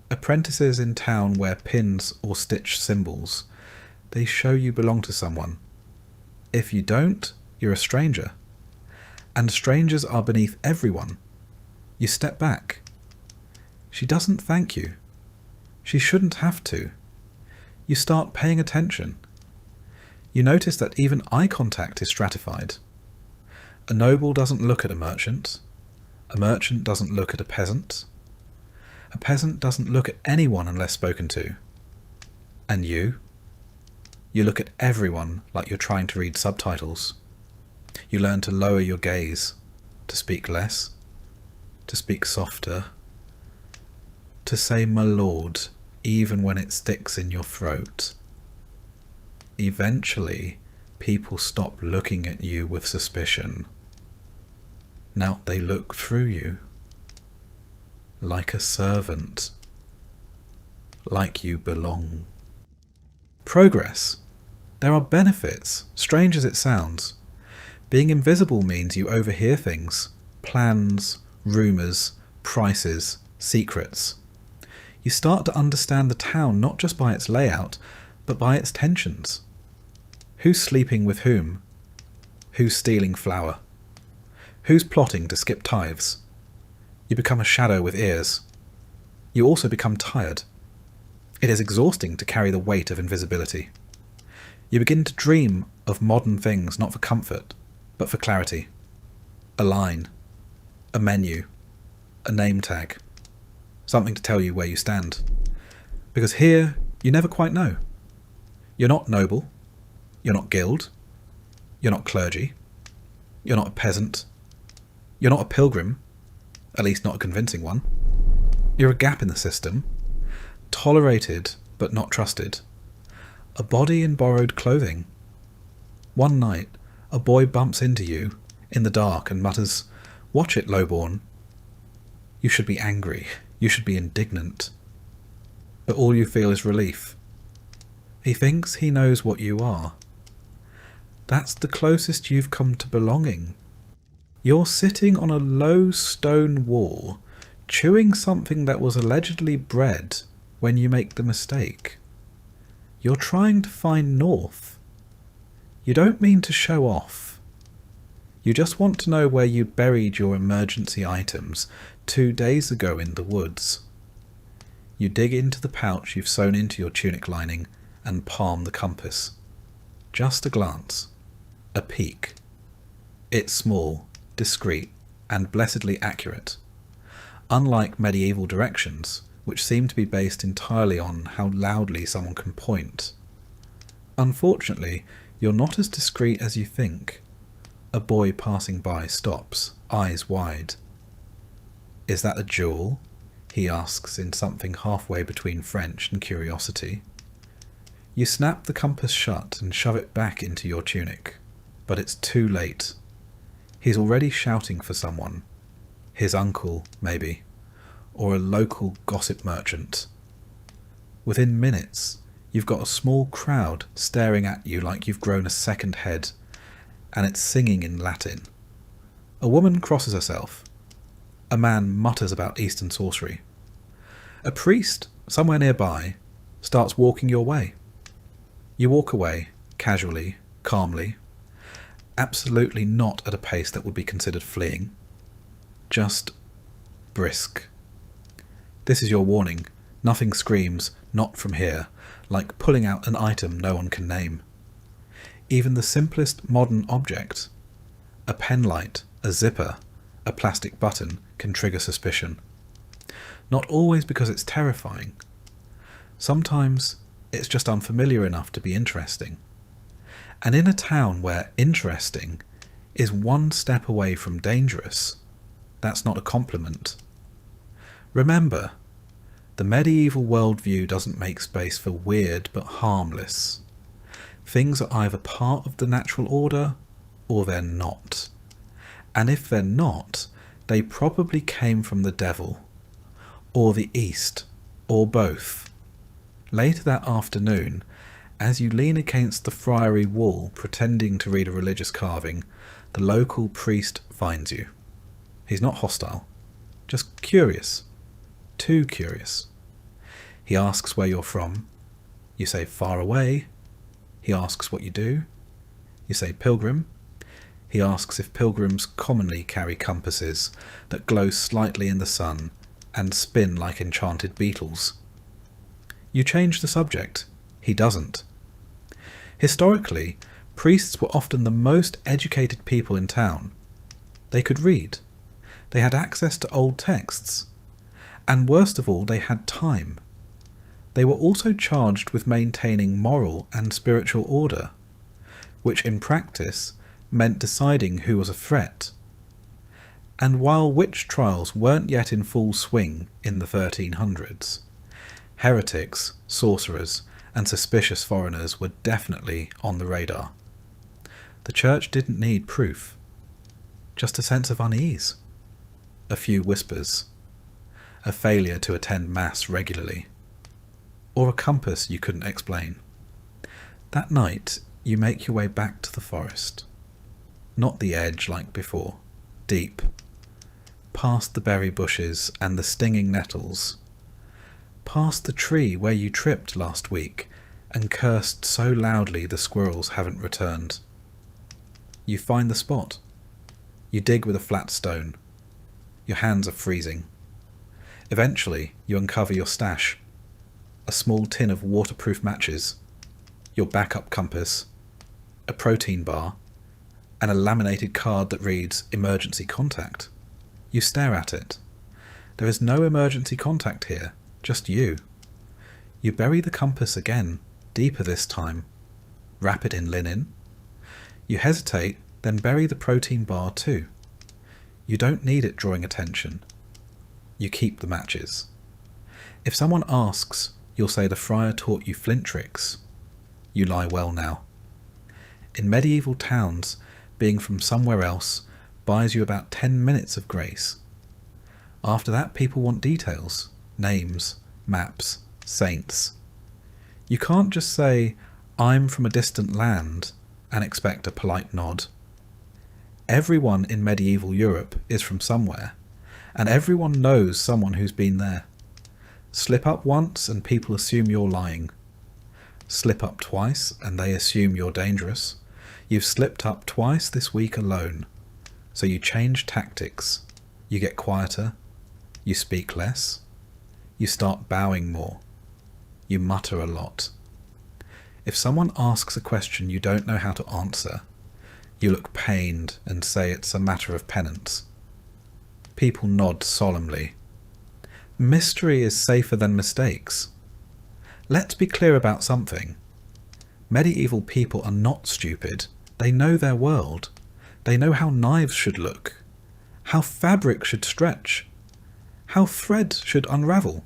S2: Apprentices in town wear pins or stitch symbols. They show you belong to someone. If you don't, you're a stranger. And strangers are beneath everyone. You step back. She doesn't thank you. She shouldn't have to. You start paying attention. You notice that even eye contact is stratified. A noble doesn't look at a merchant. A merchant doesn't look at a peasant. A peasant doesn't look at anyone unless spoken to. And you? You look at everyone like you're trying to read subtitles. You learn to lower your gaze, to speak less, to speak softer, to say "my lord" even when it sticks in your throat. Eventually, people stop looking at you with suspicion. Now they look through you. Like a servant. Like you belong. Progress. There are benefits, strange as it sounds. Being invisible means you overhear things. Plans, rumours, prices, secrets. You start to understand the town not just by its layout, but by its tensions. Who's sleeping with whom? Who's stealing flour? Who's plotting to skip tithes? You become a shadow with ears. You also become tired. It is exhausting to carry the weight of invisibility. You begin to dream of modern things not for comfort, but for clarity. A line, a menu, a name tag, something to tell you where you stand. Because here, you never quite know. You're not noble, you're not guild, you're not clergy, you're not a peasant, you're not a pilgrim, at least not a convincing one. You're a gap in the system, tolerated but not trusted, a body in borrowed clothing. One night, a boy bumps into you in the dark and mutters, "Watch it, lowborn." You should be angry, you should be indignant, but all you feel is relief. He thinks he knows what you are. That's the closest you've come to belonging. You're sitting on a low stone wall, chewing something that was allegedly bread when you make the mistake. You're trying to find north. You don't mean to show off. You just want to know where you buried your emergency items 2 days ago in the woods. You dig into the pouch you've sewn into your tunic lining and palm the compass. Just a glance. A peek. It's small, discreet, and blessedly accurate. Unlike medieval directions, which seem to be based entirely on how loudly someone can point. Unfortunately, you're not as discreet as you think. A boy passing by stops, eyes wide. "Is that a jewel?" he asks in something halfway between French and curiosity. You snap the compass shut and shove it back into your tunic, but it's too late. He's already shouting for someone. His uncle, maybe, or a local gossip merchant. Within minutes, you've got a small crowd staring at you like you've grown a second head, and it's singing in Latin. A woman crosses herself. A man mutters about Eastern sorcery. A priest, somewhere nearby, starts walking your way. You walk away, casually, calmly, absolutely not at a pace that would be considered fleeing. Just brisk. This is your warning. Nothing screams, "Not from here," like pulling out an item no one can name. Even the simplest modern object, a pen light, a zipper, a plastic button, can trigger suspicion. Not always because it's terrifying. Sometimes it's just unfamiliar enough to be interesting. And in a town where interesting is one step away from dangerous, that's not a compliment. Remember, the medieval worldview doesn't make space for weird but harmless. Things are either part of the natural order or they're not. And if they're not, they probably came from the devil, or the East, or both. Later that afternoon, as you lean against the friary wall pretending to read a religious carving, the local priest finds you. He's not hostile, just curious. Too curious. He asks where you're from. You say far away. He asks what you do. You say pilgrim. He asks if pilgrims commonly carry compasses that glow slightly in the sun and spin like enchanted beetles. You change the subject. He doesn't. Historically, priests were often the most educated people in town. They could read. They had access to old texts. And worst of all, they had time. They were also charged with maintaining moral and spiritual order, which in practice meant deciding who was a threat. And while witch trials weren't yet in full swing in the 1300s, heretics, sorcerers, and suspicious foreigners were definitely on the radar. The church didn't need proof, just a sense of unease, a few whispers, a failure to attend mass regularly, or a compass you couldn't explain. That night, you make your way back to the forest. Not the edge like before, deep, past the berry bushes and the stinging nettles, past the tree where you tripped last week and cursed so loudly the squirrels haven't returned. You find the spot. You dig with a flat stone. Your hands are freezing. Eventually, you uncover your stash. a small tin of waterproof matches, your backup compass, a protein bar, and a laminated card that reads emergency contact. You stare at it. There is no emergency contact here, just you. You bury the compass again, deeper this time. Wrap it in linen. You hesitate, then bury the protein bar too. You don't need it drawing attention. You keep the matches. If someone asks, you'll say the friar taught you flint tricks. You lie well now. In medieval towns, being from somewhere else buys you about 10 minutes of grace. After that, people want details, names, maps, saints. You can't just say, I'm from a distant land, and expect a polite nod. Everyone in medieval Europe is from somewhere, and everyone knows someone who's been there. Slip up once and people assume you're lying. Slip up twice and they assume you're dangerous. You've slipped up twice this week alone. So you change tactics. You get quieter. You speak less. You start bowing more. You mutter a lot. If someone asks a question you don't know how to answer, you look pained and say it's a matter of penance. People nod solemnly. Mystery is safer than mistakes. Let's be clear about something. Medieval people are not stupid. They know their world. They know how knives should look, how fabric should stretch, how thread should unravel.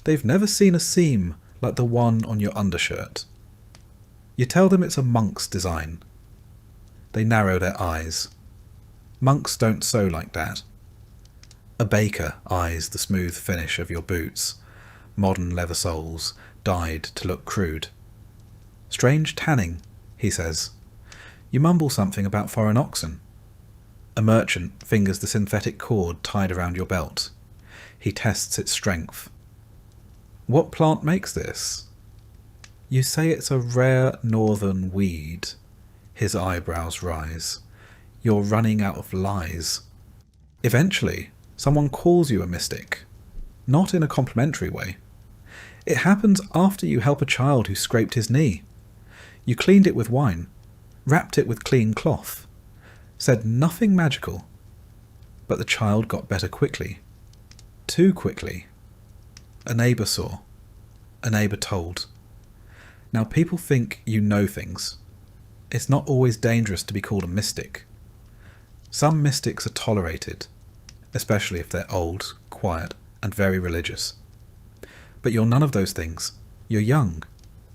S2: They've never seen a seam like the one on your undershirt. You tell them it's a monk's design. They narrow their eyes. Monks don't sew like that. A baker eyes the smooth finish of your boots, modern leather soles, dyed to look crude. Strange tanning, he says. You mumble something about foreign oxen. A merchant fingers the synthetic cord tied around your belt. He tests its strength. What plant makes this? You say it's a rare northern weed. His eyebrows rise. You're running out of lies. Eventually, someone calls you a mystic. Not in a complimentary way. It happens after you help a child who scraped his knee. You cleaned it with wine, wrapped it with clean cloth, said nothing magical. But the child got better quickly. Too quickly. A neighbour saw. A neighbour told. Now people think you know things. It's not always dangerous to be called a mystic. Some mystics are tolerated, especially if they're old, quiet, and very religious. But you're none of those things. You're young.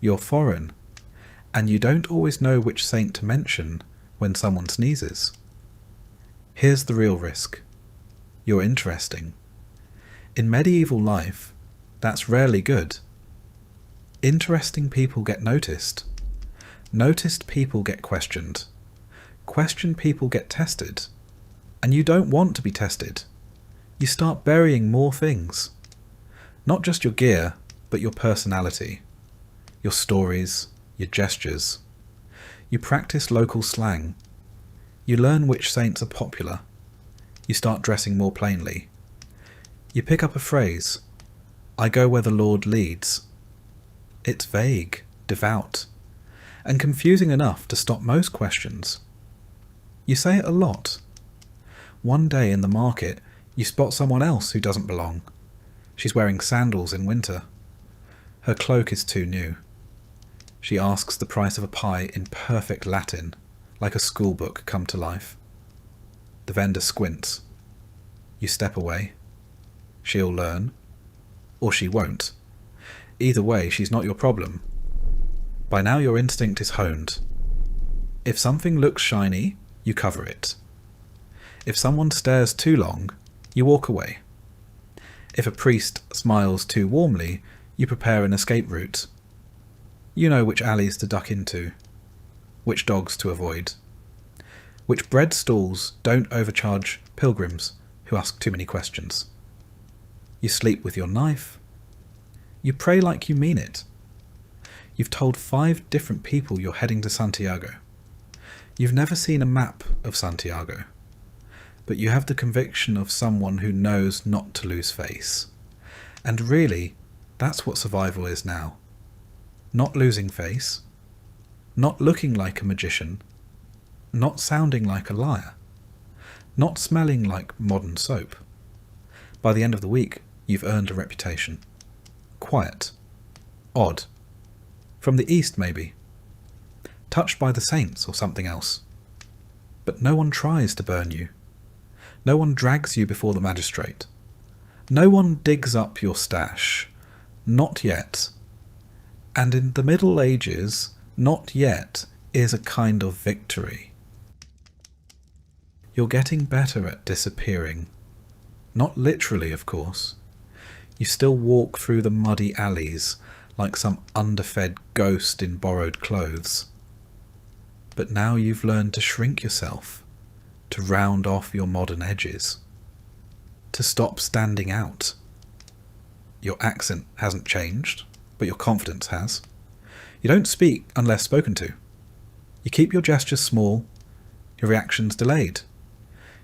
S2: You're foreign. And you don't always know which saint to mention when someone sneezes. Here's the real risk. You're interesting. In medieval life, that's rarely good. Interesting people get noticed. Noticed people get questioned. Questioned people get tested. And you don't want to be tested. You start burying more things. Not just your gear, but your personality. Your stories, your gestures. You practice local slang. You learn which saints are popular. You start dressing more plainly. You pick up a phrase. I go where the Lord leads. It's vague, devout, and confusing enough to stop most questions. You say it a lot. One day in the market, you spot someone else who doesn't belong. She's wearing sandals in winter. Her cloak is too new. She asks the price of a pie in perfect Latin, like a schoolbook come to life. The vendor squints. You step away. She'll learn. Or she won't. Either way, she's not your problem. By now your instinct is honed. If something looks shiny, you cover it. If someone stares too long, you walk away. If a priest smiles too warmly, you prepare an escape route. You know which alleys to duck into, which dogs to avoid, which bread stalls don't overcharge pilgrims who ask too many questions. You sleep with your knife. You pray like you mean it. You've told 5 different people you're heading to Santiago. You've never seen a map of Santiago, but you have the conviction of someone who knows not to lose face. And really, That's what survival is now. Not losing face, not looking like a magician, not sounding like a liar, not smelling like modern soap. By the end of the week, you've earned a reputation. Quiet. Odd. From the East, maybe. Touched by the saints or something else. But no one tries to burn you. No one drags you before the magistrate. No one digs up your stash. Not yet. And in the Middle Ages, not yet is a kind of victory. You're getting better at disappearing. Not literally, of course. You still walk through the muddy alleys like some underfed ghost in borrowed clothes. But now you've learned to shrink yourself, to round off your modern edges, to stop standing out. Your accent hasn't changed, but your confidence has. You don't speak unless spoken to. You keep your gestures small, your reactions delayed.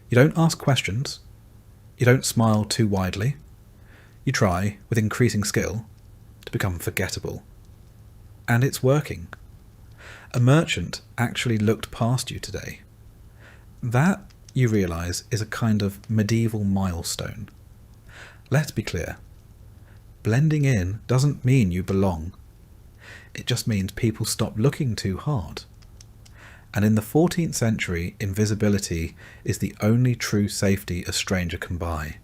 S2: You don't ask questions. You don't smile too widely. You try, with increasing skill, to become forgettable. And it's working. A merchant actually looked past you today. That, you realise, is a kind of medieval milestone. Let's be clear. Blending in doesn't mean you belong. It just means people stop looking too hard. And in the 14th century, invisibility is the only true safety a stranger can buy.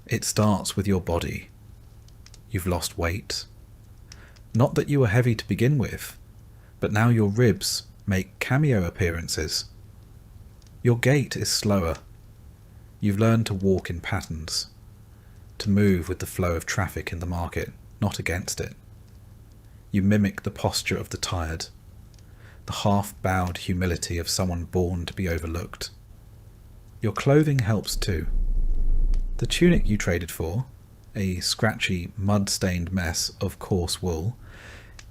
S2: It starts with your body. You've lost weight. Not that you were heavy to begin with, but now your ribs make cameo appearances. Your gait is slower. You've learned to walk in patterns, to move with the flow of traffic in the market, not against it. You mimic the posture of the tired, the half-bowed humility of someone born to be overlooked. Your clothing helps too. The tunic you traded for, a scratchy, mud-stained mess of coarse wool,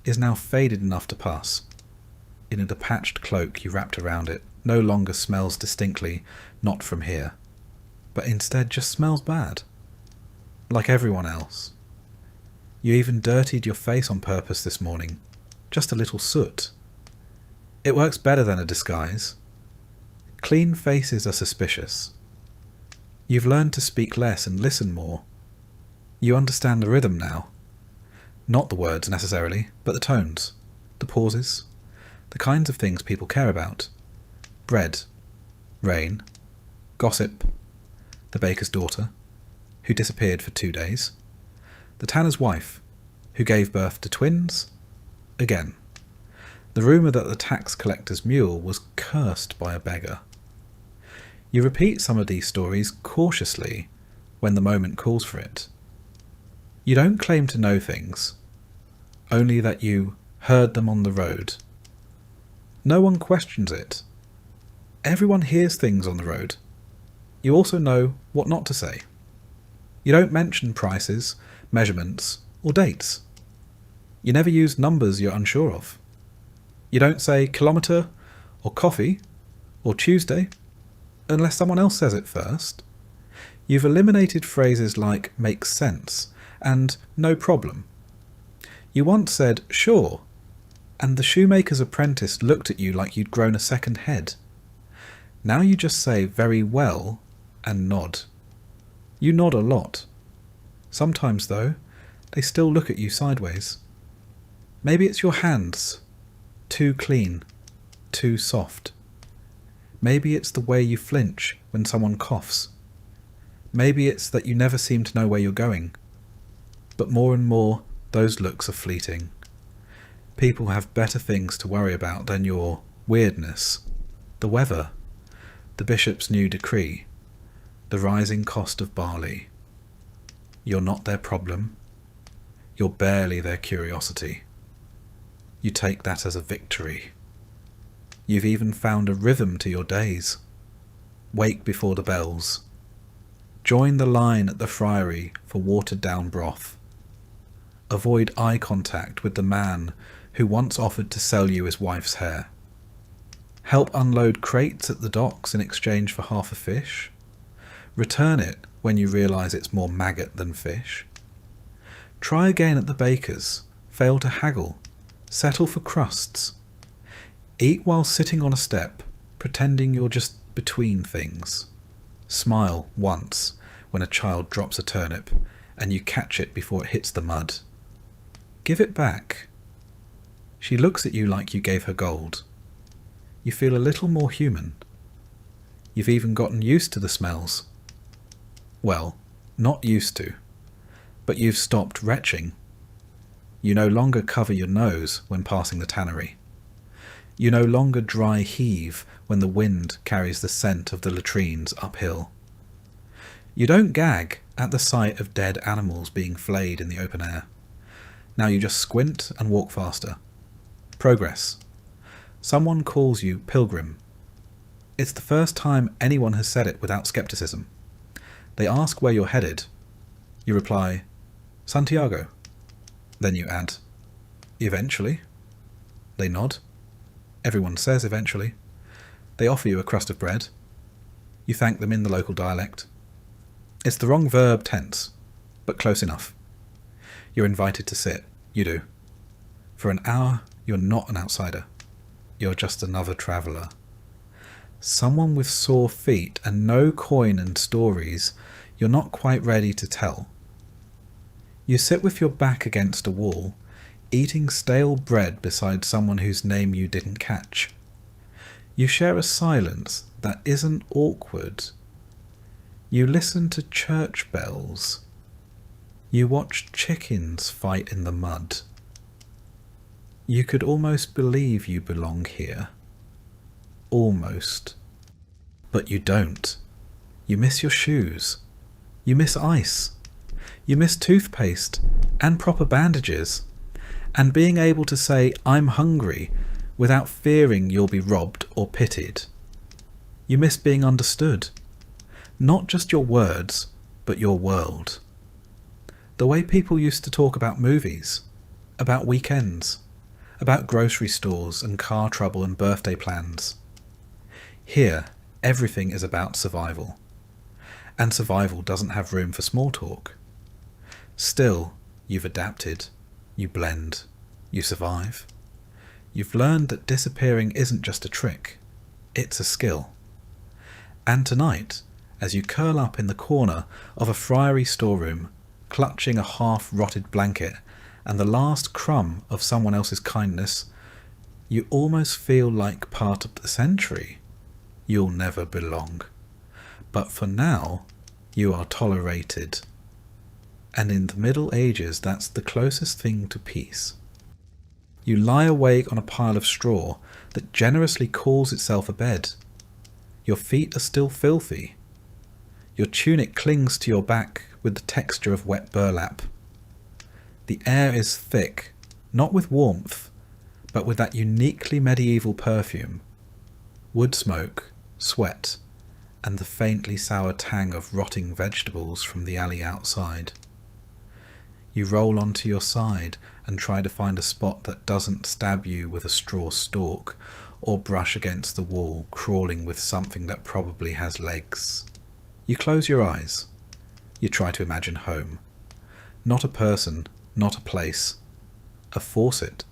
S2: is now faded enough to pass. In the patched cloak you wrapped around it no longer smells distinctly not from here, but instead just smells bad. Like everyone else. You even dirtied your face on purpose this morning, just a little soot. It works better than a disguise. Clean faces are suspicious. You've learned to speak less and listen more. You understand the rhythm now. Not the words necessarily, but the tones, the pauses, the kinds of things people care about. Bread, rain, gossip, the baker's daughter, who disappeared for 2 days, the tanner's wife, who gave birth to twins, again. The rumour that the tax collector's mule was cursed by a beggar. You repeat some of these stories cautiously when the moment calls for it. You don't claim to know things, only that you heard them on the road. No one questions it. Everyone hears things on the road. You also know what not to say. You don't mention prices, measurements, or dates. You never use numbers you're unsure of. You don't say kilometre, or coffee, or Tuesday, unless someone else says it first. You've eliminated phrases like makes sense and no problem. You once said sure, and the shoemaker's apprentice looked at you like you'd grown a second head. Now you just say very well and nod. You nod a lot. Sometimes, though, they still look at you sideways. Maybe it's your hands. Too clean. Too soft. Maybe it's the way you flinch when someone coughs. Maybe it's that you never seem to know where you're going. But more and more, those looks are fleeting. People have better things to worry about than your weirdness, the weather, the bishop's new decree, the rising cost of barley. You're not their problem. You're barely their curiosity. You take that as a victory. You've even found a rhythm to your days. Wake before the bells. Join the line at the friary for watered-down broth. Avoid eye contact with the man who once offered to sell you his wife's hair. Help unload crates at the docks in exchange for half a fish. Return it when you realise it's more maggot than fish. Try again at the baker's. Fail to haggle. Settle for crusts. Eat while sitting on a step, pretending you're just between things. Smile once when a child drops a turnip and you catch it before it hits the mud. Give it back. She looks at you like you gave her gold. You feel a little more human. You've even gotten used to the smells. Well, not used to, but you've stopped retching. You no longer cover your nose when passing the tannery. You no longer dry heave when the wind carries the scent of the latrines uphill. You don't gag at the sight of dead animals being flayed in the open air. Now you just squint and walk faster. Progress. Someone calls you pilgrim. It's the first time anyone has said it without skepticism. They ask where you're headed. You reply, Santiago. Then you add, eventually. They nod. Everyone says eventually. They offer you a crust of bread. You thank them in the local dialect. It's the wrong verb tense, but close enough. You're invited to sit. You do. For an hour, you're not an outsider. You're just another traveller. Someone with sore feet and no coin and stories you're not quite ready to tell. You sit with your back against a wall, eating stale bread beside someone whose name you didn't catch. You share a silence that isn't awkward. You listen to church bells. You watch chickens fight in the mud. You could almost believe you belong here. Almost. But you don't. You miss your shoes. You miss ice. You miss toothpaste and proper bandages. And being able to say, I'm hungry, without fearing you'll be robbed or pitied. You miss being understood. Not just your words, but your world. The way people used to talk about movies, about weekends, about grocery stores and car trouble and birthday plans. Here, everything is about survival. And survival doesn't have room for small talk. Still, you've adapted. You blend. You survive. You've learned that disappearing isn't just a trick. It's a skill. And tonight, as you curl up in the corner of a friary storeroom, clutching a half-rotted blanket and the last crumb of someone else's kindness, you almost feel like part of the century. You'll never belong. But for now, you are tolerated. And in the Middle Ages, that's the closest thing to peace. You lie awake on a pile of straw that generously calls itself a bed. Your feet are still filthy. Your tunic clings to your back with the texture of wet burlap. The air is thick, not with warmth, but with that uniquely medieval perfume. Wood smoke, sweat, and the faintly sour tang of rotting vegetables from the alley outside. You roll onto your side and try to find a spot that doesn't stab you with a straw stalk or brush against the wall, crawling with something that probably has legs. You close your eyes. You try to imagine home. Not a person, not a place. A faucet.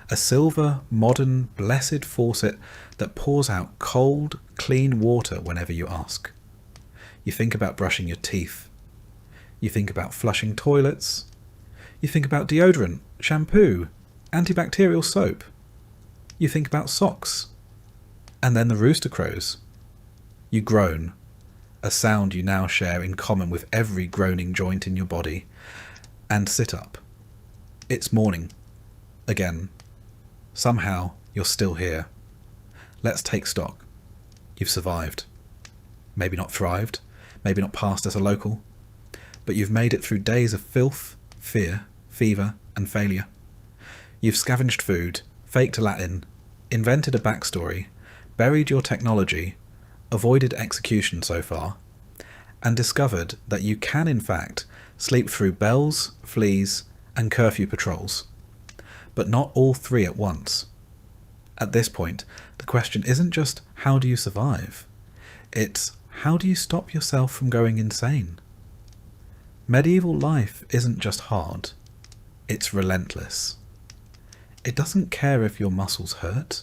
S2: A silver, modern, blessed faucet that pours out cold, clean water whenever you ask. You think about brushing your teeth. You think about flushing toilets. You think about deodorant, shampoo, antibacterial soap. You think about socks. And then the rooster crows. You groan, a sound you now share in common with every groaning joint in your body, and sit up. It's morning. Again. Somehow, you're still here. Let's take stock. You've survived. Maybe not thrived, maybe not passed as a local, but you've made it through days of filth, fear, fever, and failure. You've scavenged food, faked Latin, invented a backstory, buried your technology, avoided execution so far, and discovered that you can in fact sleep through bells, fleas, and curfew patrols. But not all three at once. At this point, the question isn't just how do you survive? It's how do you stop yourself from going insane? Medieval life isn't just hard, it's relentless. It doesn't care if your muscles hurt,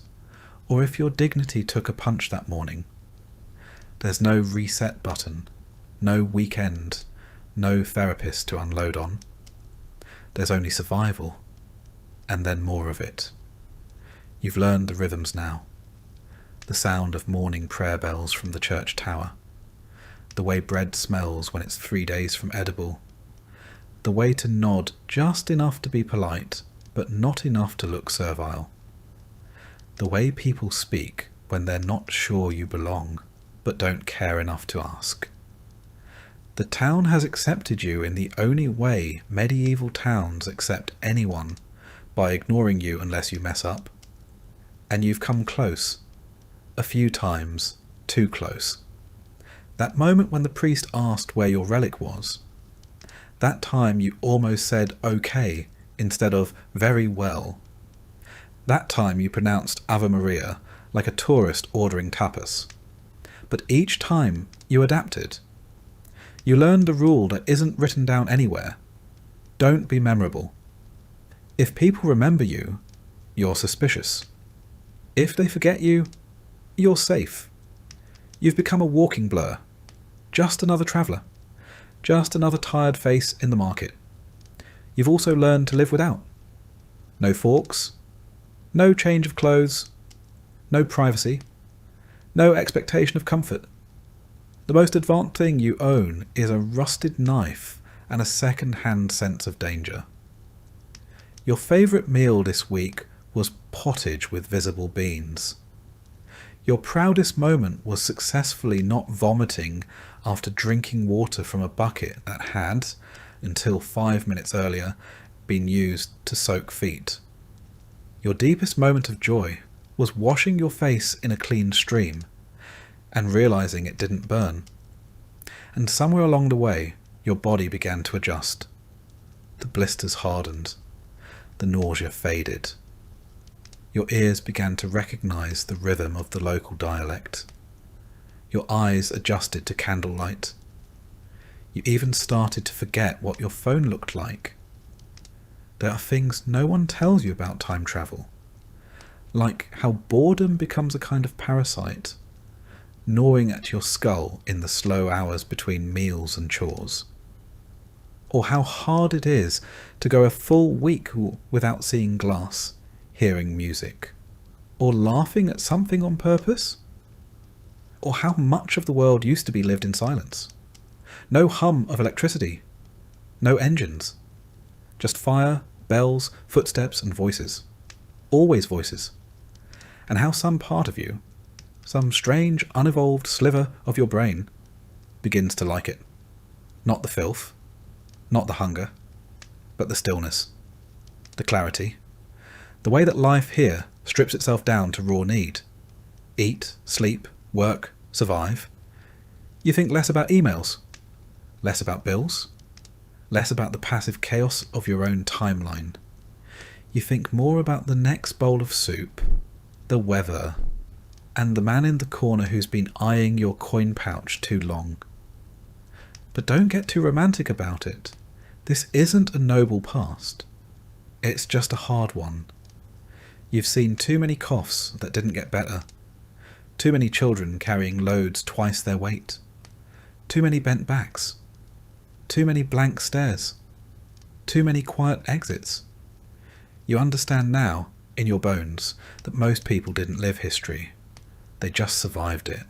S2: or if your dignity took a punch that morning. There's no reset button, no weekend, no therapist to unload on. There's only survival, and then more of it. You've learned the rhythms now. The sound of morning prayer bells from the church tower. The way bread smells when it's 3 days from edible. The way to nod just enough to be polite, but not enough to look servile. The way people speak when they're not sure you belong, but don't care enough to ask. The town has accepted you in the only way medieval towns accept anyone, by ignoring you unless you mess up. And you've come close. A few times, too close. That moment when the priest asked where your relic was. That time you almost said okay instead of very well. That time you pronounced Ave Maria like a tourist ordering tapas. But each time you adapted. You learned a rule that isn't written down anywhere. Don't be memorable. If people remember you, you're suspicious. If they forget you, you're safe. You've become a walking blur. Just another traveller. Just another tired face in the market. You've also learned to live without. No forks. No change of clothes. No privacy. No expectation of comfort. The most advanced thing you own is a rusted knife and a second-hand sense of danger. Your favourite meal this week was pottage with visible beans. Your proudest moment was successfully not vomiting after drinking water from a bucket that had, until 5 minutes earlier, been used to soak feet. Your deepest moment of joy was washing your face in a clean stream and realising it didn't burn. And somewhere along the way, your body began to adjust. The blisters hardened. The nausea faded. Your ears began to recognise the rhythm of the local dialect. Your eyes adjusted to candlelight. You even started to forget what your phone looked like. There are things no one tells you about time travel, like how boredom becomes a kind of parasite, gnawing at your skull in the slow hours between meals and chores. Or how hard it is to go a full week without seeing glass, hearing music, or laughing at something on purpose. Or how much of the world used to be lived in silence. No hum of electricity, no engines, just fire, bells, footsteps and voices. Always voices. And how some part of you, some strange unevolved sliver of your brain, begins to like it. Not the filth, not the hunger, but the stillness, the clarity, the way that life here strips itself down to raw need. Eat, sleep, work, survive. You think less about emails, less about bills, less about the passive chaos of your own timeline. You think more about the next bowl of soup, the weather, and the man in the corner who's been eyeing your coin pouch too long. But don't get too romantic about it. This isn't a noble past. It's just a hard one. You've seen too many coughs that didn't get better. Too many children carrying loads twice their weight. Too many bent backs. Too many blank stares. Too many quiet exits. You understand now, in your bones, that most people didn't live history. They just survived it.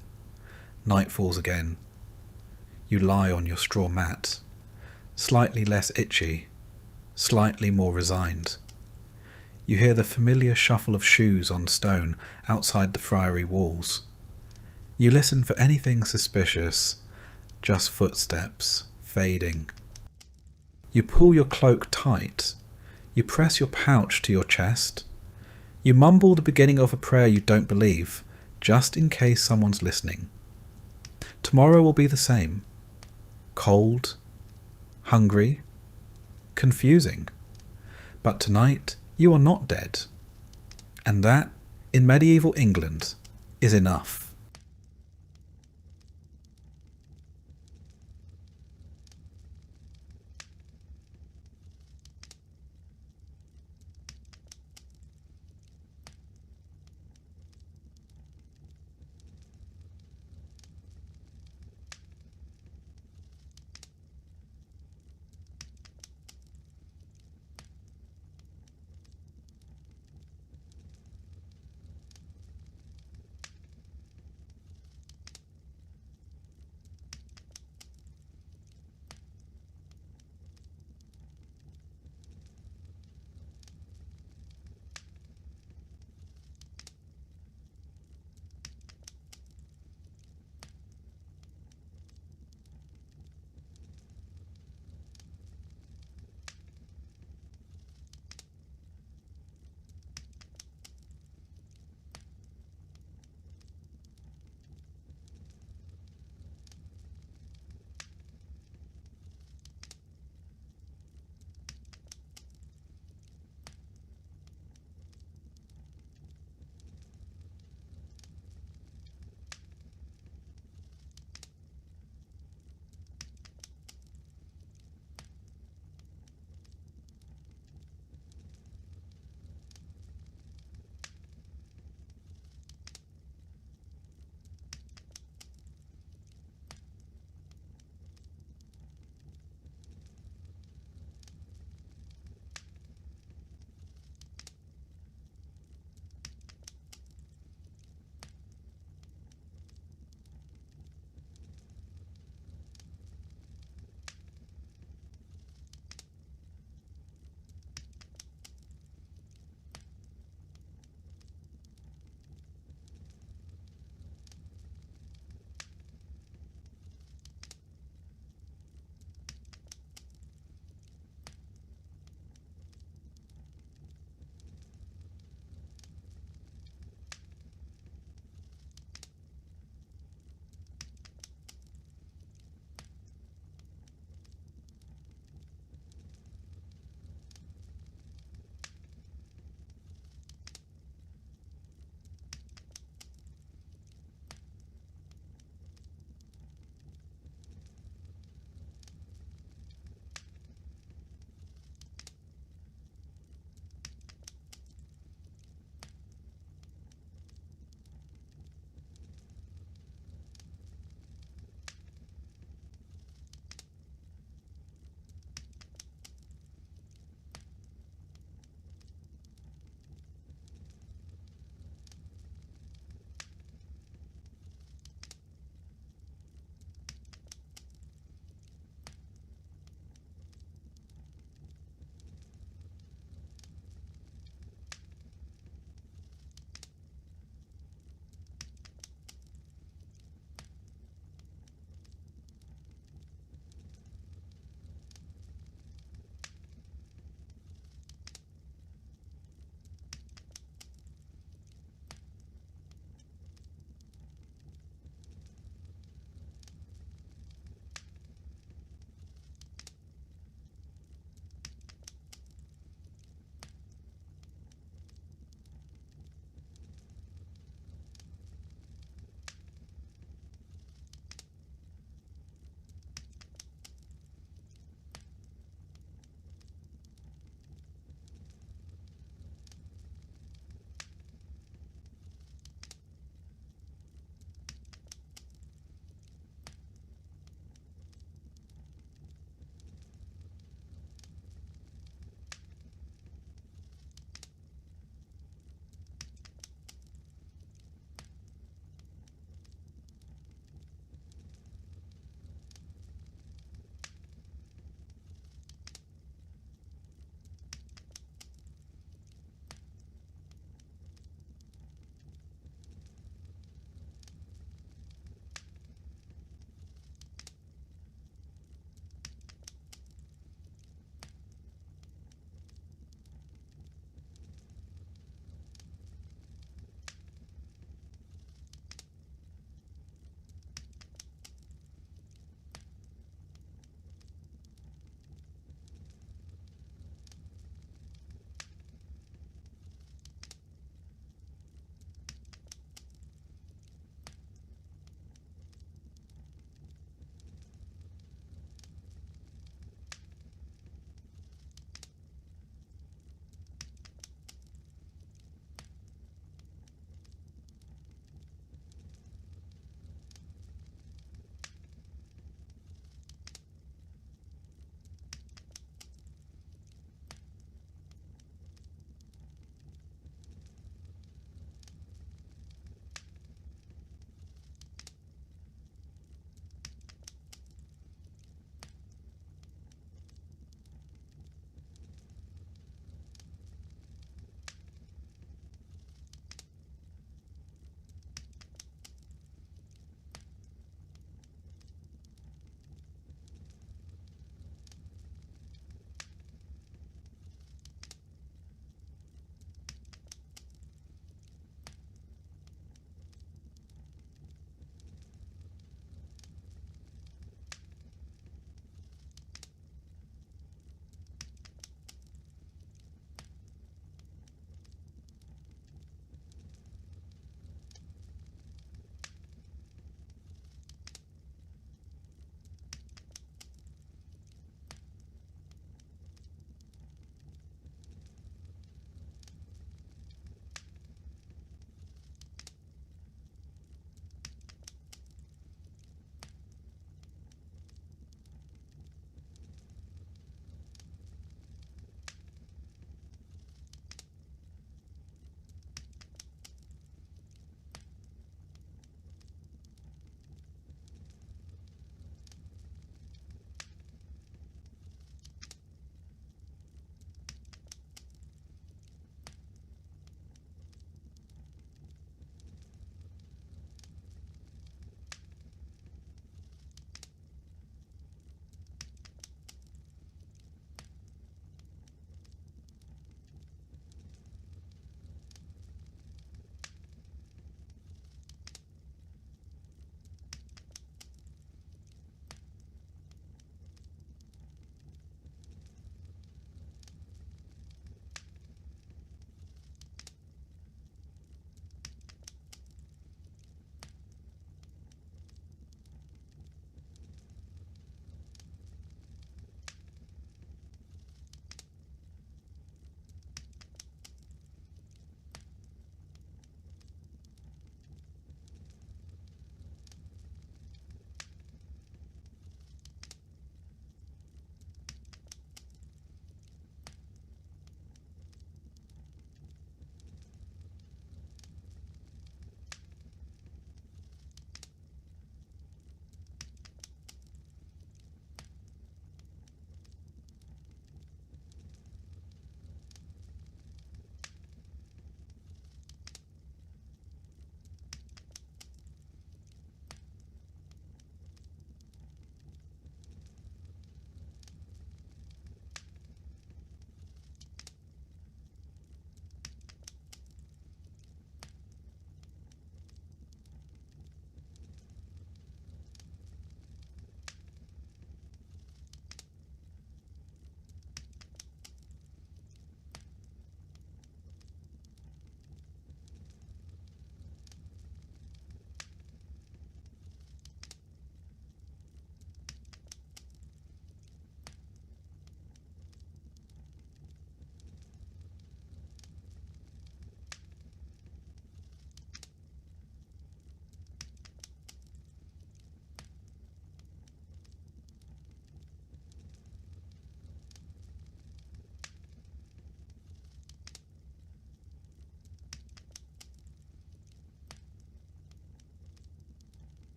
S2: Night falls again. You lie on your straw mat, slightly less itchy, slightly more resigned. You hear the familiar shuffle of shoes on stone outside the friary walls. You listen for anything suspicious, just footsteps, fading. You pull your cloak tight. You press your pouch to your chest. You mumble the beginning of a prayer you don't believe, just in case someone's listening. Tomorrow will be the same. Cold, hungry, confusing. But tonight you are not dead. And that, in medieval England, is enough.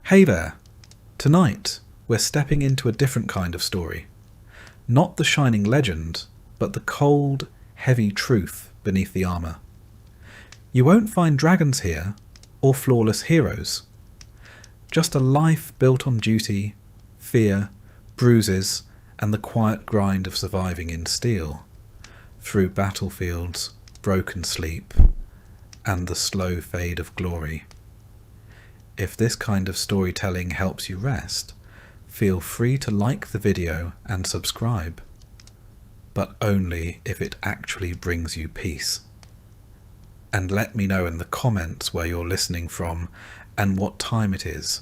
S2: Hey there! Tonight, we're stepping into a different kind of story. Not the shining legend, but the cold, heavy truth beneath the armour. You won't find dragons here, or flawless heroes. Just a life built on duty, fear, bruises, and the quiet grind of surviving in steel, through battlefields, broken sleep, and the slow fade of glory. If this kind of storytelling helps you rest, feel free to like the video and subscribe, but only if it actually brings you peace. And let me know in the comments where you're listening from and what time it is.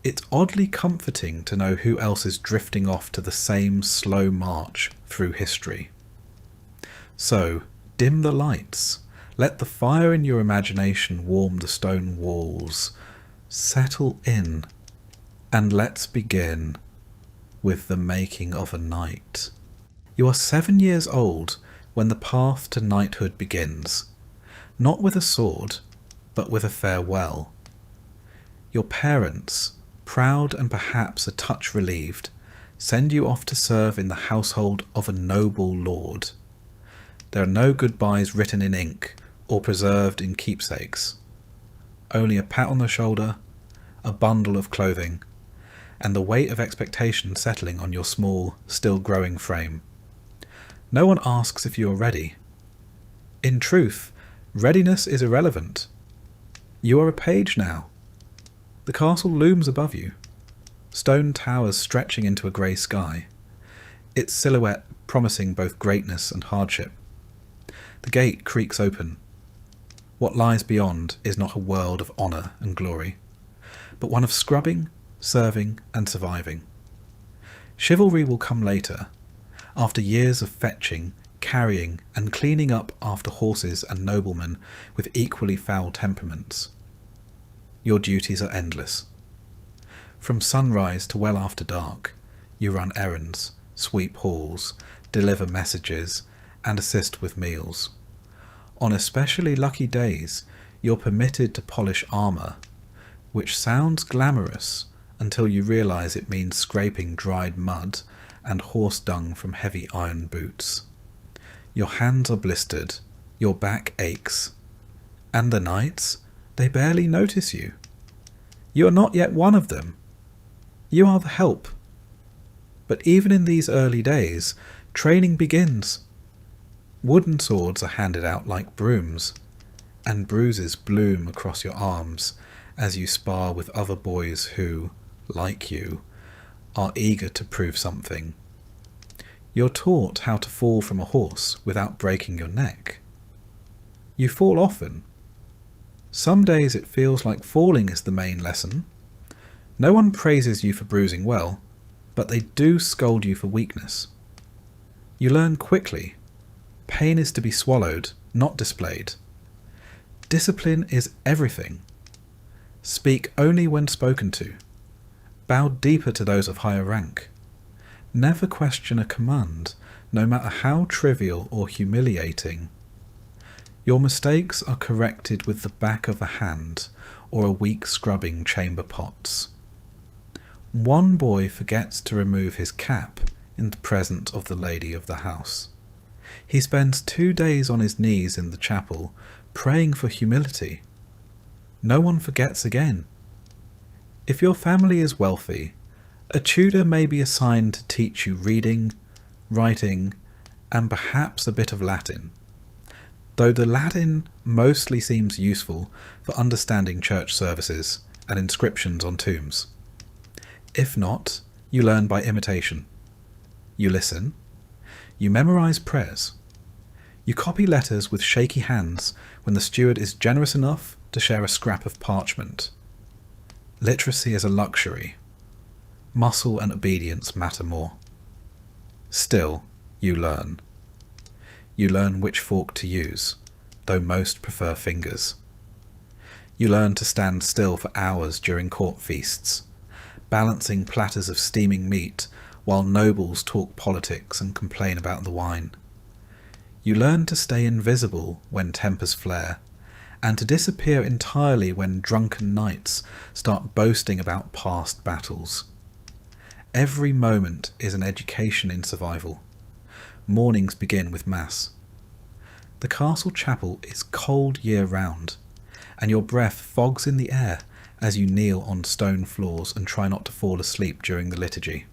S2: It's oddly comforting to know who else is drifting off to the same slow march through history. So, dim the lights. Let the fire in your imagination warm the stone walls. Settle in, and let's begin with the making of a knight. You are 7 years old when the path to knighthood begins, not with a sword, but with a farewell. Your parents, proud and perhaps a touch relieved, send you off to serve in the household of a noble lord. There are no goodbyes written in ink or preserved in keepsakes. Only a pat on the shoulder, a bundle of clothing, and the weight of expectation settling on your small, still growing frame. No one asks if you are ready. In truth, readiness is irrelevant. You are a page now. The castle looms above you, stone towers stretching into a grey sky, its silhouette promising both greatness and hardship. The gate creaks open. What lies beyond is not a world of honour and glory, but one of scrubbing, serving, and surviving. Chivalry will come later, after years of fetching, carrying, and cleaning up after horses and noblemen with equally foul temperaments. Your duties are endless. From sunrise to well after dark, you run errands, sweep halls, deliver messages, and assist with meals. On especially lucky days, you're permitted to polish armour, which sounds glamorous until you realise it means scraping dried mud and horse dung from heavy iron boots. Your hands are blistered, your back aches, and the knights, they barely notice you. You are not yet one of them. You are the help. But even in these early days, training begins. Wooden swords are handed out like brooms, and bruises bloom across your arms as you spar with other boys who, like you, are eager to prove something. You're taught how to fall from a horse without breaking your neck. You fall often. Some days it feels like falling is the main lesson. No one praises you for bruising well, but they do scold you for weakness. You learn quickly. Pain is to be swallowed, not displayed. Discipline is everything. Speak only when spoken to. Bow deeper to those of higher rank. Never question a command, no matter how trivial or humiliating. Your mistakes are corrected with the back of a hand or a weak scrubbing chamber pots. One boy forgets to remove his cap in the presence of the lady of the house. He spends 2 days on his knees in the chapel, praying for humility. No one forgets again. If your family is wealthy, a tutor may be assigned to teach you reading, writing, and perhaps a bit of Latin, though the Latin mostly seems useful for understanding church services and inscriptions on tombs. If not, you learn by imitation. You listen. You memorize prayers. You copy letters with shaky hands when the steward is generous enough to share a scrap of parchment. Literacy is a luxury. Muscle and obedience matter more. Still, you learn. You learn which fork to use, though most prefer fingers. You learn to stand still for hours during court feasts, balancing platters of steaming meat while nobles talk politics and complain about the wine. You learn to stay invisible when tempers flare, and to disappear entirely when drunken knights start boasting about past battles. Every moment is an education in survival. Mornings begin with Mass. The castle chapel is cold year-round, and your breath fogs in the air as you kneel on stone floors and try not to fall asleep during the liturgy.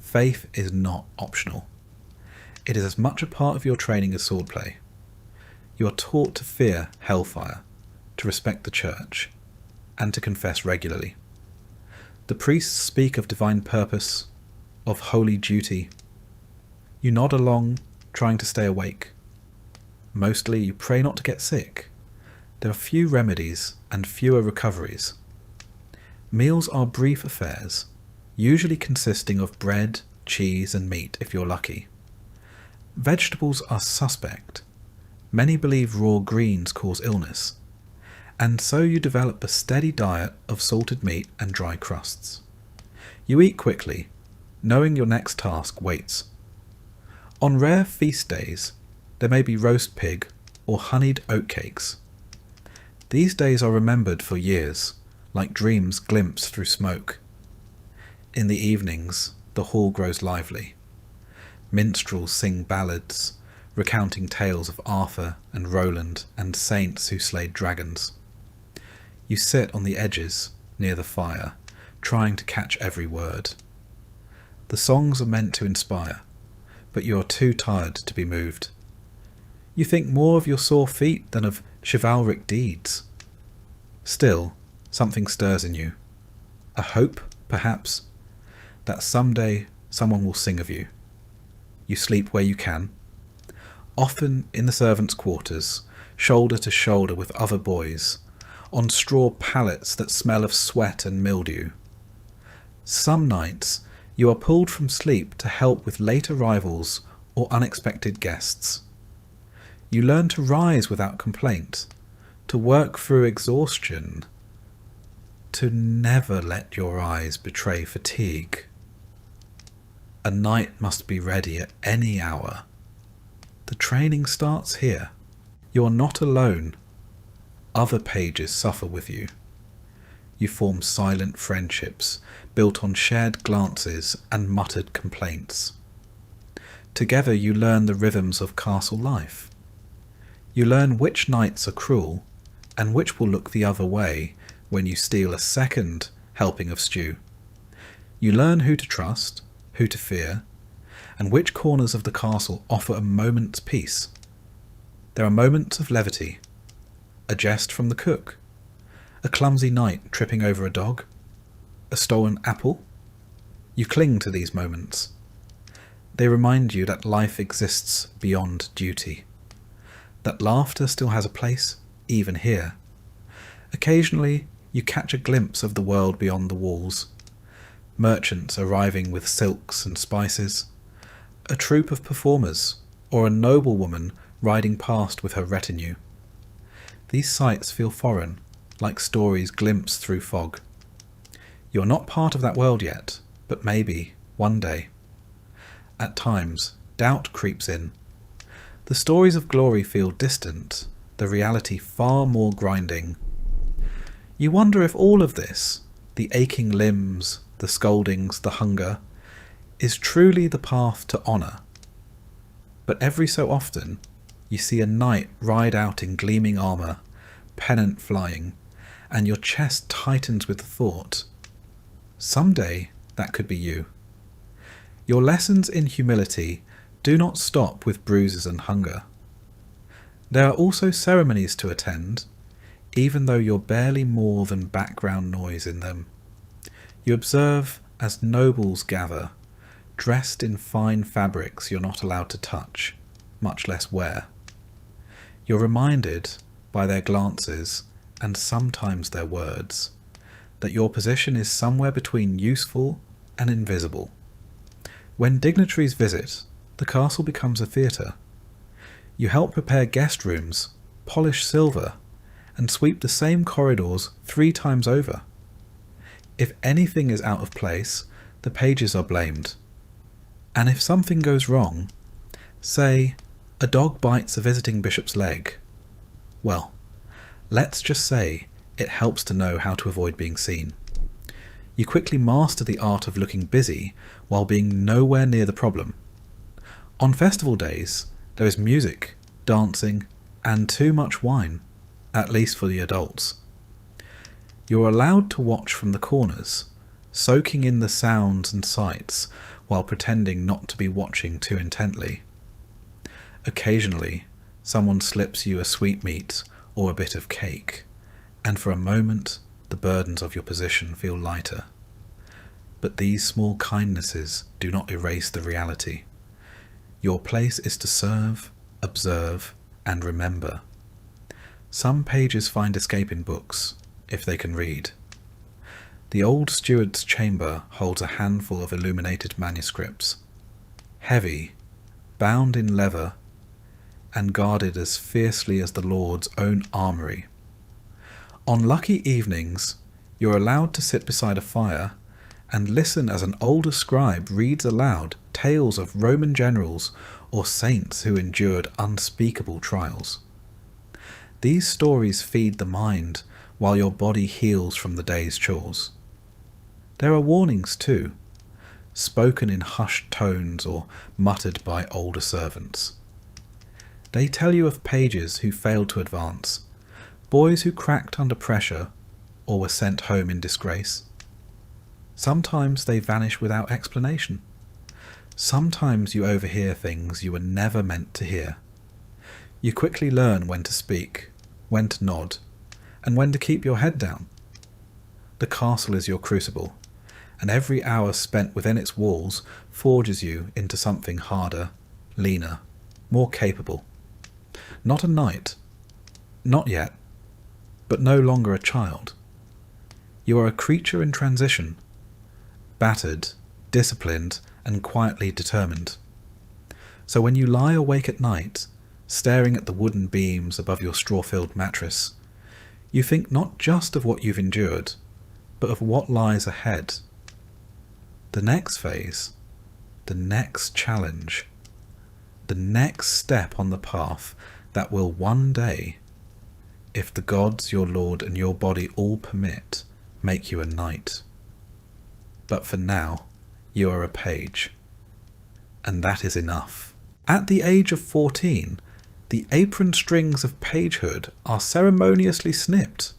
S2: Faith is not optional. It is as much a part of your training as swordplay. You are taught to fear hellfire, to respect the church, and to confess regularly. The priests speak of divine purpose, of holy duty. You nod along, trying to stay awake. Mostly you pray not to get sick. There are few remedies and fewer recoveries. Meals are brief affairs, usually consisting of bread, cheese and meat if you're lucky. Vegetables are suspect. Many believe raw greens cause illness, and so you develop a steady diet of salted meat and dry crusts. You eat quickly, knowing your next task waits. On rare feast days, there may be roast pig or honeyed oatcakes. These days are remembered for years, like dreams glimpsed through smoke. In the evenings, the hall grows lively. Minstrels sing ballads, recounting tales of Arthur and Roland and saints who slayed dragons. You sit on the edges, near the fire, trying to catch every word. The songs are meant to inspire, but you are too tired to be moved. You think more of your sore feet than of chivalric deeds. Still, something stirs in you. A hope, perhaps, that someday someone will sing of you. You sleep where you can, often in the servants' quarters, shoulder to shoulder with other boys, on straw pallets that smell of sweat and mildew. Some nights you are pulled from sleep to help with late arrivals or unexpected guests. You learn to rise without complaint, to work through exhaustion, to never let your eyes betray fatigue. A knight must be ready at any hour. The training starts here. You are not alone. Other pages suffer with you. You form silent friendships built on shared glances and muttered complaints. Together you learn the rhythms of castle life. You learn which knights are cruel and which will look the other way when you steal a second helping of stew. You learn who to trust, who to fear, and which corners of the castle offer a moment's peace. There are moments of levity, a jest from the cook, a clumsy knight tripping over a dog, a stolen apple. You cling to these moments. They remind you that life exists beyond duty, that laughter still has a place, even here. Occasionally, you catch a glimpse of the world beyond the walls. Merchants arriving with silks and spices, a troupe of performers, or a noblewoman riding past with her retinue. These sights feel foreign, like stories glimpsed through fog. You're not part of that world yet, but maybe, one day. At times, doubt creeps in. The stories of glory feel distant, the reality far more grinding. You wonder if all of this, the aching limbs, the scoldings, the hunger, is truly the path to honour. But every so often, you see a knight ride out in gleaming armour, pennant flying, and your chest tightens with the thought, someday that could be you. Your lessons in humility do not stop with bruises and hunger. There are also ceremonies to attend, even though you're barely more than background noise in them. You observe as nobles gather, dressed in fine fabrics you're not allowed to touch, much less wear. You're reminded, by their glances, and sometimes their words, that your position is somewhere between useful and invisible. When dignitaries visit, the castle becomes a theatre. You help prepare guest rooms, polish silver, and sweep the same corridors 3 times over. If anything is out of place, the pages are blamed. And if something goes wrong, say, a dog bites a visiting bishop's leg, well, Let's just say it helps to know how to avoid being seen. You quickly master the art of looking busy while being nowhere near the problem. On festival days, there is music, dancing, and too much wine, at least for the adults. You're allowed to watch from the corners, soaking in the sounds and sights while pretending not to be watching too intently. Occasionally, someone slips you a sweetmeat or a bit of cake, and for a moment the burdens of your position feel lighter. But these small kindnesses do not erase the reality. Your place is to serve, observe, and remember. Some pages find escape in books, if they can read. The old steward's chamber holds a handful of illuminated manuscripts, heavy, bound in leather, and guarded as fiercely as the Lord's own armoury. On lucky evenings, you're allowed to sit beside a fire and listen as an older scribe reads aloud tales of Roman generals or saints who endured unspeakable trials. These stories feed the mind while your body heals from the day's chores. There are warnings too, spoken in hushed tones or muttered by older servants. They tell you of pages who failed to advance, boys who cracked under pressure or were sent home in disgrace. Sometimes they vanish without explanation. Sometimes you overhear things you were never meant to hear. You quickly learn when to speak, when to nod, and when to keep your head down. The castle is your crucible, and every hour spent within its walls forges you into something harder, leaner, more capable. Not a knight, not yet, but no longer a child. You are a creature in transition, battered, disciplined, and quietly determined. So when you lie awake at night, staring at the wooden beams above your straw-filled mattress, you think not just of what you've endured, but of what lies ahead. The next phase, the next challenge, the next step on the path that will one day, if the gods, your lord, and your body all permit, make you a knight. But for now, you are a page, and that is enough. At the age of 14, the apron strings of pagehood are ceremoniously snipped,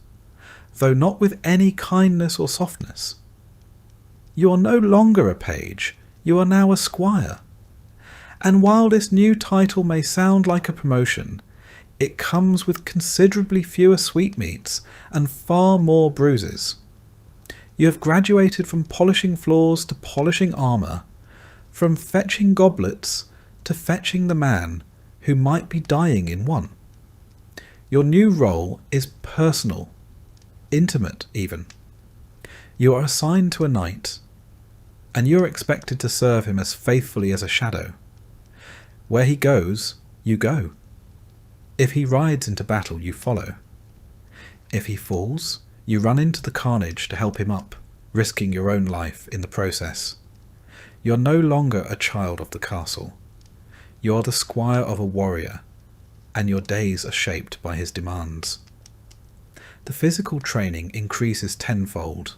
S2: though not with any kindness or softness. You are no longer a page, you are now a squire. And while this new title may sound like a promotion, it comes with considerably fewer sweetmeats and far more bruises. You have graduated from polishing floors to polishing armour, from fetching goblets to fetching the man who might be dying in one. Your new role is personal, intimate even. You are assigned to a knight, and you are expected to serve him as faithfully as a shadow. Where he goes, you go. If he rides into battle, you follow. If he falls, you run into the carnage to help him up, risking your own life in the process. You're no longer a child of the castle. You're the squire of a warrior, and your days are shaped by his demands. The physical training increases tenfold.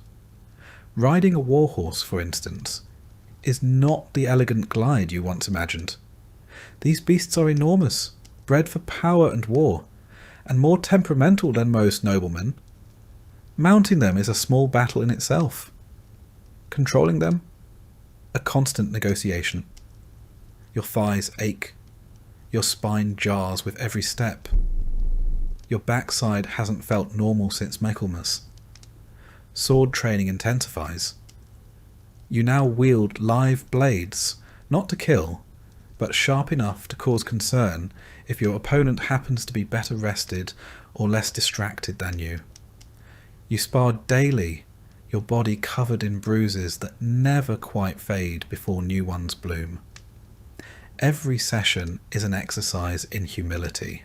S2: Riding a warhorse, for instance, is not the elegant glide you once imagined. These beasts are enormous, bred for power and war, and more temperamental than most noblemen. Mounting them is a small battle in itself. Controlling them, a constant negotiation. Your thighs ache. Your spine jars with every step. Your backside hasn't felt normal since Michaelmas. Sword training intensifies. You now wield live blades, not to kill, but sharp enough to cause concern if your opponent happens to be better rested or less distracted than you. You spar daily, your body covered in bruises that never quite fade before new ones bloom. Every session is an exercise in humility.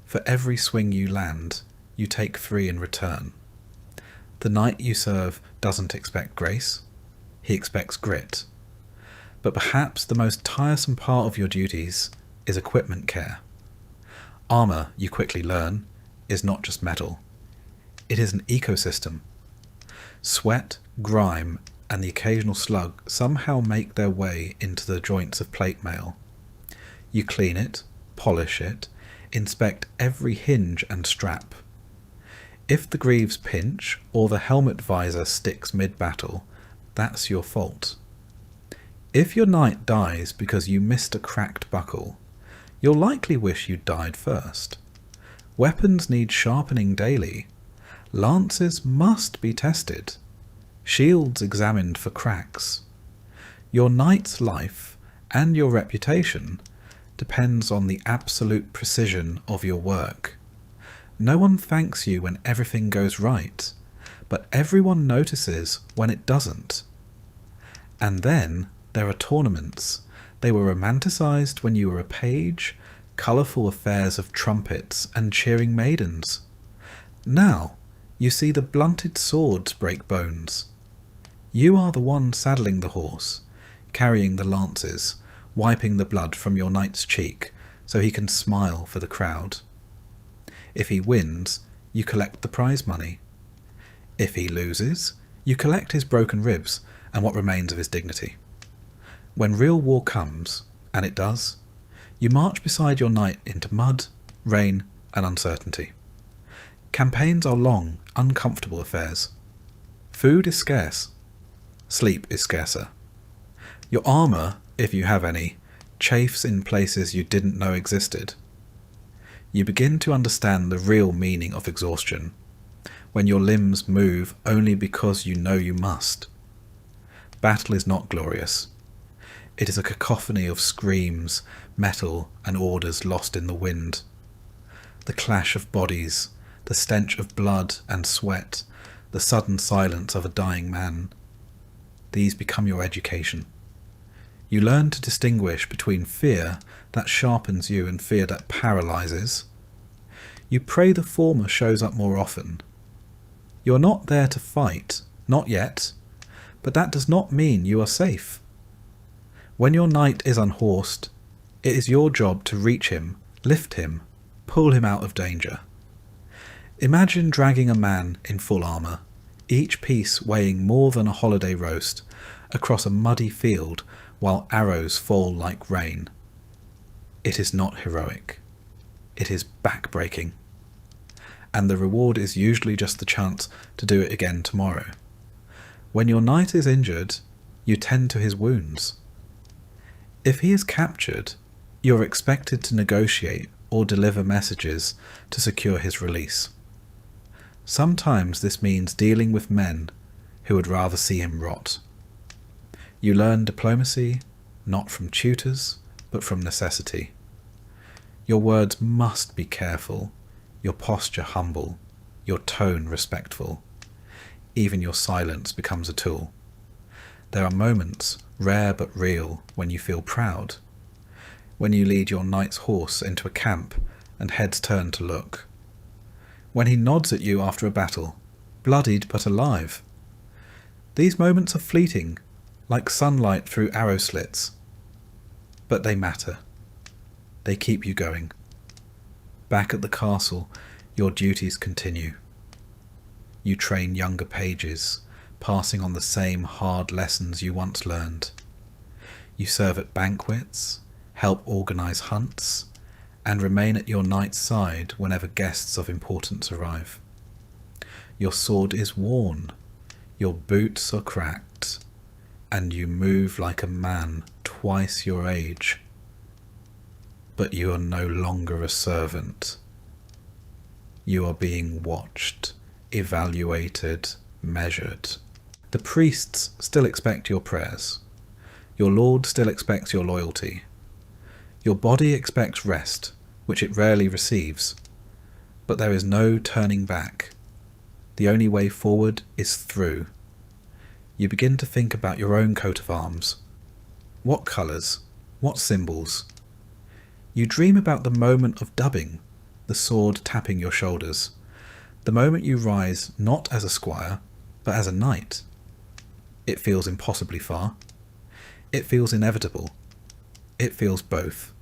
S2: For every swing you land, you take 3 in return. The knight you serve doesn't expect grace, he expects grit. But perhaps the most tiresome part of your duties is equipment care. Armour, you quickly learn, is not just metal. It is an ecosystem. Sweat, grime, and the occasional slug somehow make their way into the joints of plate mail. You clean it, polish it, inspect every hinge and strap. If the greaves pinch or the helmet visor sticks mid-battle, that's your fault. If your knight dies because you missed a cracked buckle, you'll likely wish you'd died first. Weapons need sharpening daily. Lances must be tested. Shields examined for cracks. Your knight's life and your reputation depends on the absolute precision of your work. No one thanks you when everything goes right, but everyone notices when it doesn't. And then there are tournaments. They were romanticised when you were a page, colourful affairs of trumpets and cheering maidens. Now you see the blunted swords break bones. You are the one saddling the horse, carrying the lances, wiping the blood from your knight's cheek so he can smile for the crowd. If he wins, you collect the prize money. If he loses, you collect his broken ribs and what remains of his dignity. When real war comes, and it does, you march beside your knight into mud, rain, and uncertainty. Campaigns are long, uncomfortable affairs. Food is scarce. Sleep is scarcer. Your armour, if you have any, chafes in places you didn't know existed. You begin to understand the real meaning of exhaustion, when your limbs move only because you know you must. Battle is not glorious. It is a cacophony of screams, metal, and orders lost in the wind. The clash of bodies, the stench of blood and sweat, the sudden silence of a dying man. These become your education. You learn to distinguish between fear that sharpens you and fear that paralyzes. You pray the former shows up more often. You are not there to fight, not yet, but that does not mean you are safe. When your knight is unhorsed, it is your job to reach him, lift him, pull him out of danger. Imagine dragging a man in full armour, each piece weighing more than a holiday roast, across a muddy field while arrows fall like rain. It is not heroic. It is back-breaking. And the reward is usually just the chance to do it again tomorrow. When your knight is injured, you tend to his wounds. If he is captured, you're expected to negotiate or deliver messages to secure his release. Sometimes this means dealing with men who would rather see him rot. You learn diplomacy, not from tutors, but from necessity. Your words must be careful, your posture humble, your tone respectful. Even your silence becomes a tool. There are moments, rare but real, when you feel proud. When you lead your knight's horse into a camp and heads turn to look. When he nods at you after a battle, bloodied but alive. These moments are fleeting, like sunlight through arrow slits. But they matter. They keep you going. Back at the castle, your duties continue. You train younger pages, passing on the same hard lessons you once learned. You serve at banquets, help organise hunts, and remain at your knight's side whenever guests of importance arrive. Your sword is worn, your boots are cracked, and you move like a man twice your age. But you are no longer a servant. You are being watched, evaluated, measured. The priests still expect your prayers. Your lord still expects your loyalty. Your body expects rest, which it rarely receives. But there is no turning back. The only way forward is through. You begin to think about your own coat of arms. What colours? What symbols? You dream about the moment of dubbing, the sword tapping your shoulders, the moment you rise not as a squire, but as a knight. It feels impossibly far. It feels inevitable. It feels both.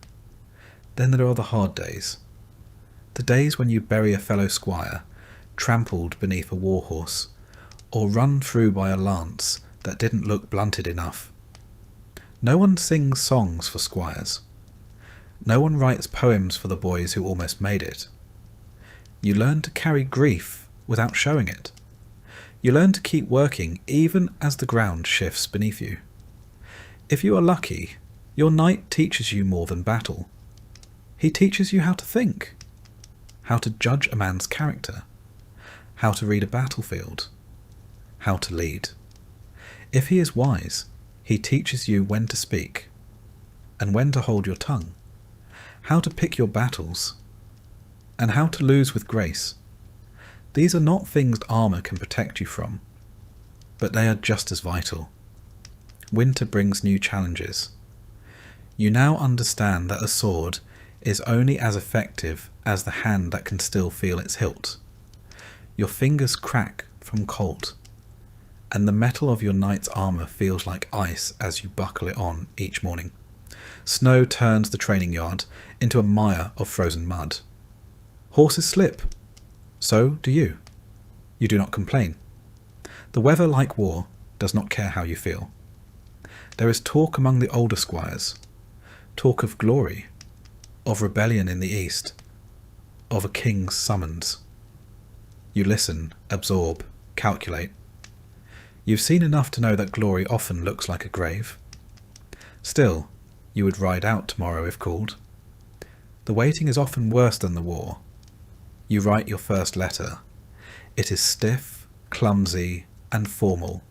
S2: Then there are the hard days. The days when you bury a fellow squire, trampled beneath a war horse, or run through by a lance that didn't look blunted enough. No one sings songs for squires. No one writes poems for the boys who almost made it. You learn to carry grief without showing it. You learn to keep working even as the ground shifts beneath you. If you are lucky, your knight teaches you more than battle. He teaches you how to think, how to judge a man's character, how to read a battlefield, how to lead. If he is wise, he teaches you when to speak and when to hold your tongue, how to pick your battles, and how to lose with grace. These are not things armour can protect you from, but they are just as vital. Winter brings new challenges. You now understand that a sword is only as effective as the hand that can still feel its hilt. Your fingers crack from cold, and the metal of your knight's armour feels like ice as you buckle it on each morning. Snow turns the training yard into a mire of frozen mud. Horses slip. So do you. You do not complain. The weather, like war, does not care how you feel. There is talk among the older squires, talk of glory, of rebellion in the east, of a king's summons. You listen, absorb, calculate. You've seen enough to know that glory often looks like a grave. Still, you would ride out tomorrow if called. The waiting is often worse than the war. You write your first letter. It is stiff, clumsy, and formal,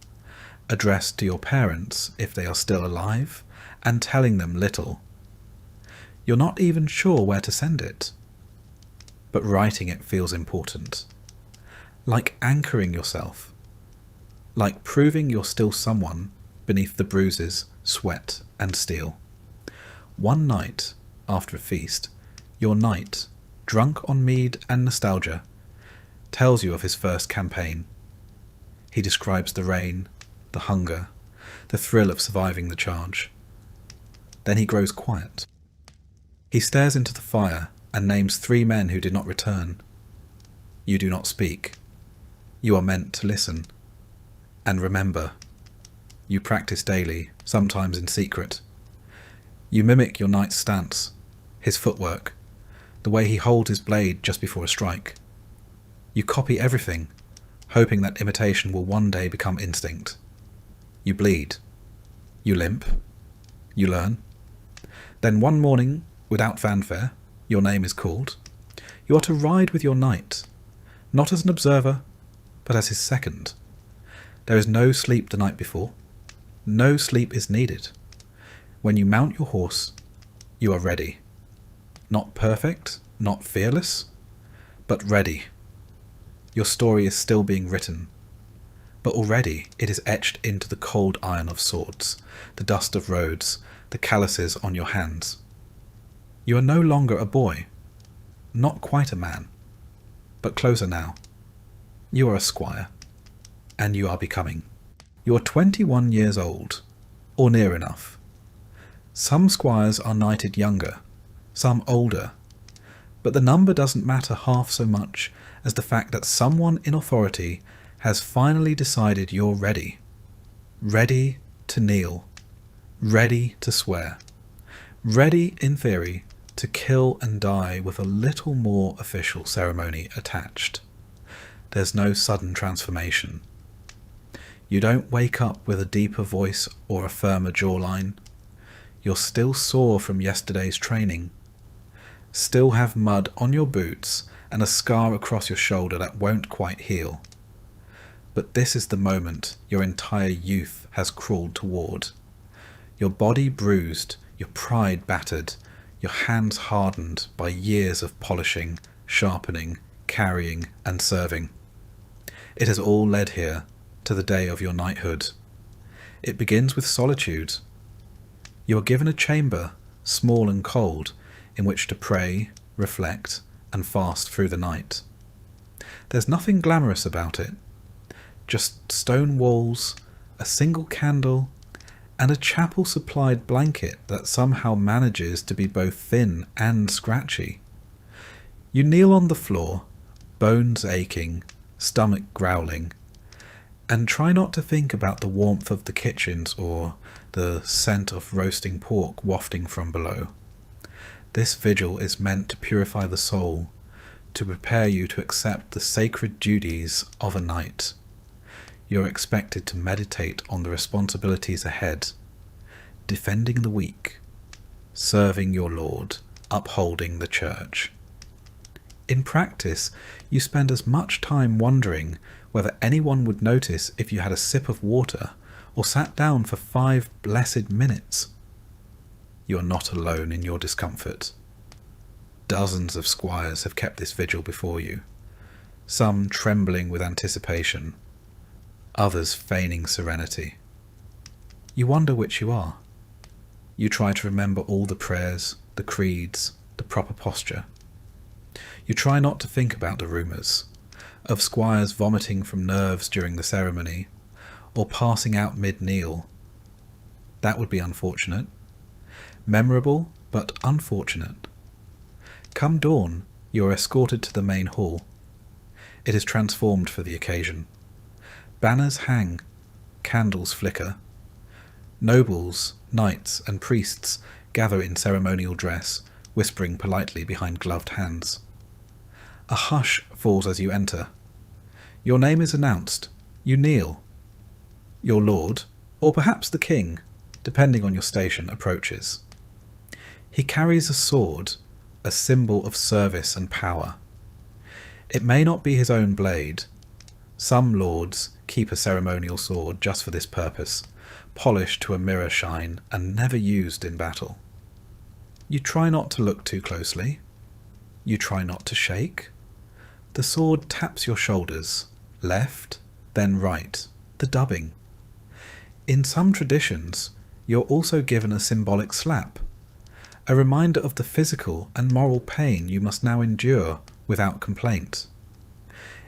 S2: addressed to your parents if they are still alive, and telling them little. You're not even sure where to send it, but writing it feels important. Like anchoring yourself, like proving you're still someone beneath the bruises, sweat, and steel. One night, after a feast, your knight, drunk on mead and nostalgia, tells you of his first campaign. He describes the rain, the hunger, the thrill of surviving the charge. Then he grows quiet. He stares into the fire and names 3 men who did not return. You do not speak. You are meant to listen. And remember, you practice daily, sometimes in secret. You mimic your knight's stance, his footwork, the way he holds his blade just before a strike. You copy everything, hoping that imitation will one day become instinct. You bleed. You limp. You learn. Then one morning, without fanfare, your name is called. You are to ride with your knight, not as an observer, but as his second. There is no sleep the night before. No sleep is needed. When you mount your horse, you are ready. Not perfect, not fearless, but ready. Your story is still being written, but already it is etched into the cold iron of swords, the dust of roads, the calluses on your hands. You are no longer a boy, not quite a man, but closer now. You are a squire, and you are becoming. You are 21 years old, or near enough. Some squires are knighted younger, some older, but the number doesn't matter half so much as the fact that someone in authority has finally decided you're ready. Ready to kneel. Ready to swear. Ready, in theory, to kill and die with a little more official ceremony attached. There's no sudden transformation. You don't wake up with a deeper voice or a firmer jawline. You're still sore from yesterday's training. Still have mud on your boots and a scar across your shoulder that won't quite heal. But this is the moment your entire youth has crawled toward. Your body bruised, your pride battered, your hands hardened by years of polishing, sharpening, carrying, and serving. It has all led here to the day of your knighthood. It begins with solitude. You are given a chamber, small and cold, in which to pray, reflect, and fast through the night. There's nothing glamorous about it. Just stone walls, a single candle, and a chapel-supplied blanket that somehow manages to be both thin and scratchy. You kneel on the floor, bones aching, stomach growling, and try not to think about the warmth of the kitchens or the scent of roasting pork wafting from below. This vigil is meant to purify the soul, to prepare you to accept the sacred duties of a night. You're expected to meditate on the responsibilities ahead, defending the weak, serving your Lord, upholding the church. In practice, you spend as much time wondering whether anyone would notice if you had a sip of water or sat down for 5 blessed minutes. You are not alone in your discomfort. Dozens of squires have kept this vigil before you, some trembling with anticipation, others feigning serenity. You wonder which you are. You try to remember all the prayers, the creeds, the proper posture. You try not to think about the rumours of squires vomiting from nerves during the ceremony or passing out mid-kneel. That would be unfortunate. Memorable, but unfortunate. Come dawn, you are escorted to the main hall. It is transformed for the occasion. Banners hang, candles flicker. Nobles, knights, and priests gather in ceremonial dress, whispering politely behind gloved hands. A hush falls as you enter. Your name is announced. You kneel. Your lord, or perhaps the king, depending on your station, approaches. He carries a sword, a symbol of service and power. It may not be his own blade. Some lords keep a ceremonial sword just for this purpose, polished to a mirror shine and never used in battle. You try not to look too closely. You try not to shake. The sword taps your shoulders, left, then right, the dubbing. In some traditions, you're also given a symbolic slap, a reminder of the physical and moral pain you must now endure without complaint.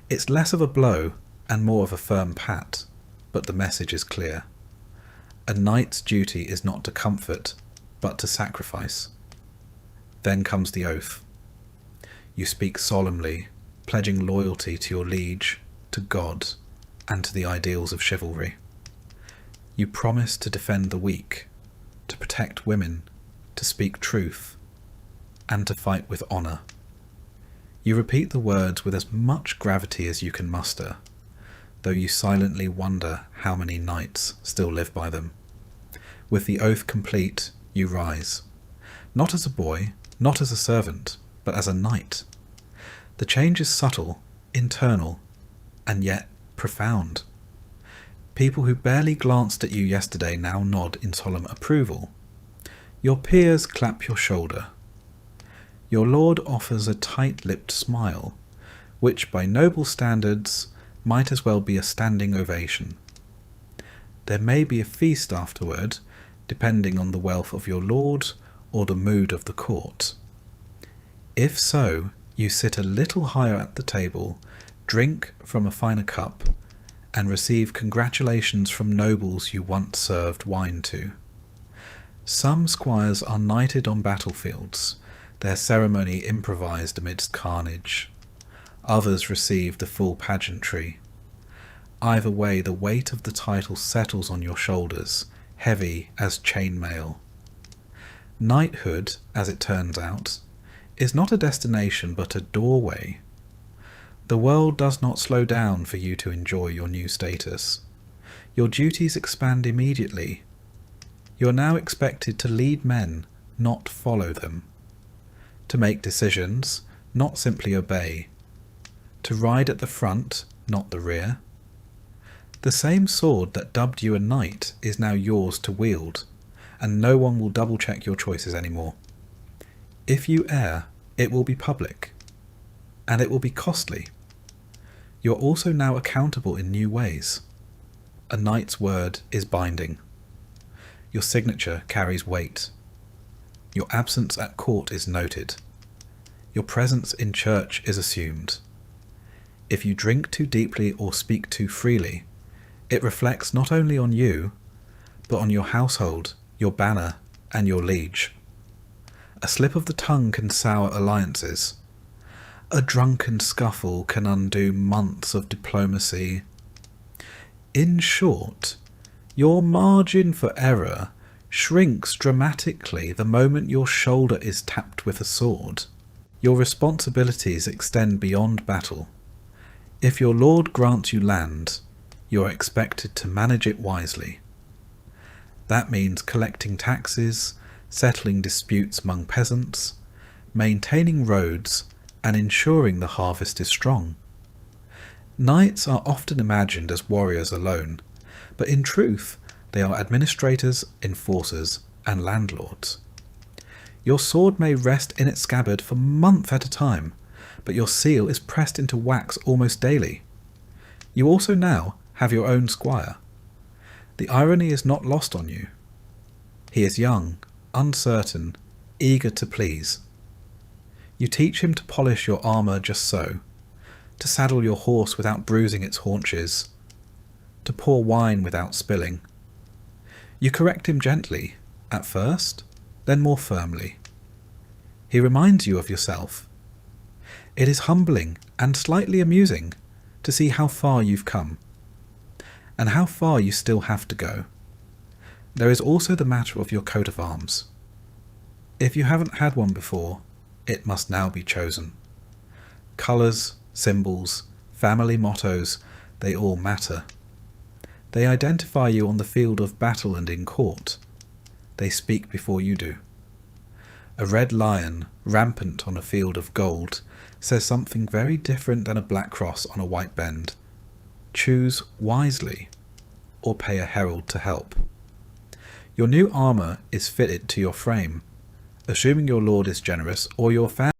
S2: It's less of a blow and more of a firm pat, but the message is clear. A knight's duty is not to comfort, but to sacrifice. Then comes the oath. You speak solemnly, pledging loyalty to your liege, to God, and to the ideals of chivalry. You promise to defend the weak, to protect women, to speak truth, and to fight with honour. You repeat the words with as much gravity as you can muster, though you silently wonder how many knights still live by them. With the oath complete, you rise, not as a boy, not as a servant, but as a knight. The change is subtle, internal, and yet profound. People who barely glanced at you yesterday now nod in solemn approval. Your peers clap your shoulder. Your lord offers a tight-lipped smile, which by noble standards might as well be a standing ovation. There may be a feast afterward, depending on the wealth of your lord or the mood of the court. If so, you sit a little higher at the table, drink from a finer cup, and receive congratulations from nobles you once served wine to. Some squires are knighted on battlefields, their ceremony improvised amidst carnage. Others receive the full pageantry. Either way, the weight of the title settles on your shoulders, heavy as chainmail. Knighthood, as it turns out, is not a destination but a doorway. The world does not slow down for you to enjoy your new status. Your duties expand immediately. You are now expected to lead men, not follow them. To make decisions, not simply obey. To ride at the front, not the rear. The same sword that dubbed you a knight is now yours to wield, and no one will double-check your choices anymore. If you err, it will be public, and it will be costly. You're also now accountable in new ways. A knight's word is binding. Your signature carries weight. Your absence at court is noted. Your presence in church is assumed. If you drink too deeply or speak too freely, it reflects not only on you, but on your household, your banner, and your liege. A slip of the tongue can sour alliances. A drunken scuffle can undo months of diplomacy. In short, your margin for error shrinks dramatically the moment your shoulder is tapped with a sword. Your responsibilities extend beyond battle. If your lord grants you land, you are expected to manage it wisely. That means collecting taxes, settling disputes among peasants, maintaining roads, and ensuring the harvest is strong. Knights are often imagined as warriors alone, but in truth they are administrators, enforcers, and landlords. Your sword may rest in its scabbard for months at a time, but your seal is pressed into wax almost daily. You also now have your own squire. The irony is not lost on you. He is young, uncertain, eager to please. You teach him to polish your armour just so, to saddle your horse without bruising its haunches, to pour wine without spilling. You correct him gently, at first, then more firmly. He reminds you of yourself. It is humbling and slightly amusing to see how far you've come, and how far you still have to go. There is also the matter of your coat of arms. If you haven't had one before, it must now be chosen. Colours, symbols, family mottos, they all matter. They identify you on the field of battle and in court. They speak before you do. A red lion, rampant on a field of gold, says something very different than a black cross on a white bend. Choose wisely, or pay a herald to help. Your new armour is fitted to your frame, assuming your lord is generous or your family